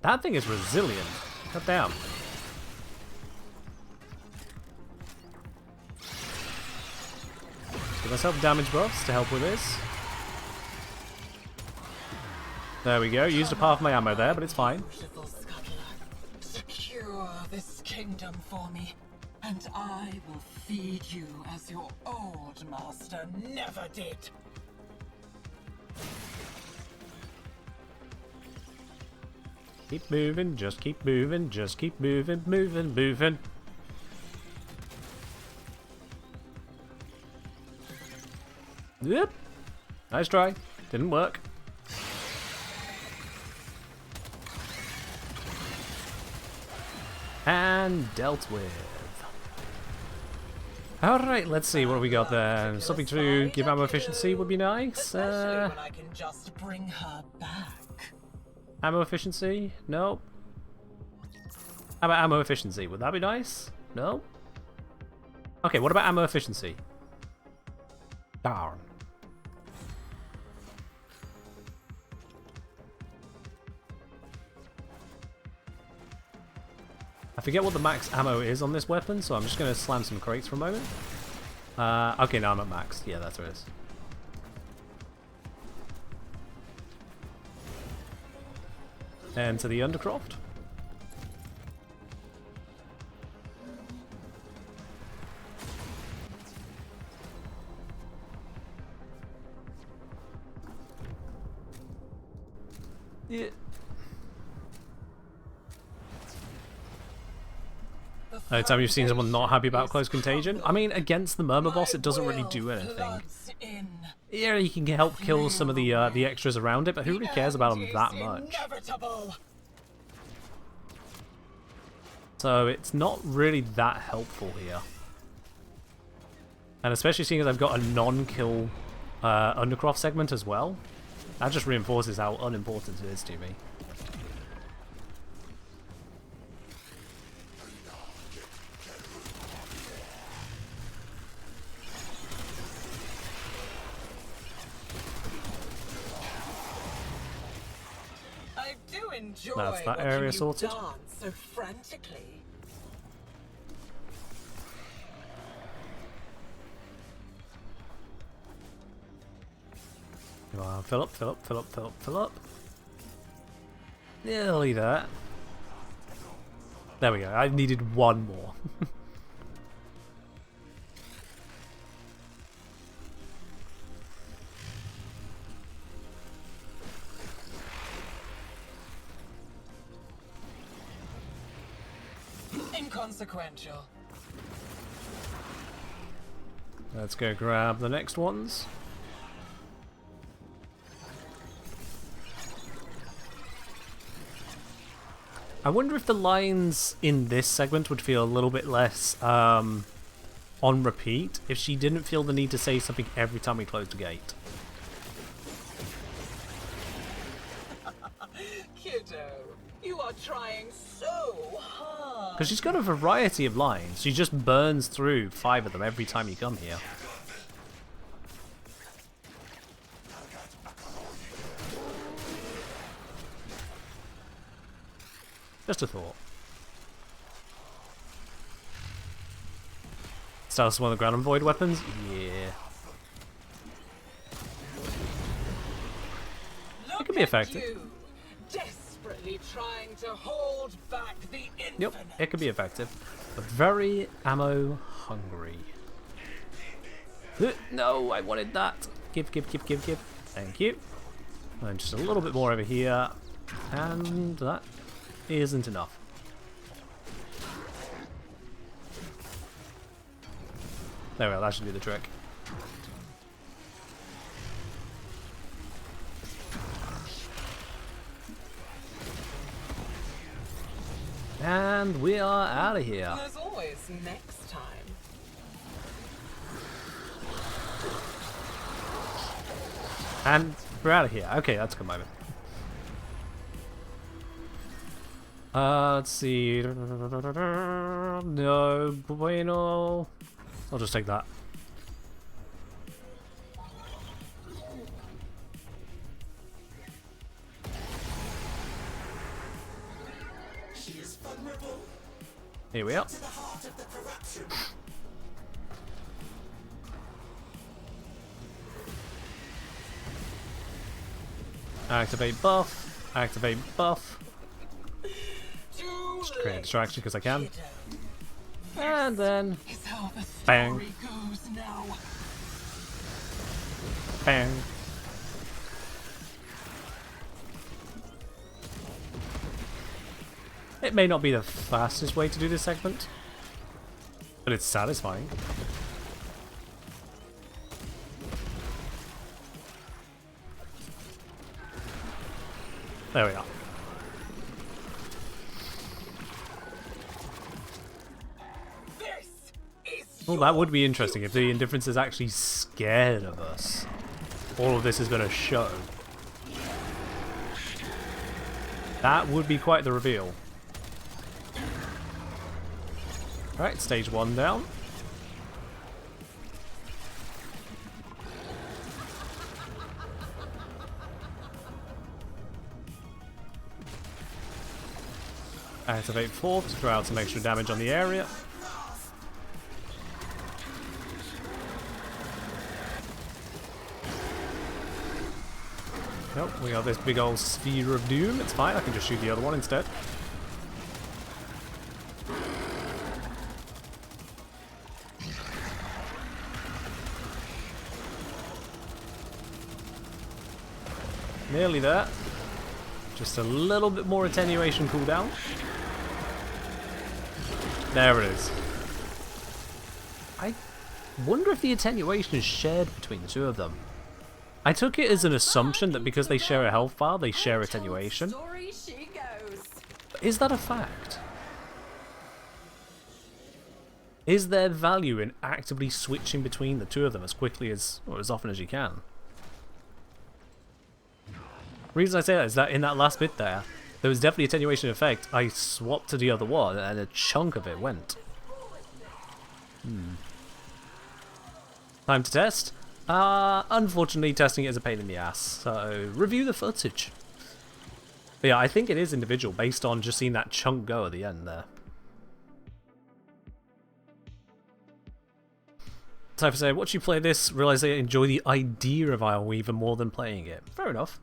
That thing is resilient. God damn. Give myself damage buffs to help with this. There we go. Used up half my ammo there, but it's fine. Beautiful scuttler, secure this kingdom for me, and I will feed you as your old master never did. Keep moving, just keep moving, just keep moving, moving. Yep. Nice try. Didn't work. And dealt with. Alright, let's see what we got there. Something to give ammo efficiency would be nice. Especially when I can just bring her back. Ammo efficiency? No. How about ammo efficiency? Would that be nice? No? Okay, what about ammo efficiency? Darn. I forget what the max ammo is on this weapon, so I'm just going to slam some crates for a moment. Okay, no, I'm at max. Yeah, that's what it is. Enter the Undercroft. Yeah. Anytime you've seen someone not happy about close contagion, I mean, against the Murmur boss, it doesn't really do anything. Yeah, you can help kill some of the extras around it, but who really cares about them that much? So it's not really that helpful here. And especially seeing as I've got a non-kill Undercroft segment as well, that just reinforces how unimportant it is to me. That's that area sorted. So frantically. Come on, fill up, fill up, fill up, fill up, fill up. Nearly there. There we go. I needed one more. Inconsequential. Let's go grab the next ones. I wonder if the lines in this segment would feel a little bit less on repeat if she didn't feel the need to say something every time we closed the gate. Kiddo, you are trying so hard. Because she's got a variety of lines. She just burns through 5 of them every time you come here. Just a thought. Starts one of the ground and void weapons? Yeah. Look It could be effective. You, desperately trying to hold back the infinite. Yep, it could be effective. But very ammo hungry. No, I wanted that. Give, give, give, give, give. Thank you. And just a little bit more over here. And that isn't enough. There we go, that should do the trick. And we are out of here. There's always next time. And we're out of here. Okay, that's a good moment. Let's see. No bueno. I'll just take that. She is vulnerable Here we are. to the heart of the corruption. Activate buff. Activate buff. Too Just create a late, distraction because I can. kiddo. And then Is how the Bang. story goes now. bang. It may not be the fastest way to do this segment, but it's satisfying. There we are. This is Well, that would be interesting if the Indifference is actually scared of us. All of this is going to show. That would be quite the reveal. Right, stage 1 down. Activate 4 to throw out some extra damage on the area. Nope, we got this big old sphere of doom. It's fine, I can just shoot the other one instead. Nearly there. Just a little bit more attenuation cooldown. There it is. I wonder if the attenuation is shared between the two of them. I took it as an assumption that because they share a health bar, they share attenuation. Is that a fact? Is there value in actively switching between the two of them as quickly as, or as often as you can? The reason I say that is that in that last bit there was definitely attenuation effect. I swapped to the other one and a chunk of it went. Time to test. Unfortunately, testing it is a pain in the ass, so review the footage. But yeah, I think it is individual based on just seeing that chunk go at the end there. Time for say, once you play this, realize they enjoy the idea of Iron Weaver more than playing it. Fair enough.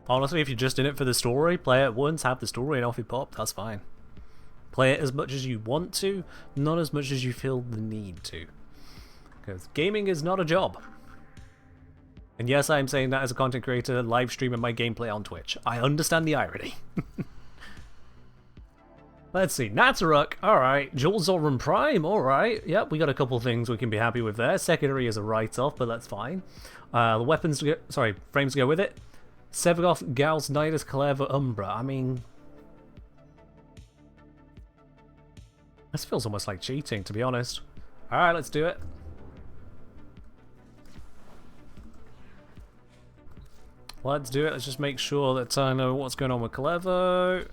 Honestly, if you're just in it for the story, play it once, have the story, and off you pop, that's fine. Play it as much as you want to, not as much as you feel the need to. Because gaming is not a job. And yes, I'm saying that as a content creator, live streaming my gameplay on Twitch. I understand the irony. Let's see, Nataruk, alright. JUL Zoran Prime, alright. Yep, we got a couple things we can be happy with there. Secondary is a write-off, but that's fine. The weapons, frames to go with it. Sevagoth, Gauss, Nidus, Kaleva, Umbra. I mean... this feels almost like cheating, to be honest. Alright, let's do it. Let's do it. Let's just make sure that I know what's going on with Kalevo.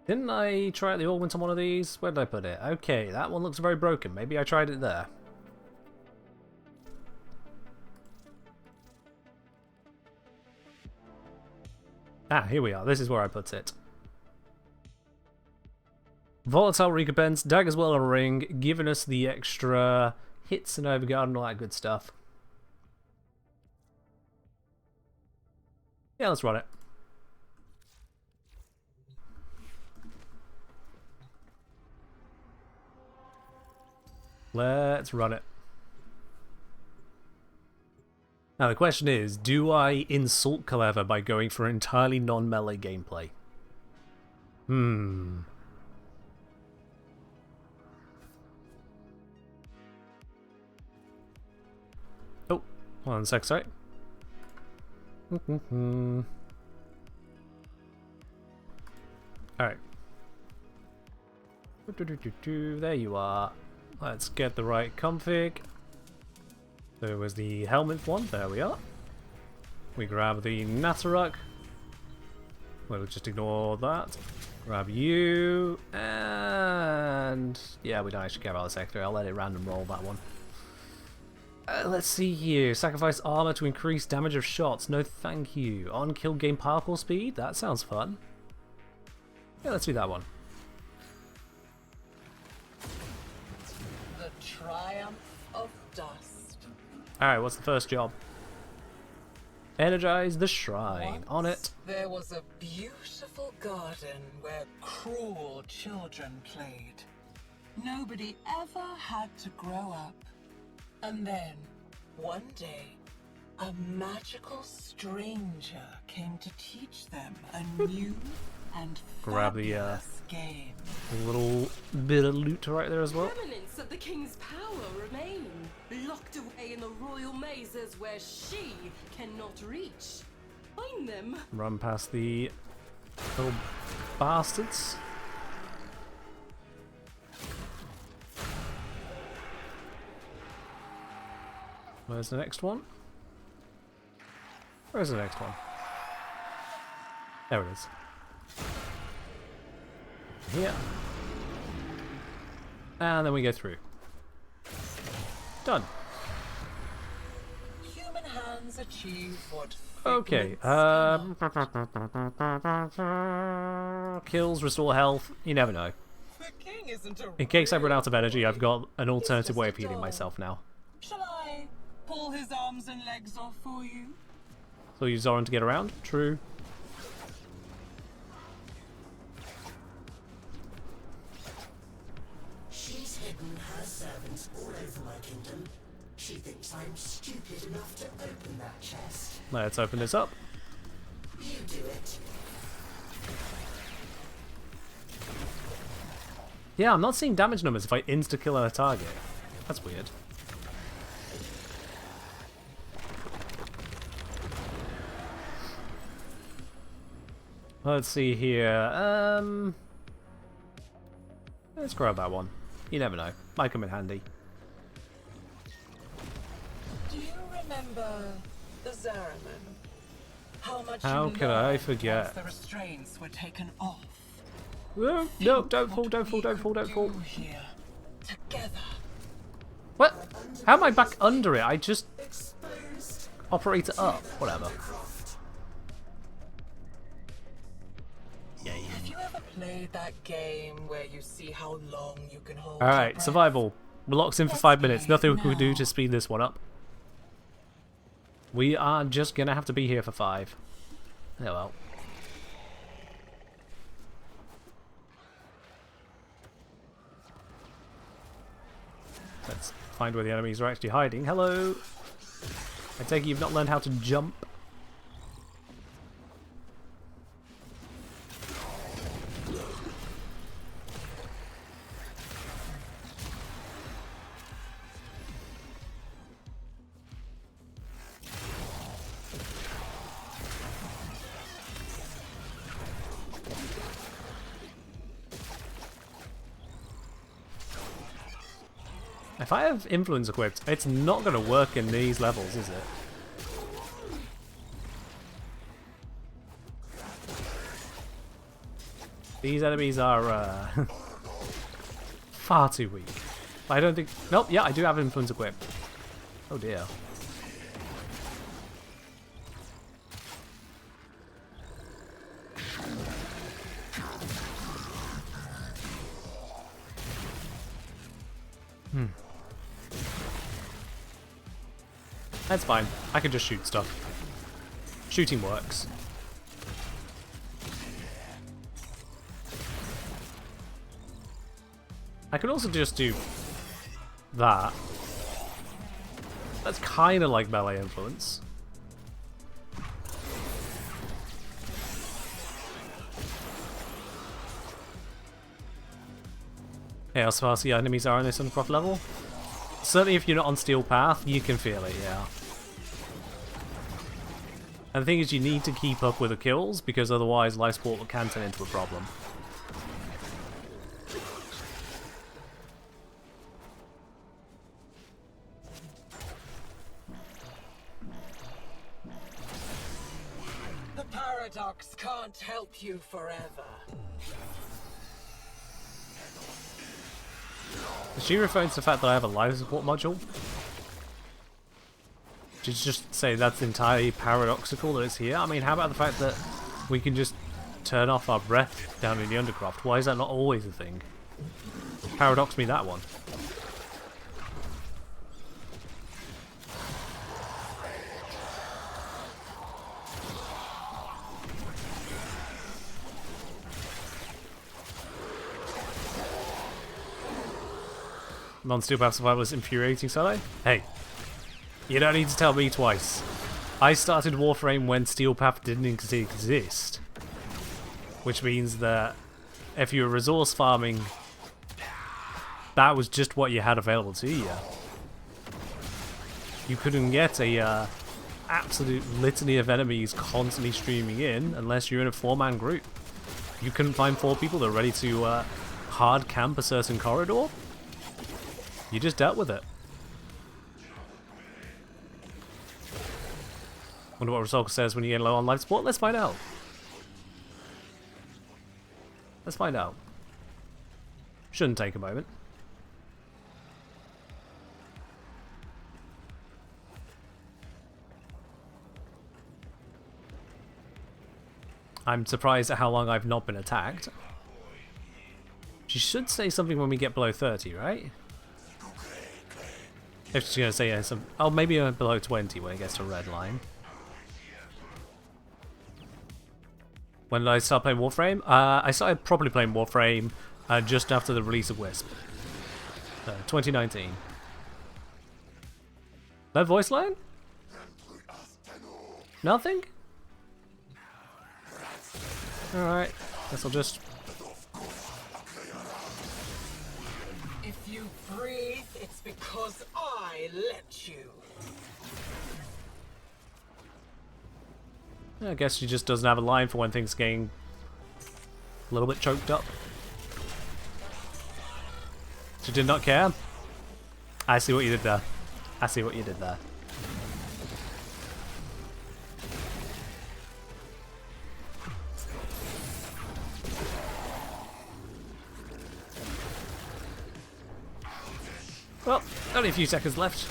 Didn't I try out the augment on one of these? Where did I put it? Okay, that one looks very broken. Maybe I tried it there. Ah, here we are. This is where I put it. Volatile recompense, daggers well on a ring, giving us the extra hits and overguard and all that good stuff. Yeah, let's run it. Let's run it. Now the question is, do I insult Kaleva by going for entirely non-melee gameplay? Oh, 1 sec, sorry. Alright. There you are. Let's get the right config. There was the helmet one, there we are. We grab the Nataruk. We'll just ignore that. Grab you, and yeah, we don't actually care about the sector. I'll let it random roll that one. Let's see here. Sacrifice armor to increase damage of shots. No thank you. On kill gain parkour speed? That sounds fun. Yeah, let's do that one. The triumph of dust. Alright, what's the first job? Energize the shrine. On it. There was a beautiful garden where cruel children played. Nobody ever had to grow up. And then, one day, a magical stranger came to teach them a new and grab the fabulous game. little bit of loot right there as well. Remnants of the king's power remain. locked away in the royal mazes where she cannot reach. Find them. Run past the little bastards. Where's the next one? Where's the next one? There it is. Here. And then we go through. Done. Human hands achieve what Okay. Kills, restore health. You never know. The king isn't a In case I run real out of energy, I've got an alternative just way a of healing doll. myself now. Shall I pull his arms and legs off for you? So use Zoran to get around. True. She's hidden her servants all over my kingdom. She thinks I'm stupid enough to open that chest. Let's open this up. You do it. Yeah, I'm not seeing damage numbers if I insta-kill a target. That's weird. Let's see here. Let's grab that one. You never know. Might come in handy. Do you remember the Zaraman? How could I forget? The restraints were taken off. No, no, don't fall, don't fall, don't fall, don't fall. Here, together. What? How am I back under it? I just operate it up. Whatever. Have you ever played that game where you see how long you can hold? Alright, survival. We're locked in for 5 minutes. Nothing we can do to speed this one up. We are just gonna have to be here for 5. Oh well. Let's find where the enemies are actually hiding. Hello! I take it you've not learned how to jump. If I have influence equipped, it's not going to work in these levels, is it? These enemies are far too weak. I don't think... Nope, yeah, I do have influence equipped. Oh dear. That's fine. I can just shoot stuff. Shooting works. I can also just do that. That's kind of like melee influence. Yeah, how fast the enemies are on this Uncroft level? Certainly if you're not on Steel Path, you can feel it, yeah. And the thing is, you need to keep up with the kills, because otherwise life support can turn into a problem. The paradox can't help you forever. Is she referring to the fact that I have a life support module? Did you just say that's entirely paradoxical that it's here? I mean, how about the fact that we can just turn off our breath down in the Undercroft? Why is that not always a thing? Paradox me that one. Non-steel path survival is infuriating, Sally. Hey, you don't need to tell me twice. I started Warframe when Steel Path didn't exist. Which means that if you were resource farming, that was just what you had available to you. you couldn't get a absolute litany of enemies constantly streaming in unless you're in a 4-man group. You couldn't find 4 people that are ready to hard camp a certain corridor. You just dealt with it. Wonder what Rusalka says when you get low on life support. Let's find out. Let's find out. Shouldn't take a moment. I'm surprised at how long I've not been attacked. She should say something when we get below 30, right? If she's going to say some... Oh, maybe below 20 when it gets to red line. When did I start playing Warframe? I started properly playing Warframe just after the release of Wisp. 2019. No voice line? Nothing? Alright, guess I'll just... If you breathe, it's because I let you. I guess she just doesn't have a line for when things are getting a little bit choked up. She did not care. I see what you did there. I see what you did there. Well, only a few seconds left.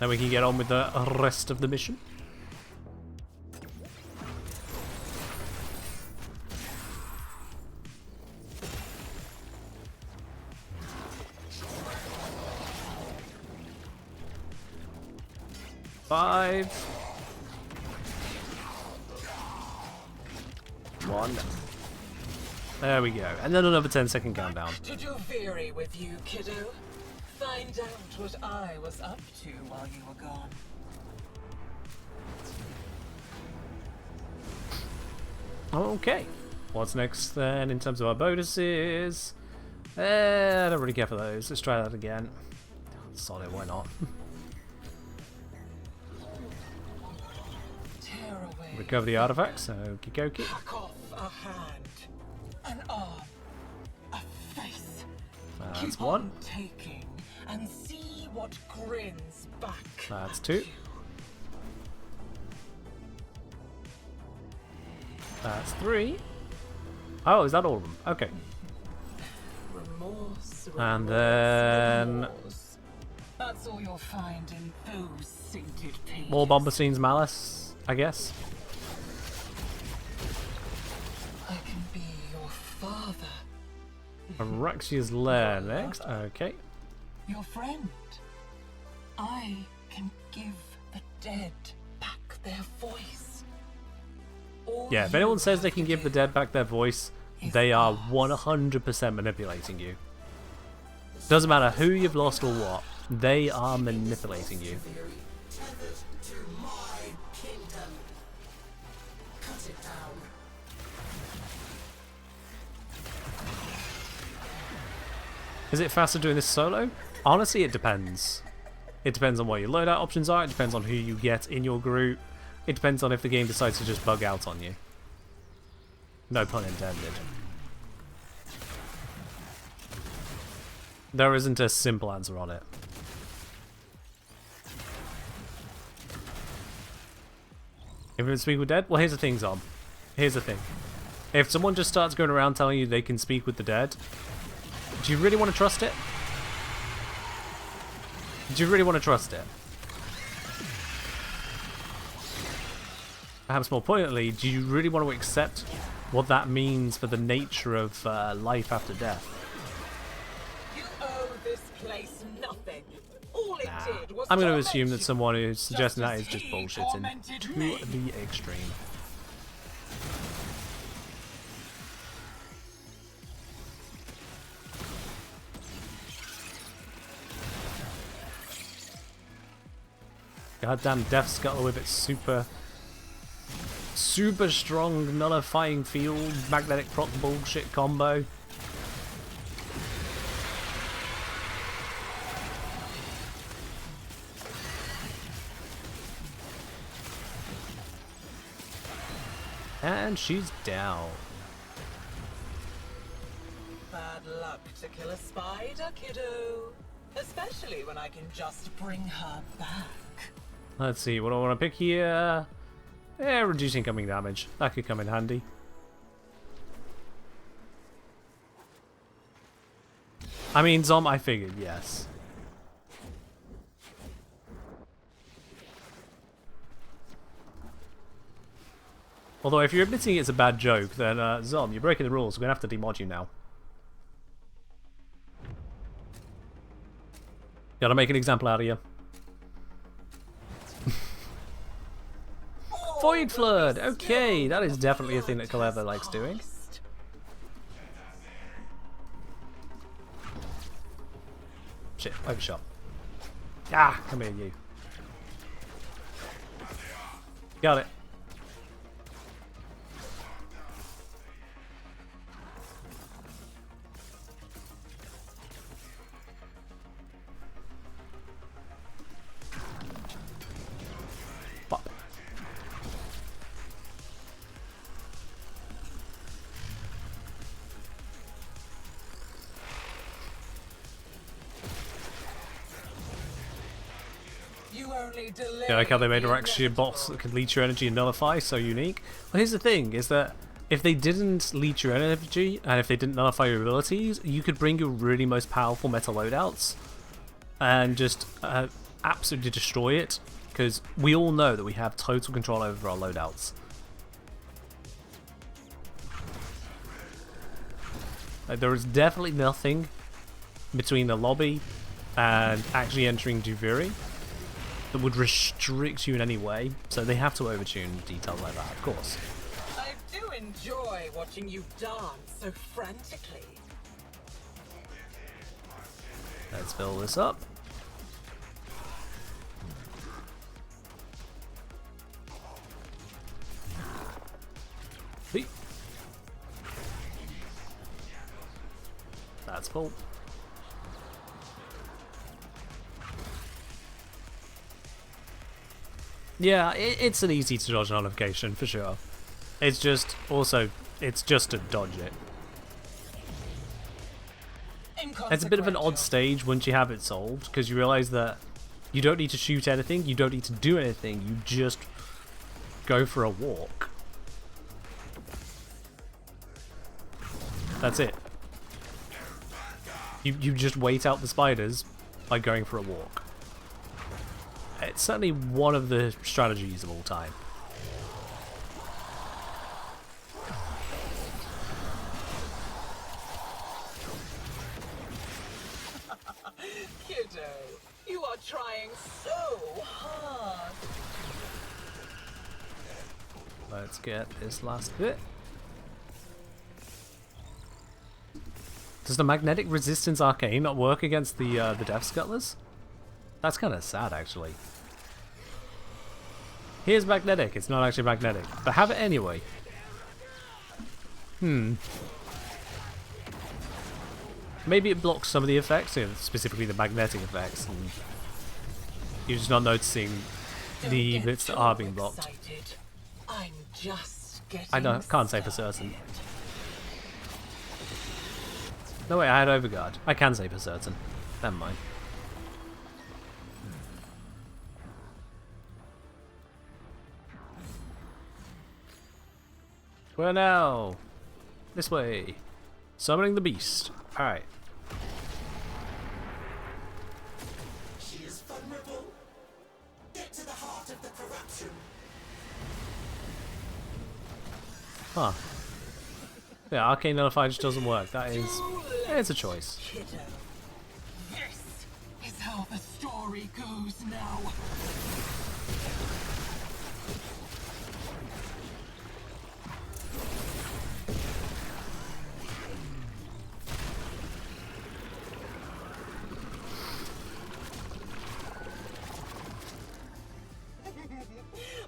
Then we can get on with the rest of the mission. Five. 1. There we go. And then another 10-second countdown. To do veery with you, kiddo. Find out what I was up to while you were gone. Okay. What's next then in terms of our bonuses? I don't really care for those. Let's try that again. Solid, why not? Tear away. Recover the artifacts. Okie dokie. Hack off a hand, an arm, a face. That's Keep 1. on taking and see what grins back. That's at 2. you. That's 3. Oh, is that all of them? Okay. Remorse, And remorse, then- remorse. That's all you'll find in those sainted pages. More Bombastein's Malice, I guess. I can be your father, Araxia's Lair next. Okay. your friend. I can give the dead back their voice. All Yeah, if you anyone says they have can to give the do dead back their voice, is they are ask. 100% manipulating you. Doesn't matter who you've lost or what, they are manipulating you. Tethered to my kingdom. Cut it down. Is it faster doing this solo? Honestly, it depends. It depends on what your loadout options are, it depends on who you get in your group, it depends on if the game decides to just bug out on you. No pun intended. There isn't a simple answer on it. If it's speak with dead, well here's the thing, Zom. Here's the thing. If someone just starts going around telling you they can speak with the dead, do you really want to trust it? Do you really want to trust it? Perhaps more poignantly, do you really want to accept what that means for the nature of life after death? You owe this place nothing. All it Nah. did was I'm going to torment assume that you, someone who's suggesting that as is just he bullshitting tormented to me. the extreme. Goddamn Death Scuttle with its super strong nullifying field magnetic proc bullshit combo. And she's down. Bad luck to kill a spider, kiddo. Especially when I can just bring her back. Let's see, what do I want to pick here? Yeah, reducing incoming damage. That could come in handy. I mean, Zom, I figured, yes. Although, if you're admitting it's a bad joke, then, Zom, you're breaking the rules. We're going to have to demod you now. Gotta make an example out of you. Void Flood! Okay, that is definitely a thing that Clever likes doing. Shit, overshot. Ah, come here, you. Got it. Pop. Yeah, I like how they made her actually a boss that could leech your energy and nullify, so unique. Well, here's the thing, is that if they didn't leech your energy, and if they didn't nullify your abilities, you could bring your really most powerful meta loadouts and just absolutely destroy it, because we all know that we have total control over our loadouts. Like, there is definitely nothing between the lobby and actually entering Duviri that would restrict you in any way, so they have to overtune details like that, of course. I do enjoy watching you dance so frantically. Let's fill this up. Beep. That's full. Yeah, it's an easy to dodge notification for sure. It's just it's just to dodge it. It's a bit of an odd stage once you have it solved, because you realize that you don't need to shoot anything, you don't need to do anything, you just go for a walk. That's it. You just wait out the spiders by going for a walk. It's certainly one of the strategies of all time. Kiddo, you are trying so hard. Let's get this last bit. Does the magnetic resistance arcane not work against the Death Scuttlers? That's kind of sad, actually. Here's magnetic. It's not actually magnetic, but have it anyway. Maybe it blocks some of the effects, specifically the magnetic effects, and you're just not noticing the bits that are being blocked. I'm just I can't say for certain. No, wait, I had Overguard. I can say for certain. Never mind. Where now? This way. Summoning the beast. Alright. She is vulnerable. Get to the heart of the corruption. Huh. Yeah, Arcane Nullify just doesn't work. That is... it's a choice. Kiddo, this is how the story goes now.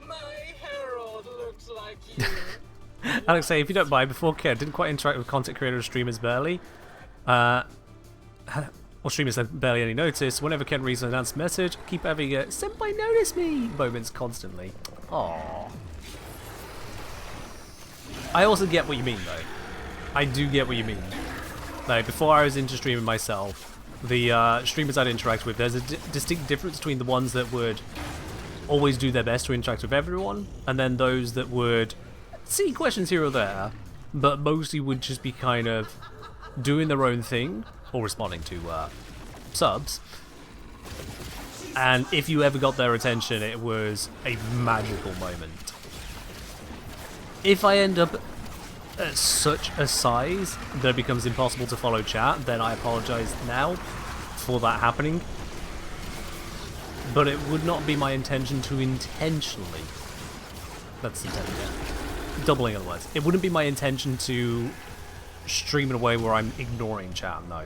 My herald looks like you. Alex say, if you don't mind, before Care didn't quite interact with content creators or streamers barely. Or streamers have barely any notice. Whenever Ken reads an announced message, keep having a "Senpai notice me" moments constantly. Aww. I also get what you mean, though. I do get what you mean. Like, before I was into streaming myself, the streamers I'd interact with, there's a distinct difference between the ones that would always do their best to interact with everyone, and then those that would see questions here or there, but mostly would just be kind of doing their own thing, or responding to subs. And if you ever got their attention, it was a magical moment. If I end up at such a size that it becomes impossible to follow chat, then I apologize now for that happening. But it would not be my intention to intentionally... That's intended, yeah. Doubling otherwise. It wouldn't be my intention to stream in a way where I'm ignoring chat, no.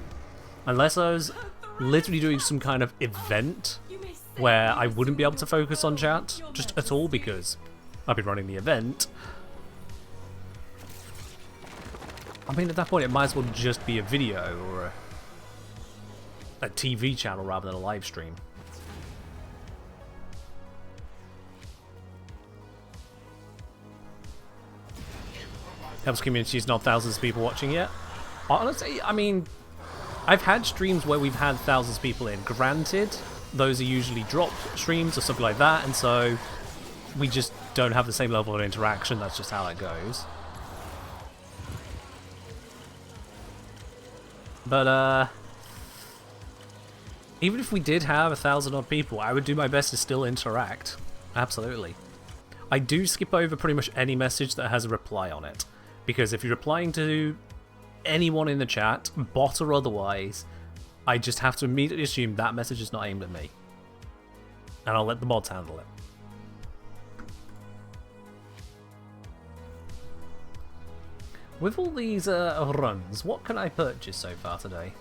Unless I was literally doing some kind of event where I wouldn't be able to focus on chat just at all because I'd be running the event. I mean, at that point, it might as well just be a video or a TV channel rather than a live stream. Helps communities, not thousands of people watching yet. Honestly, I mean, I've had streams where we've had thousands of people in. Granted, those are usually dropped streams or something like that, and so we just don't have the same level of interaction. That's just how it goes. But, even if we did have 1,000 odd people, I would do my best to still interact. Absolutely. I do skip over pretty much any message that has a reply on it. Because if you're replying to anyone in the chat, bot or otherwise, I just have to immediately assume that message is not aimed at me. And I'll let the mods handle it. With all these runs, what can I purchase so far today?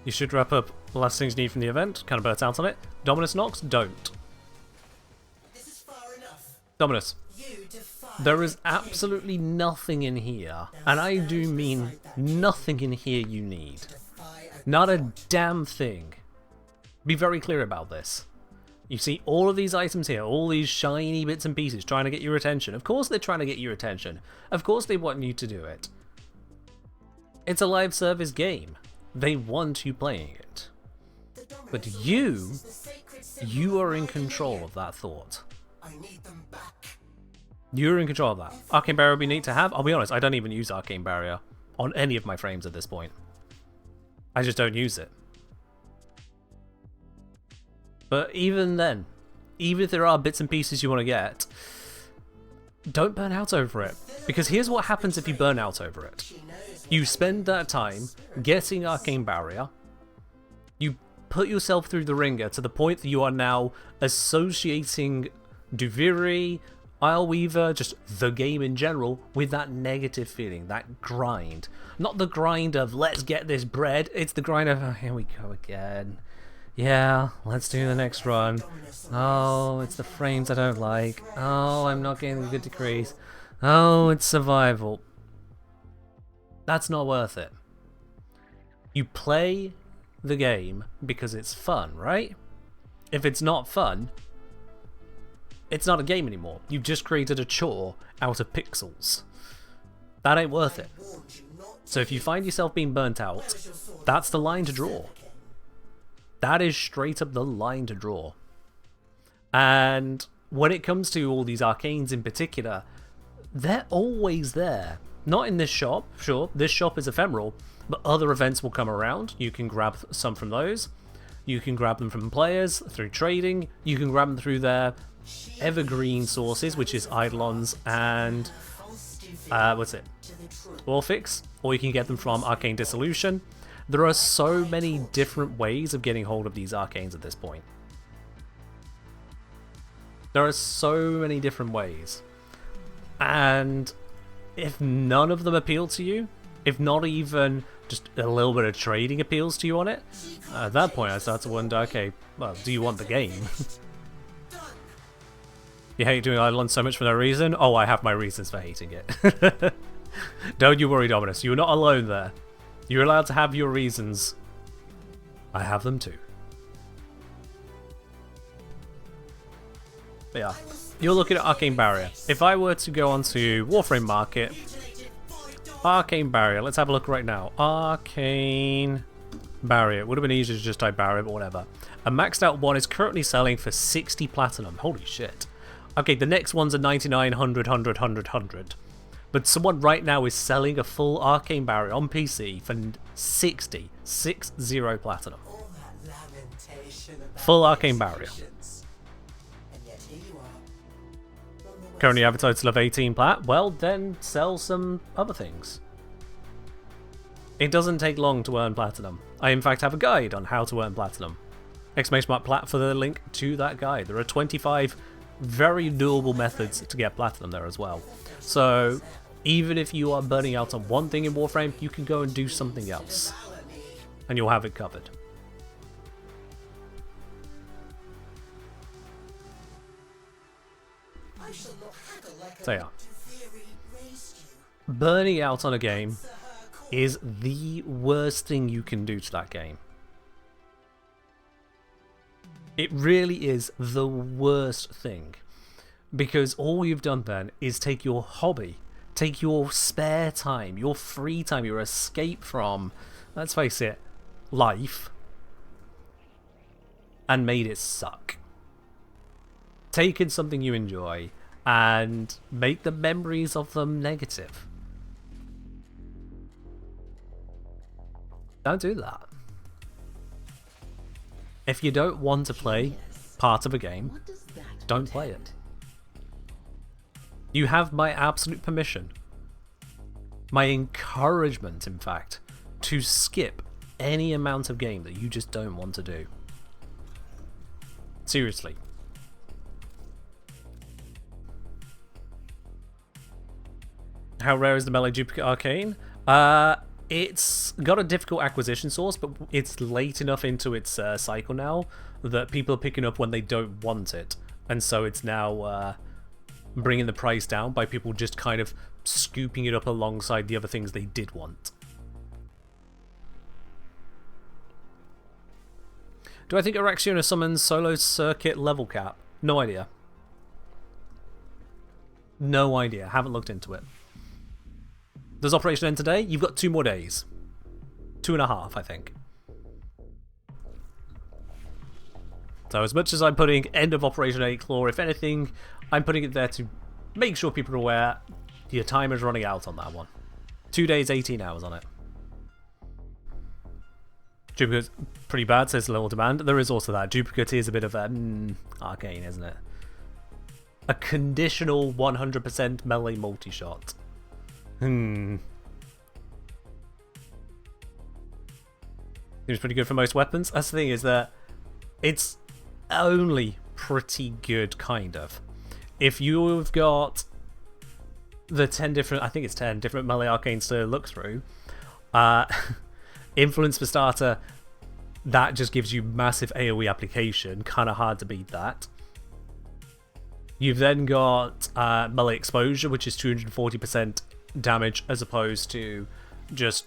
You should wrap up the last things you need from the event. Kind of burnt out on it. Dominus Nox, don't. This is far enough. Dominus. You defy There is absolutely nothing in here, and I do mean nothing in here you need. Not a damn thing. Be very clear about this. You see all of these items here, all these shiny bits and pieces trying to get your attention. Of course they're trying to get your attention. Of course they want you to do it. It's a live service game. They want you playing it. But you are in control of that thought. I need them back. You're in control of that. Arcane Barrier would be neat to have. I'll be honest, I don't even use Arcane Barrier on any of my frames at this point. I just don't use it. But even then, even if there are bits and pieces you want to get, don't burn out over it. Because here's what happens if you burn out over it. You spend that time getting Arcane Barrier, you put yourself through the ringer to the point that you are now associating Duviri, Islweaver, just the game in general, with that negative feeling, that grind. Not the grind of, let's get this bread, it's the grind of, oh, here we go again. Yeah, let's do the next run. Oh, it's the frames I don't like. Oh, I'm not getting a good decrease. Oh, it's survival. That's not worth it. You play the game because it's fun, right? If it's not fun, it's not a game anymore. You've just created a chore out of pixels. That ain't worth it. So if you find yourself being burnt out, that's the line to draw. That is straight up the line to draw. And when it comes to all these arcanes in particular, they're always there. Not in this shop, sure, this shop is ephemeral, but other events will come around. You can grab some from those. You can grab them from players through trading. You can grab them through their evergreen sources, which is Eidolons and what's it? Warfix, or you can get them from Arcane Dissolution. There are so many different ways of getting hold of these arcanes at this point. There are so many different ways. And if none of them appeal to you, if not even just a little bit of trading appeals to you on it, at that point I start to wonder, okay, well, do you want the game? You hate doing Eidolon so much for no reason? Oh, I have my reasons for hating it. Don't you worry, Dominus. You're not alone there. You're allowed to have your reasons. I have them too. But yeah, you're looking at Arcane Barrier. If I were to go onto Warframe Market, Arcane Barrier, let's have a look right now. Arcane Barrier. It would have been easier to just type Barrier, but whatever. A maxed out one is currently selling for 60 platinum. Holy shit. Okay, the next ones are 99, 100, 100, 100, 100. But someone right now is selling a full Arcane Barrier on PC for 60 platinum. Full Arcane Barrier. Currently have a total of 18 plat. Well, then sell some other things. It doesn't take long to earn platinum. I in fact have a guide on how to earn platinum. Exclamation mark plat for the link to that guide. There are 25 very doable methods to get platinum there as well. So even if you are burning out on one thing in Warframe, you can go and do something else. And you'll have it covered. So yeah. Burning out on a game is the worst thing you can do to that game. It really is the worst thing. Because all you've done then is take your hobby, take your spare time, your free time, your escape from, let's face it, life, and made it suck. Taken something you enjoy and make the memories of them negative. Don't do that. If you don't want to play part of a game, don't play it. You have my absolute permission, my encouragement in fact, to skip any amount of game that you just don't want to do. Seriously. How rare is the Melee Duplicate Arcane? It's got a difficult acquisition source, but it's late enough into its cycle now that people are picking up when they don't want it. And so it's now bringing the price down by people just kind of scooping it up alongside the other things they did want. Do I think Araxiona summons solo circuit level cap? No idea. No idea. Haven't looked into it. Does Operation end today? You've got 2 more days. 2.5, I think. So as much as I'm putting end of Operation 8 Claw, if anything, I'm putting it there to make sure people are aware your time is running out on that one. 2 days, 18 hours on it. Duplicate's pretty bad, says Little Demand. There is also that. Duplicate is a bit of a arcane, isn't it? A conditional 100% melee multi-shot. Seems pretty good for most weapons. That's the thing, is that it's only pretty good, kind of. If you've got the 10 different, I think it's 10 different melee arcanes to look through, Influence for starter, that just gives you massive AoE application, kind of hard to beat that. You've then got melee exposure, which is 240% damage as opposed to just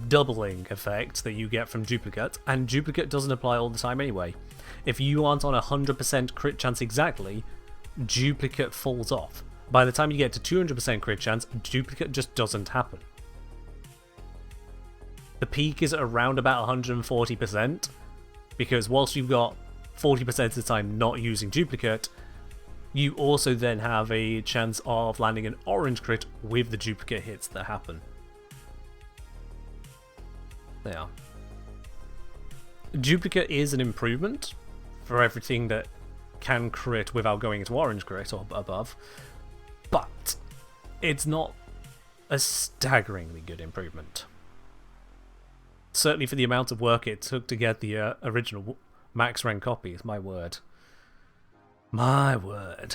doubling effect that you get from duplicate, and duplicate doesn't apply all the time anyway. If you aren't on 100% crit chance exactly, duplicate falls off. By the time you get to 200% crit chance, duplicate just doesn't happen. The peak is around about 140%, because whilst you've got 40% of the time not using duplicate, you also then have a chance of landing an orange crit with the duplicate hits that happen. They are. Duplicate is an improvement for everything that can crit without going into orange crit or above, but it's not a staggeringly good improvement. Certainly for the amount of work it took to get the original max rank copies, my word. My word.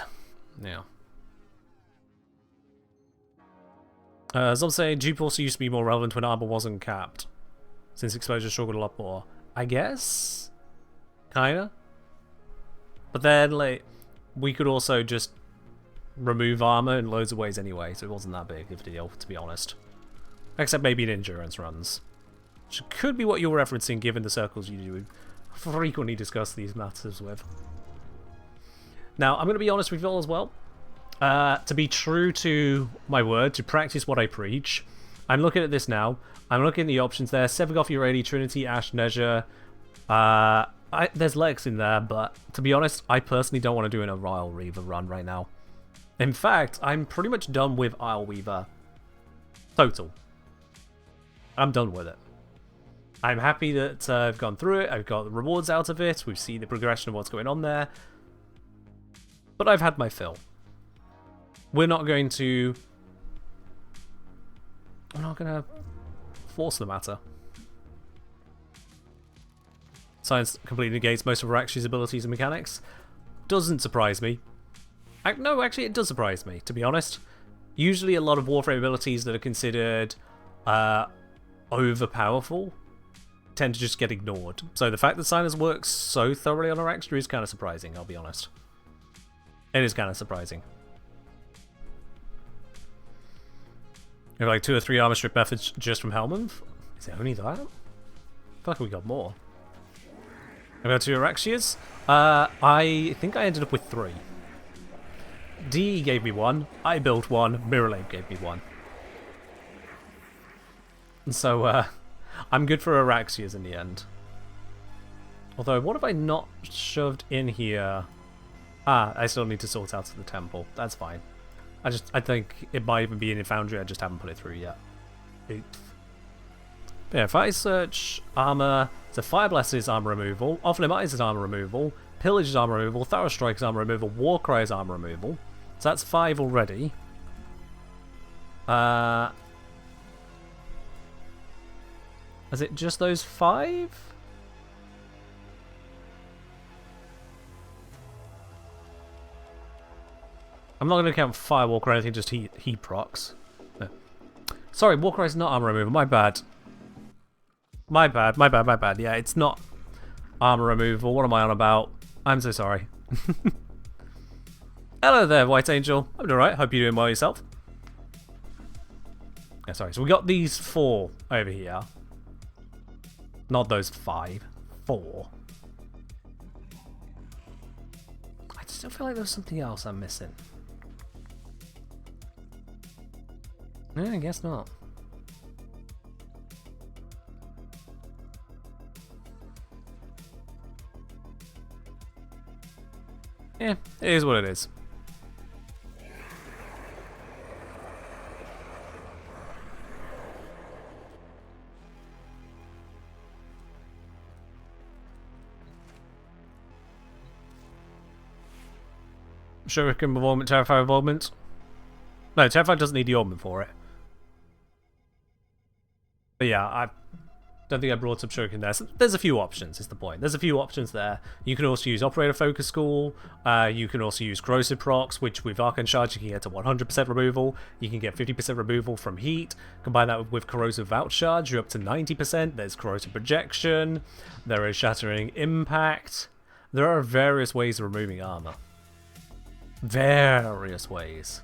Yeah. As I'm saying, dupe also used to be more relevant when armor wasn't capped, since exposure struggled a lot more. I guess? Kinda? But then, like, we could also just remove armor in loads of ways anyway, so it wasn't that big of a deal, to be honest. Except maybe in endurance runs. Which could be what you're referencing, given the circles you do frequently discuss these matters with. Now, I'm going to be honest with you all as well. To be true to my word, to practice what I preach, I'm looking at this now. I'm looking at the options there. Sevagoth, Urani, Trinity, Ash, Nezha. There's Lex in there, but to be honest, I personally don't want to do an Isle Weaver run right now. In fact, I'm pretty much done with Isle Weaver. Total. I'm done with it. I'm happy that I've gone through it. I've got the rewards out of it. We've seen the progression of what's going on there. But I've had my fill. We're not going to force the matter. Science completely negates most of Araxi's abilities and mechanics. Doesn't surprise me. No, actually, it does surprise me, to be honest. Usually a lot of Warframe abilities that are considered overpowerful tend to just get ignored. So the fact that Sinus works so thoroughly on Araxia is kind of surprising, I'll be honest. It is kind of surprising. You have like 2 or 3 armor strip methods just from Helmand? Is it only that? I feel like we got more. I got 2 Araxias. I think I ended up with 3. DE gave me 1, I built 1, Mirrorlane gave me 1. And so, I'm good for Araxias in the end. Although, what have I not shoved in here? I still need to sort out the temple. That's fine. I think it might even be in Foundry, I just haven't put it through yet. Oops. But yeah, if I search armor, so Fire Blast is armor removal, Off Limits is armor removal, Pillage is armor removal, Thorough Strike is armor removal, Warcry is armor removal. So that's 5 already. Is it just those 5? I'm not going to count Firewalk or anything, just heat procs. No. Sorry, Warcry is not armor removal, my bad. My bad. Yeah, it's not armor removal. What am I on about? I'm so sorry. Hello there, White Angel. I'm doing alright. Hope you're doing well yourself. Yeah, sorry. So we got these 4 over here. Not those 5. 4. I still feel like there's something else I'm missing. Yeah, I guess not. Yeah, it is what it is. Shuriken involvement, Terrifier involvement. No, Terrifier doesn't need the ornament for it. But yeah, I don't think I brought up Shuriken there. So there's a few options, is the point. There's a few options there. You can also use Operator Focus School. You can also use Corrosive Procs, which with Arcane Charge you can get to 100% removal. You can get 50% removal from Heat. Combine that with Corrosive Vouch Charge, you're up to 90%. There's Corrosive Projection. There is Shattering Impact. There are various ways of removing armor. Various ways.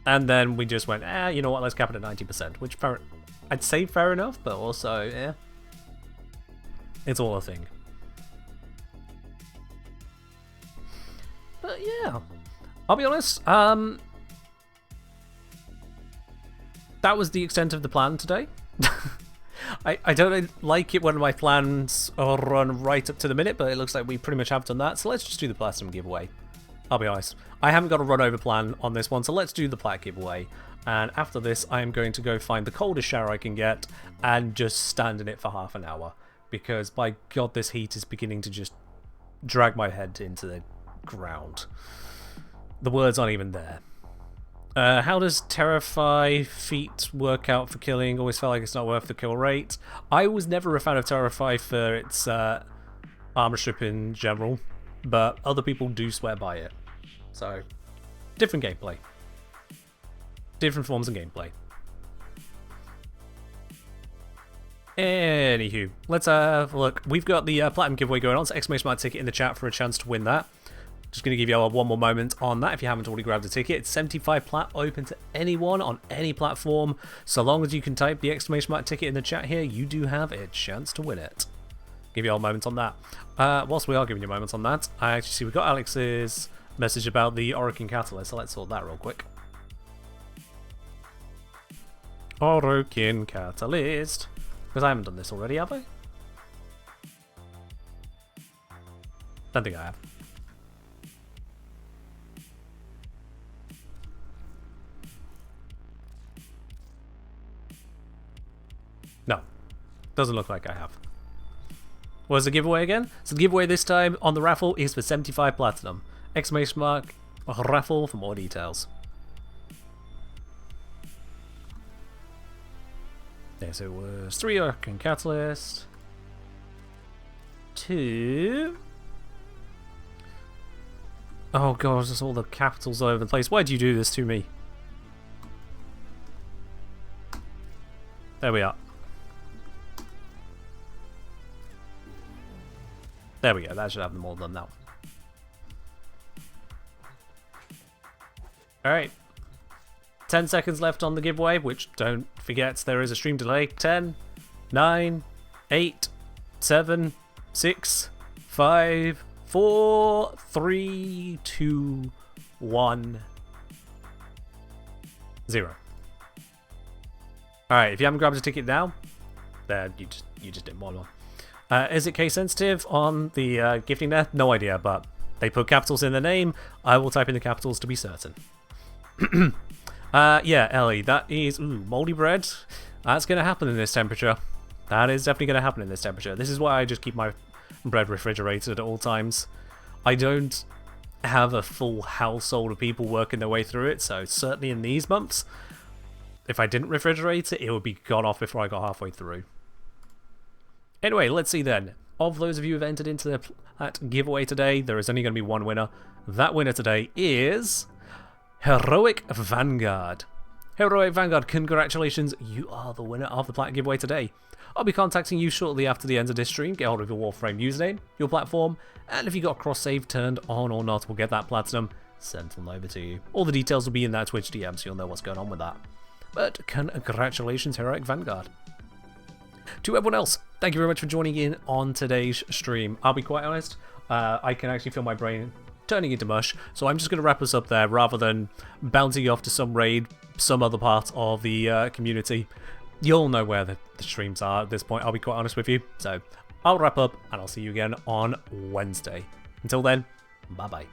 And then we just went, you know what, let's cap it at 90%, which I'd say fair enough, but also, yeah. It's all a thing. But yeah, I'll be honest, that was the extent of the plan today. I don't like it when my plans are run right up to the minute, but it looks like we pretty much have done that, so let's just do the Platinum giveaway. I'll be honest, I haven't got a run over plan on this one, so let's do the plat giveaway. And after this, I am going to go find the coldest shower I can get and just stand in it for half an hour. Because, by God, this heat is beginning to just drag my head into the ground. The words aren't even there. How does Terrify feat work out for killing? Always felt like it's not worth the kill rate. I was never a fan of Terrify for its armor strip in general, but other people do swear by it. So, different gameplay. Different forms of gameplay. Anywho, let's have a look. We've got the Platinum giveaway going on, so exclamation mark ticket in the chat for a chance to win that. Just going to give you one more moment on that if you haven't already grabbed a ticket. It's 75 plat, open to anyone on any platform. So long as you can type the exclamation mark ticket in the chat here, you do have a chance to win it. Give you all a moment on that. Whilst we are giving you moments on that, I actually see we've got Alex's message about the Orokin Catalyst, so let's sort that real quick. Orokin Catalyst. Because I haven't done this already, have I? Don't think I have. No. Doesn't look like I have. What was the giveaway again? So the giveaway this time on the raffle is for 75 platinum. Exclamation mark raffle for more details. Yeah, so it was 3 Orokin Catalyst. 2. Oh god, there's all the capitals all over the place. Why do you do this to me? There we are. There we go, that should have them all done now. Alright. 10 seconds left on the giveaway, which don't forget there is a stream delay. 10, 9, 8, 7, 6, 5, 4, 3, 2, 1, 0. Alright, if you haven't grabbed a ticket now, then you just didn't want one. Is it case sensitive on the gifting there? No idea, but they put capitals in their name. I will type in the capitals to be certain. Yeah, Ellie, that is moldy bread. That's going to happen in this temperature. That is definitely going to happen in this temperature. This is why I just keep my bread refrigerated at all times. I don't have a full household of people working their way through it, so certainly in these months, if I didn't refrigerate it, it would be gone off before I got halfway through. Anyway, let's see then. Of those of you who have entered into that giveaway today, there is only going to be one winner. That winner today is Heroic Vanguard. Heroic Vanguard, congratulations, you are the winner of the Plat giveaway today. I'll be contacting you shortly after the end of this stream, get hold of your Warframe username, your platform, and if you got cross-save turned on or not, we'll get that platinum sent on over to you. All the details will be in that Twitch DM, so you'll know what's going on with that. But congratulations, Heroic Vanguard. To everyone else, thank you very much for joining in on today's stream. I'll be quite honest, I can actually feel my brain turning into mush, so I'm just going to wrap us up there rather than bouncing off to some raid, some other part of the community. You'll know where the streams are at this point, I'll be quite honest with you. So I'll wrap up and I'll see you again on Wednesday. Until then, bye bye.